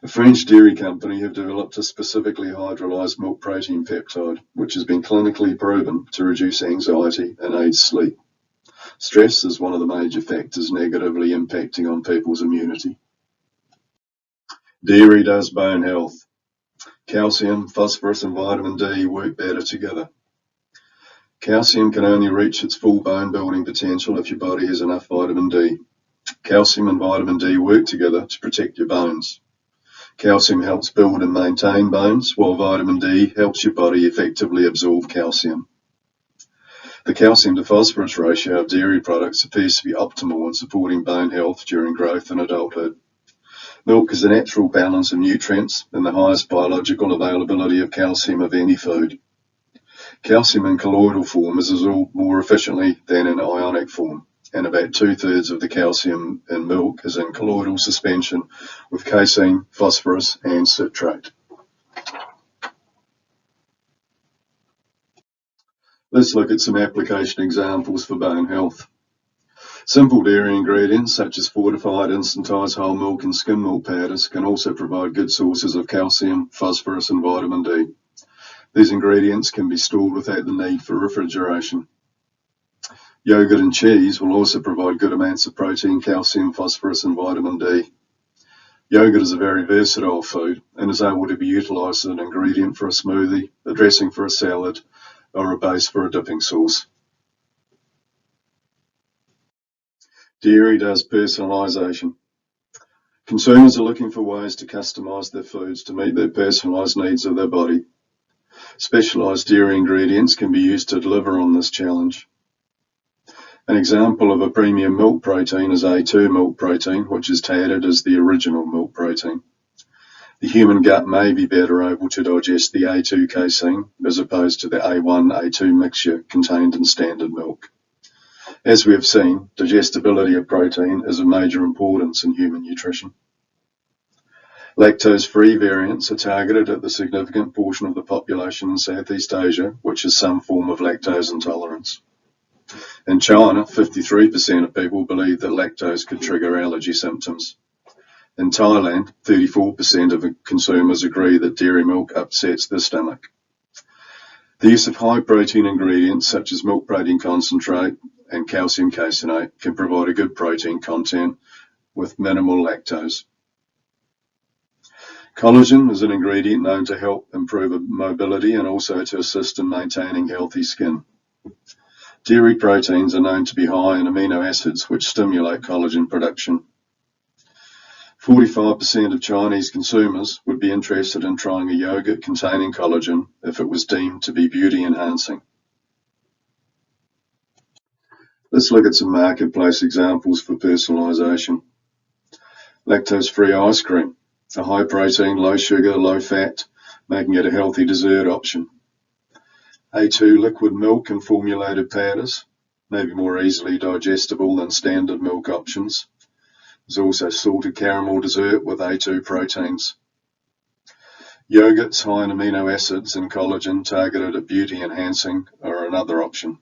S9: A French dairy company have developed a specifically hydrolyzed milk protein peptide, which has been clinically proven to reduce anxiety and aid sleep. Stress is one of the major factors negatively impacting on people's immunity. Dairy does bone health. Calcium, phosphorus and vitamin D work better together. Calcium can only reach its full bone building potential if your body has enough vitamin D. Calcium and vitamin D work together to protect your bones. Calcium helps build and maintain bones, while vitamin D helps your body effectively absorb calcium. The calcium to phosphorus ratio of dairy products appears to be optimal in supporting bone health during growth and adulthood. Milk is a natural balance of nutrients and the highest biological availability of calcium of any food. Calcium in colloidal form is absorbed more efficiently than in ionic form, and about 2/3 of the calcium in milk is in colloidal suspension with casein, phosphorus and citrate. Let's look at some application examples for bone health. Simple dairy ingredients such as fortified instantized whole milk and skim milk powders can also provide good sources of calcium, phosphorus and vitamin D. These ingredients can be stored without the need for refrigeration. Yogurt and cheese will also provide good amounts of protein, calcium, phosphorus and vitamin D. Yogurt is a very versatile food and is able to be utilised as an ingredient for a smoothie, a dressing for a salad, or a base for a dipping sauce. Dairy does personalisation. Consumers are looking for ways to customise their foods to meet their personalised needs of their body. Specialised dairy ingredients can be used to deliver on this challenge. An example of a premium milk protein is A2 milk protein, which is touted as the original milk protein. The human gut may be better able to digest the A2 casein as opposed to the A1, A2 mixture contained in standard milk. As we have seen, digestibility of protein is of major importance in human nutrition. Lactose-free variants are targeted at the significant portion of the population in Southeast Asia, which has some form of lactose intolerance. In China, 53% of people believe that lactose could trigger allergy symptoms. In Thailand, 34% of consumers agree that dairy milk upsets their stomach. The use of high protein ingredients such as milk protein concentrate and calcium caseinate can provide a good protein content with minimal lactose. Collagen is an ingredient known to help improve mobility and also to assist in maintaining healthy skin. Dairy proteins are known to be high in amino acids which stimulate collagen production. 45% of Chinese consumers would be interested in trying a yogurt containing collagen if it was deemed to be beauty enhancing. Let's look at some marketplace examples for personalisation. Lactose-free ice cream, a high protein, low sugar, low fat, making it a healthy dessert option. A2 liquid milk and formulated powders, maybe more easily digestible than standard milk options. There's also salted caramel dessert with A2 proteins. Yogurts high in amino acids and collagen targeted at beauty enhancing are another option.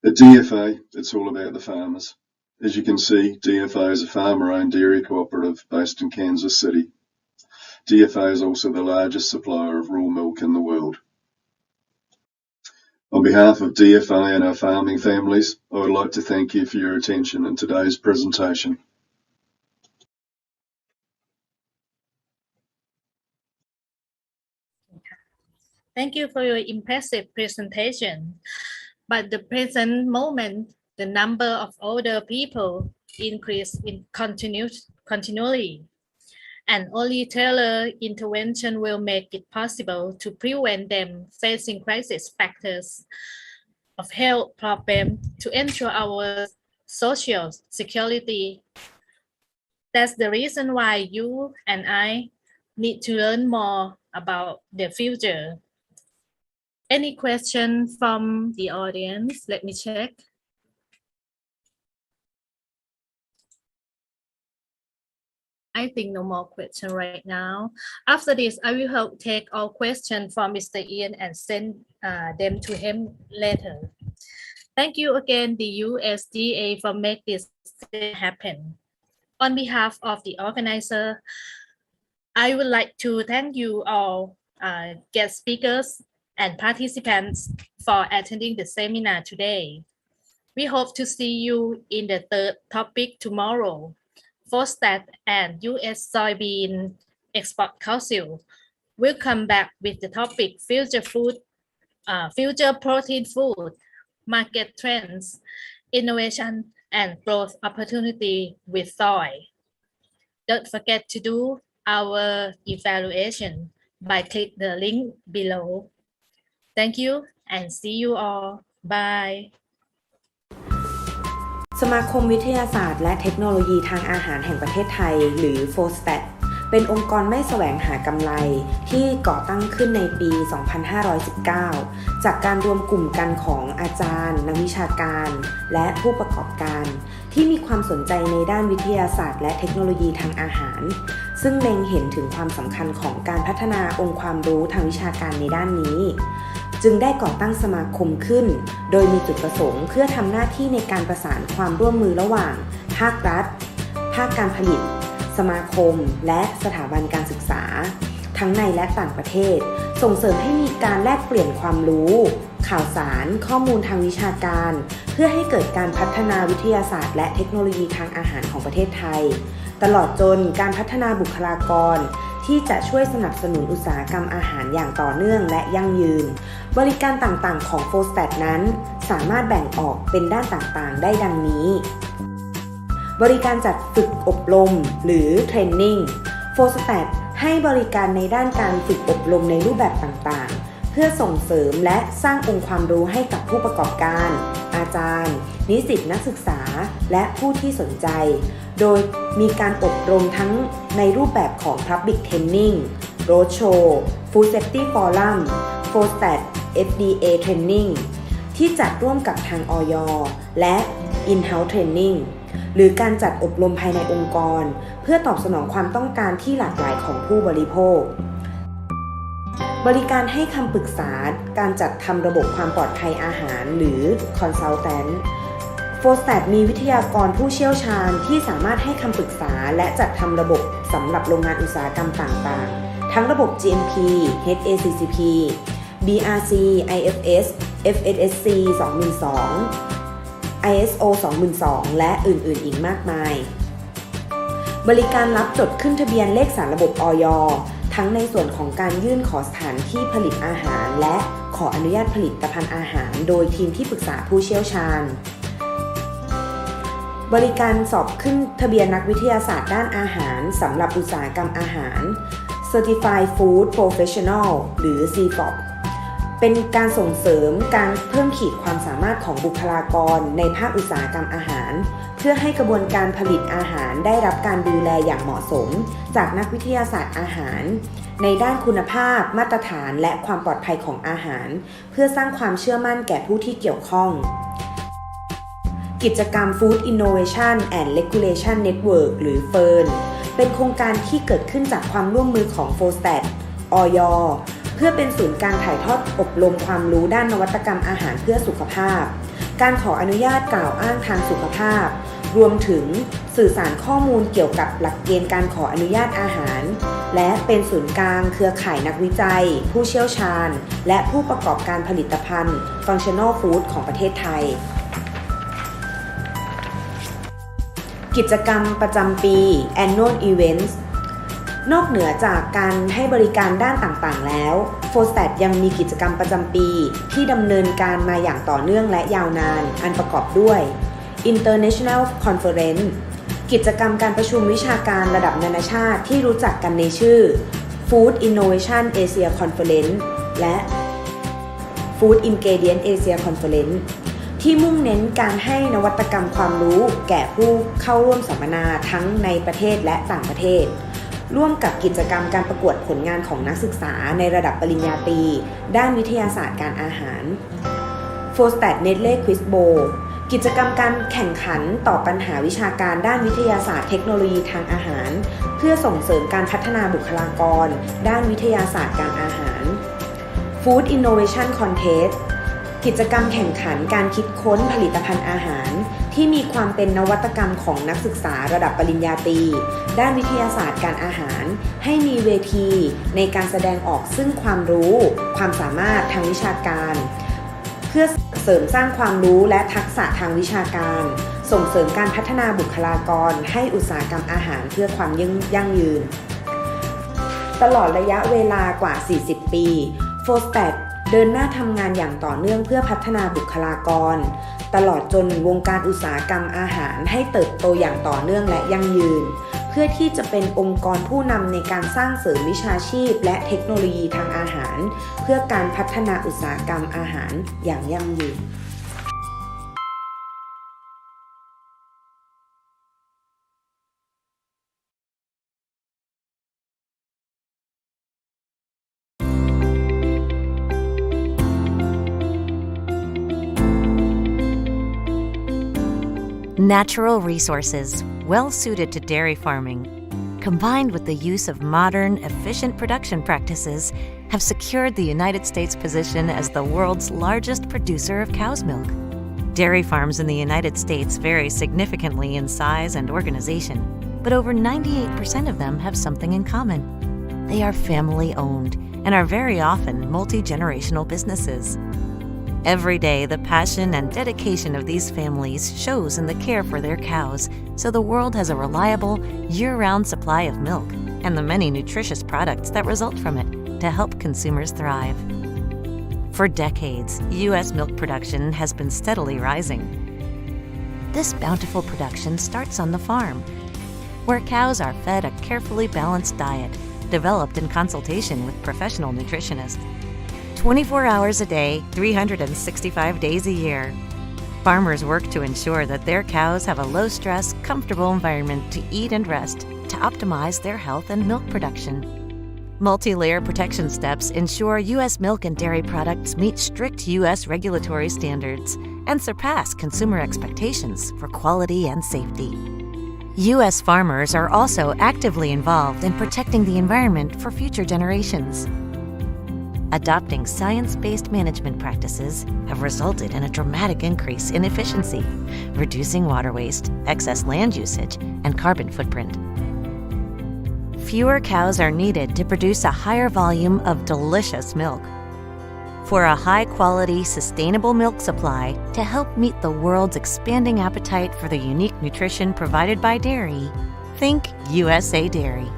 S9: At DFA, it's all about the farmers. As you can see, DFA is a farmer-owned dairy cooperative based in Kansas City. DFA is also the largest supplier of raw milk in the world. On behalf of DFA and our farming families, I would like to thank you for your attention in today's presentation.
S4: Thank you for your impressive presentation. But the present moment, the number of older people increase continually, and only tailored intervention will make it possible to prevent them facing crisis factors of health problems to ensure our social security. That's the reason why you and I need to learn more about the future. Any question from the audience? Let me check. I think no more question right now. After this, I will help take all questions from Mr. Ian and send them to him later. Thank you again, the USDA, for making this happen. On behalf of the organizer, I would like to thank you all guest speakers and participants for attending the seminar today. We hope to see you in the third topic tomorrow. FOSTAT and U.S. Soybean Export Council will come back with the topic future protein food, market trends, innovation, and growth opportunity with soy. Don't forget to do our evaluation by click the link below. Thank you and see you all. Bye.
S2: สมาคมวิทยาศาสตร์และเทคโนโลยีทางอาหารแห่งประเทศไทยหรือ FOSTAT เป็นองค์กรไม่แสวงหากำไรที่ก่อตั้งขึ้นในปี 2519 จากการรวมกลุ่มกันของอาจารย์นักวิชาการและผู้ประกอบการที่มีความสนใจในด้านวิทยาศาสตร์และเทคโนโลยีทางอาหารซึ่งเล็งเห็นถึงความสำคัญของการพัฒนาองค์ความรู้ทางวิชาการในด้านนี้จึงได้ก่อตั้งสมาคมขึ้นโดยมีจุดประสงค์เพื่อทำหน้าที่ในการประสานความร่วมมือระหว่างภาครัฐภาคการผลิตสมาคมและสถาบันการศึกษาทั้งในและต่างประเทศส่งเสริมให้มีการแลกเปลี่ยนความรู้ข่าวสารข้อมูลทางวิชาการเพื่อให้เกิดการพัฒนาวิทยาศาสตร์และเทคโนโลยีทางอาหารของประเทศไทยตลอดจนการพัฒนาบุคลากรที่จะช่วยสนับสนุนอุตสาหกรรมอาหารอย่างต่อเนื่องและยั่งยืนบริการต่างๆของ FOSTAT นั้นสามารถแบ่งออกเป็นด้านต่างๆได้ดังนี้บริการจัดฝึกอบรมหรือเทรนนิ่ง FOSTAT ให้บริการในด้านการฝึกอบรมในรูปแบบต่างๆเพื่อส่งเสริมและสร้างองค์ความรู้ให้กับผู้ประกอบการอาจารย์นิสิตนักศึกษาและผู้ที่สนใจโดยมีการอบรมทั้งในรูปแบบของ Public Training Roadshow Food Safety Forum FOSTAT FDA Training ที่จัดร่วมกับทางอย.และ In-house Training หรือการจัดอบรมภายในองค์กรเพื่อตอบสนองความต้องการที่หลากหลายของผู้บริโภคบริการให้คำปรึกษาการจัดทำระบบความปลอดภัยอาหารหรือ Consultant FOSTAT มีวิทยากรผู้เชี่ยวชาญที่สามารถให้คำปรึกษาและจัดทำระบบสำหรับโรงงานอุตสาหกรรมต่างๆทั้งระบบ GMP HACCP BRC IFS FSSC 2002 ISO 2002 และอื่นๆอีกมากมายบริการรับจดขึ้นทะเบียนเลขสารระบบอย.ทั้งในส่วนของการยื่นขอสถานที่ผลิตอาหารและขออนุญาตผลิตภัณฑ์อาหารโดยทีมที่ปรึกษาผู้เชี่ยวชาญบริการสอบขึ้นทะเบียนนักวิทยาศาสตร์ด้านอาหารสำหรับอุตสาหกรรมอาหาร Certified Food Professional หรือ CFOP เป็นการส่งเสริมการเพิ่มขีดความสามารถของบุคลากรในภาคอุตสาหกรรมอาหารเพื่อให้กระบวนการผลิตอาหารได้รับการดูแลอย่างเหมาะสมจากนักวิทยาศาสตร์อาหารในด้านคุณภาพมาตรฐานและความปลอดภัยของอาหารเพื่อสร้างความเชื่อมั่นแก่ผู้ที่เกี่ยวข้อง กิจกรรม Food Innovation and Regulation Network หรือ FIRN เป็นโครงการที่เกิดขึ้นจากความร่วมมือของ f o s t a t อย เพื่อเป็นศูนย์การถ่ายทอดอบรมความรู้ด้านนวัตกรรมอาหารเพื่อสุขภาพการขออนุญาตกล่าวอ้างทางสุขภาพรวมถึงสื่อสารข้อมูลเกี่ยวกับหลักเกณฑ์การขออนุญาตอาหารและเป็นศูนย์กลางเครือข่ายนักวิจัยผู้เชี่ยวชาญและผู้ประกอบการผลิตภัณฑ์ Functional Food ของประเทศไทยกิจกรรมประจำปี Annual Events นอกเหนือจากการให้บริการด้านต่างๆแล้ว f o s t a t ยังมีกิจกรรมประจำปีที่ดำเนินการมาอย่างต่อเนื่องและยาวนานอันประกอบด้วย International Conference กิจกรรมการประชุมวิชาการระดับนานาชาติที่รู้จักกันในชื่อ Food Innovation Asia Conference และ Food Ingredient Asia Conference ที่มุ่งเน้นการให้นวัตกรรมความรู้แก่ผู้เข้าร่วมสัมมนาทั้งในประเทศและต่างประเทศร่วมกับกิจกรรมการประกวดผลงานของนักศึกษาในระดับปริญญาตรีด้านวิทยาศาสตร์การอาหาร f o s t a t Nestle Quiz Bowl กิจกรรมการแข่งขันตอบปัญหาวิชาการด้านวิทยาศาสตร์เทคโนโลยีทางอาหารเพื่อส่งเสริมการพัฒนาบุคลากรด้านวิทยาศาสตร์การอาหาร Food Innovation Contest กิจกรรมแข่งขันการคิดค้นผลิตภัณฑ์อาหารที่มีความเป็นนวัตกรรมของนักศึกษาระดับปริญญาตรีด้านวิทยาศาสตร์การอาหารให้มีเวทีในการแสดงออกซึ่งความรู้ความสามารถทางวิชาการเพื่อเสริมสร้างความรู้และทักษะทางวิชาการส่งเสริมการพัฒนาบุคลากรให้อุตสาหกรรมอาหารเพื่อความยั่งยืนตลอดระยะเวลากว่า 40 ปี f o s t a t เดินหน้าทำงานอย่างต่อเนื่องเพื่อพัฒนาบุคลากรตลอดจนวงการอุตสาหกรรมอาหารให้เติบโตอย่างต่อเนื่องและยั่งยืนเพื่อที่จะเป็นองค์กรผู้นำในการสร้างเสริมวิชาชีพและเทคโนโลยีทางอาหารเพื่อการพัฒนาอุตสาหกรรมอาหารอย่างยั่งยืน
S1: Natural resources, well suited to dairy farming, combined with the use of modern, efficient production practices, have secured the United States' position as the world's largest producer of cow's milk. Dairy farms in the United States vary significantly in size and organization, but over 98% of them have something in common. They are family-owned and are very often multi-generational businesses. Every day, the passion and dedication of these families shows in the care for their cows, so the world has a reliable, year-round supply of milk and the many nutritious products that result from it to help consumers thrive. For decades, U.S. milk production has been steadily rising. This bountiful production starts on the farm, where cows are fed a carefully balanced diet developed in consultation with professional nutritionists. 24 hours a day, 365 days a year. Farmers work to ensure that their cows have a low-stress, comfortable environment to eat and rest to optimize their health and milk production. Multi-layer protection steps ensure U.S. milk and dairy products meet strict U.S. regulatory standards and surpass consumer expectations for quality and safety. U.S. farmers are also actively involved in protecting the environment for future generations. Adopting science-based management practices have resulted in a dramatic increase in efficiency, reducing water waste, excess land usage, and carbon footprint. Fewer cows are needed to produce a higher volume of delicious milk. For a high-quality, sustainable milk supply to help meet the world's expanding appetite for the unique nutrition provided by dairy, think USA Dairy.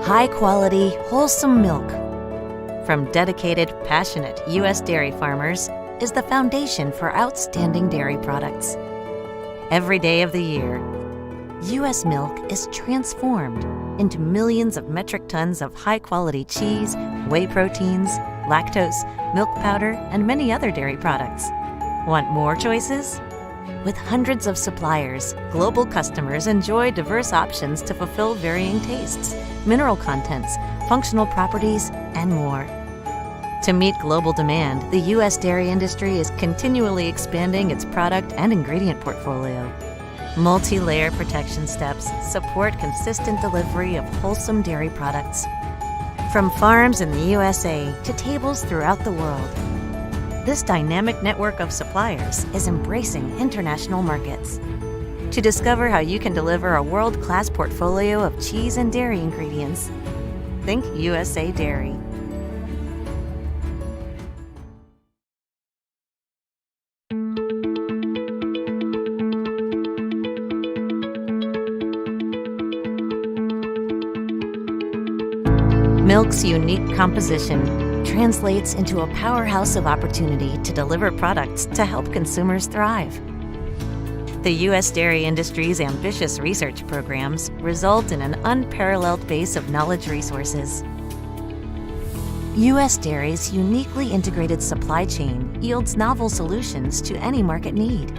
S1: High-quality, wholesome milk from dedicated, passionate U.S. dairy farmers is the foundation for outstanding dairy products. Every day of the year, U.S. milk is transformed into millions of metric tons of high-quality cheese, whey proteins, lactose, milk powder, and many other dairy products. Want more choices? With hundreds of suppliers, global customers enjoy diverse options to fulfill varying tastes, mineral contents, functional properties, and more. To meet global demand, the U.S. dairy industry is continually expanding its product and ingredient portfolio. Multi-layer protection steps support consistent delivery of wholesome dairy products. From farms in the USA to tables throughout the world, this dynamic network of suppliers is embracing international markets. To discover how you can deliver a world-class portfolio of cheese and dairy ingredients, think USA Dairy. Milk's unique composition translates into a powerhouse of opportunity to deliver products to help consumers thrive. The U.S. dairy industry's ambitious research programs result in an unparalleled base of knowledge resources. U.S. dairy's uniquely integrated supply chain yields novel solutions to any market need.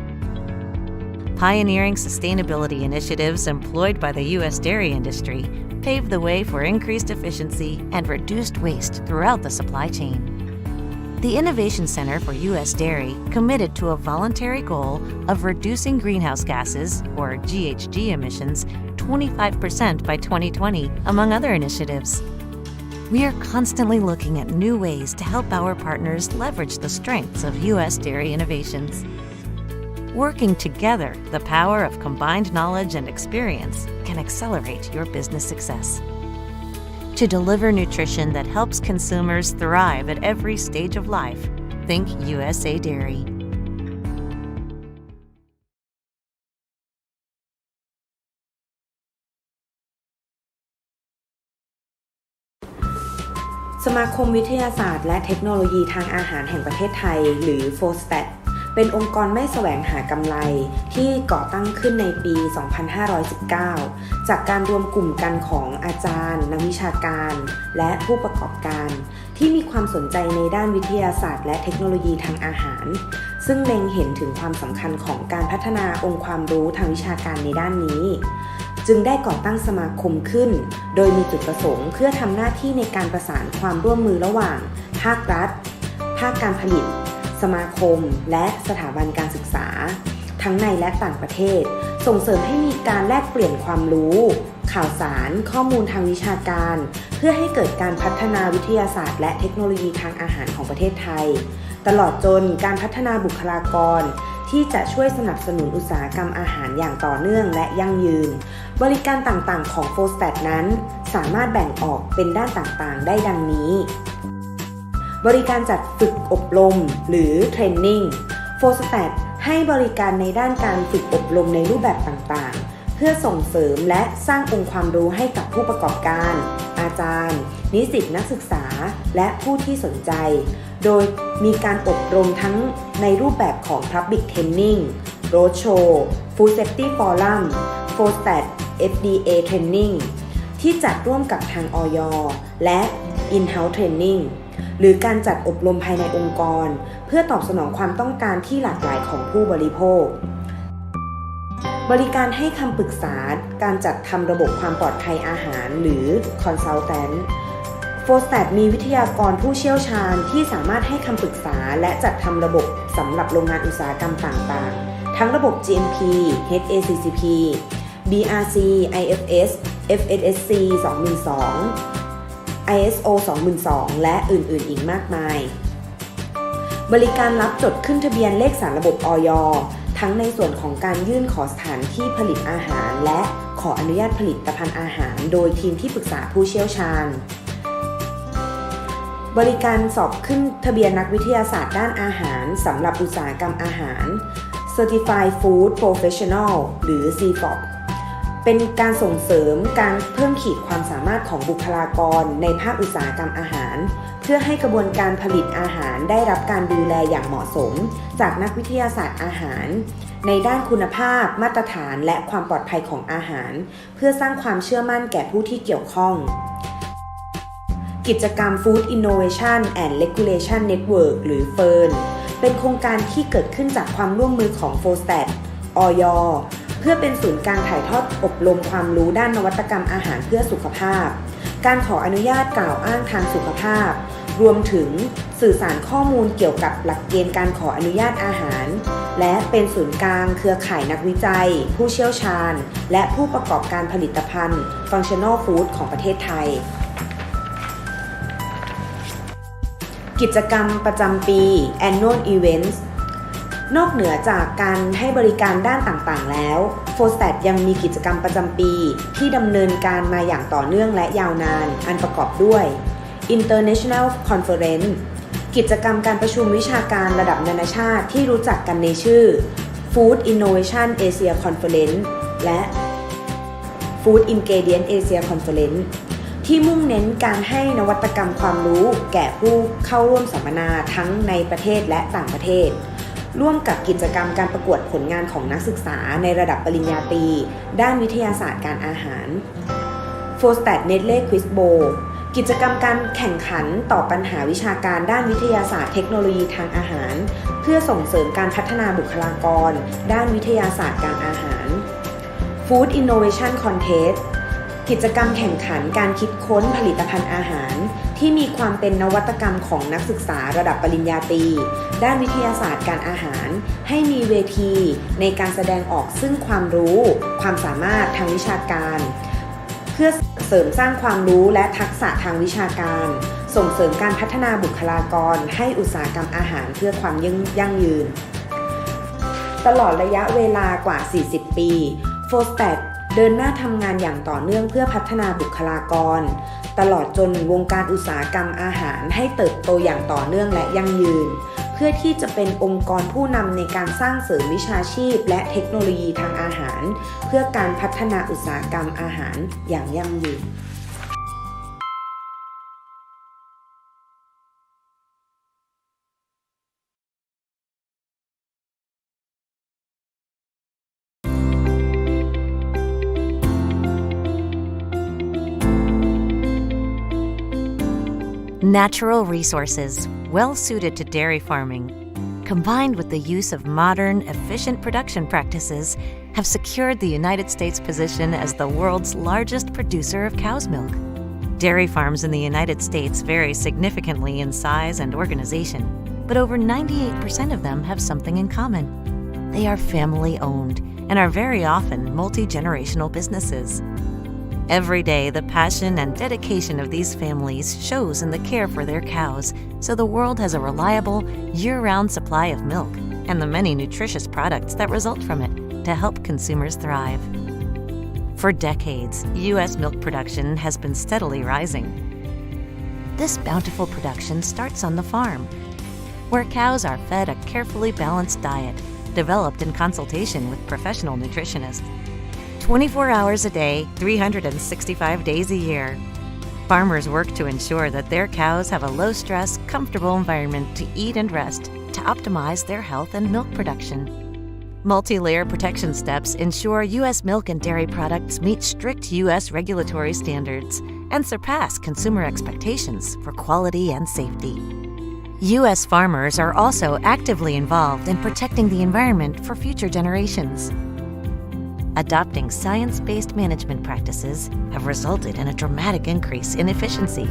S1: Pioneering sustainability initiatives employed by the U.S. dairy industry pave the way for increased efficiency and reduced waste throughout the supply chain. The Innovation Center for U.S. Dairy committed to a voluntary goal of reducing greenhouse gases, or GHG emissions, 25% by 2020, among other initiatives. We are constantly looking at new ways to help our partners leverage the strengths of U.S. dairy innovations. Working together, the power of combined knowledge and experience can accelerate your business success. To deliver nutrition that helps consumers thrive at every stage of life, think USA Dairy.
S2: สมาคมวิทยาศาสตร์และเทคโนโลยีทางอาหารแห่งประเทศไทยหรือ FOSTAT เป็นองค์กรไม่แสวงหากำไรที่ก่อตั้งขึ้นในปี 2519 จากการรวมกลุ่มกันของอาจารย์นักวิชาการและผู้ประกอบการที่มีความสนใจในด้านวิทยาศาสตร์และเทคโนโลยีทางอาหารซึ่งเล็งเห็นถึงความสำคัญของการพัฒนาองค์ความรู้ทางวิชาการในด้านนี้จึงได้ก่อตั้งสมาคมขึ้นโดยมีจุดประสงค์เพื่อทำหน้าที่ในการประสานความร่วมมือระหว่างภาครัฐภาคการผลิตสมาคมและสถาบันการศึกษาทั้งในและต่างประเทศส่งเสริมให้มีการแลกเปลี่ยนความรู้ข่าวสารข้อมูลทางวิชาการเพื่อให้เกิดการพัฒนาวิทยาศาสตร์และเทคโนโลยีทางอาหารของประเทศไทยตลอดจนการพัฒนาบุคลากรที่จะช่วยสนับสนุนอุตสาหกรรมอาหารอย่างต่อเนื่องและยั่งยืนบริการต่างๆของ FOSTAT นั้นสามารถแบ่งออกเป็นด้านต่างๆได้ดังนี้บริการจัดฝึกอบรมหรือเทรนนิ่ง FOSTAT ให้บริการในด้านการฝึกอบรมในรูปแบบต่างๆเพื่อส่งเสริมและสร้างองค์ความรู้ให้กับผู้ประกอบการอาจารย์นิสิตนักศึกษาและผู้ที่สนใจโดยมีการอบรมทั้งในรูปแบบของ Public Training Roadshow Food Safety Forum FOSTAT FDA Training ที่จัดร่วมกับทางอย.และ In-house Training หรือการจัดอบรมภายในองค์กรเพื่อตอบสนองความต้องการที่หลากหลายของผู้บริโภคบริการให้คำปรึกษาการจัดทำระบบความปลอดภัยอาหารหรือ Consultant FOSTAT มีวิทยากรผู้เชี่ยวชาญที่สามารถให้คำปรึกษาและจัดทำระบบสำหรับโรงงานอุตสาหกรรมต่างๆทั้งระบบ GMP HACCP BRC IFS FSSC 2002 ISO 2002 และอื่นๆอีกมากมายบริการรับจดขึ้นทะเบียนเลขสารระบบอย.ทั้งในส่วนของการยื่นขอสถานที่ผลิตอาหารและขออนุญาตผลิตภัณฑ์อาหารโดยทีมที่ปรึกษาผู้เชี่ยวชาญบริการสอบขึ้นทะเบียนนักวิทยาศาสตร์ด้านอาหารสำหรับอุตสาหกรรมอาหาร Certified Food Professional หรือ CFOP เป็นการส่งเสริมการเพิ่มขีดความสามารถของบุคลากรในภาคอุตสาหกรรมอาหารเพื่อให้กระบวนการผลิตอาหารได้รับการดูแลอย่างเหมาะสมจากนักวิทยาศาสตร์อาหารในด้านคุณภาพมาตรฐานและความปลอดภัยของอาหารเพื่อสร้างความเชื่อมั่นแก่ผู้ที่เกี่ยวข้องกิจกรรม Food Innovation and Regulation Network หรือ FERN เป็นโครงการที่เกิดขึ้นจากความร่วมมือของ FOSTAT อย.เพื่อเป็นศูนย์การถ่ายทอดอบรมความรู้ด้านนวัตกรรมอาหารเพื่อสุขภาพการขออนุญาตกล่าวอ้างทางสุขภาพรวมถึงสื่อสารข้อมูลเกี่ยวกับหลักเกณฑ์การขออนุญาตอาหารและเป็นศูนย์กลางเครือข่ายนักวิจัยผู้เชี่ยวชาญและผู้ประกอบการผลิตภัณฑ์ Functional Food ของประเทศไทยกิจกรรมประจำปี Annual Events นอกเหนือจากการให้บริการด้านต่างๆแล้ว FOSTAT ยังมีกิจกรรมประจำปีที่ดำเนินการมาอย่างต่อเนื่องและยาวนานอันประกอบด้วย International Conference กิจกรรมการประชุมวิชาการระดับนานาชาติที่รู้จักกันในชื่อ Food Innovation Asia Conference และ Food Ingredient Asia Conference ที่มุ่งเน้นการให้นวัตกรรมความรู้แก่ผู้เข้าร่วมสัมมนาทั้งในประเทศและต่างประเทศร่วมกับกิจกรรมการประกวดผลงานของนักศึกษาในระดับปริญญาตรีด้านวิทยาศาสตร์การอาหาร FOSTAT Nestle Quiz Bowl กิจกรรมการแข่งขันตอบปัญหาวิชาการด้านวิทยาศาสตร์เทคโนโลยีทางอาหารเพื่อส่งเสริมการพัฒนาบุคลากรด้านวิทยาศาสตร์การอาหาร Food Innovation Contest กิจกรรมแข่งขันการคิดค้นผลิตภัณฑ์อาหารที่มีความเป็นนวัตกรรมของนักศึกษาระดับปริญญาตรีด้านวิทยาศาสตร์การอาหารให้มีเวทีในการแสดงออกซึ่งความรู้ความสามารถทางวิชาการเพื่อเสริมสร้างความรู้และทักษะทางวิชาการส่งเสริมการพัฒนาบุคลากรให้อุตสาหกรรมอาหารเพื่อความยั่งยืนตลอดระยะเวลากว่า 40 ปี FOSTAT เดินหน้าทำงานอย่างต่อเนื่องเพื่อพัฒนาบุคลากรตลอดจนวงการอุตสาหกรรมอาหารให้เติบโตอย่างต่อเนื่องและยั่งยืนเพื่อที่จะเป็นองค์กรผู้นำในการสร้างเสริมวิชาชีพและเทคโนโลยีทางอาหารเพื่อการพัฒนาอุตสาหกรรมอาหารอย่างยั่งยืน
S1: Natural resources, well suited to dairy farming, combined with the use of modern, efficient production practices, have secured the United States' position as the world's largest producer of cow's milk. Dairy farms in the United States vary significantly in size and organization, but over 98% of them have something in common. They are family-owned and are very often multi-generational businesses. Every day, the passion and dedication of these families shows in the care for their cows, so the world has a reliable, year-round supply of milk and the many nutritious products that result from it to help consumers thrive. For decades, U.S. milk production has been steadily rising. This bountiful production starts on the farm, where cows are fed a carefully balanced diet developed in consultation with professional nutritionists. 24 hours a day, 365 days a year. Farmers work to ensure that their cows have a low-stress, comfortable environment to eat and rest to optimize their health and milk production. Multi-layer protection steps ensure U.S. milk and dairy products meet strict U.S. regulatory standards and surpass consumer expectations for quality and safety. U.S. farmers are also actively involved in protecting the environment for future generations. Adopting science-based management practices have resulted in a dramatic increase in efficiency,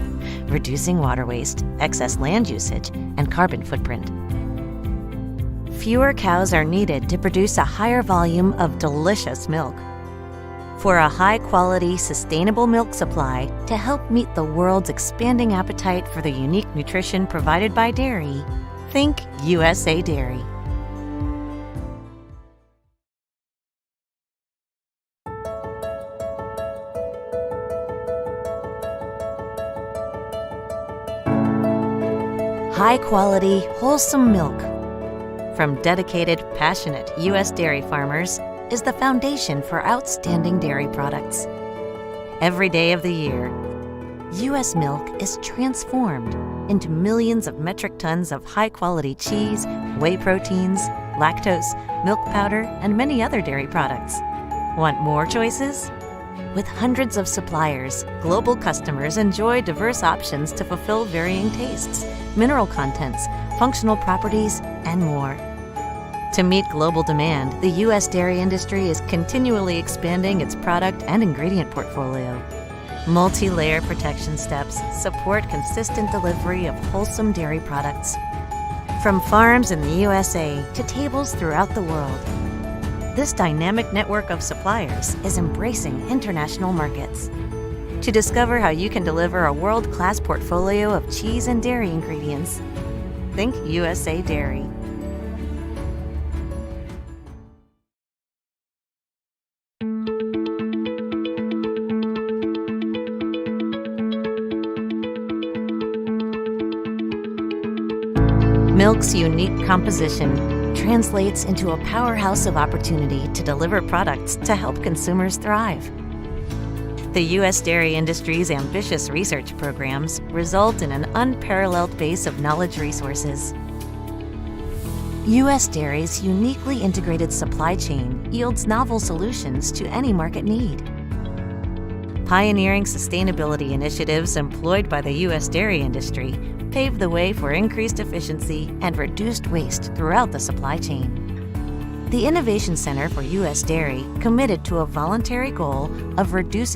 S1: reducing water waste, excess land usage, and carbon footprint. Fewer cows are needed to produce a higher volume of delicious milk. For a high-quality, sustainable milk supply to help meet the world's expanding appetite for the unique nutrition provided by dairy, think USA Dairy. High-quality, wholesome milk from dedicated, passionate U.S. dairy farmers is the foundation for outstanding dairy products. Every day of the year, U.S. milk is transformed into millions of metric tons of high-quality cheese, whey proteins, lactose, milk powder, and many other dairy products. Want more choices? With hundreds of suppliers, global customers enjoy diverse options to fulfill varying tastes, mineral contents, functional properties, and more. To meet global demand, the U.S. dairy industry is continually expanding its product and ingredient portfolio. Multi-layer protection steps support consistent delivery of wholesome dairy products. From farms in the USA to tables throughout the world, this dynamic network of suppliers is embracing international markets. To discover how you can deliver a world-class portfolio of cheese and dairy ingredients, think USA Dairy. Milk's unique composition translates into a powerhouse of opportunity to deliver products to help consumers thrive. The U.S. dairy industry's ambitious research programs result in an unparalleled base of knowledge resources. U.S. dairy's uniquely integrated supply chain yields novel solutions to any market need. Pioneering sustainability initiatives employed by the U.S. dairy industry pave the way for increased efficiency and reduced waste throughout the supply chain. The Innovation Center for U.S. Dairy committed to a voluntary goal of reducing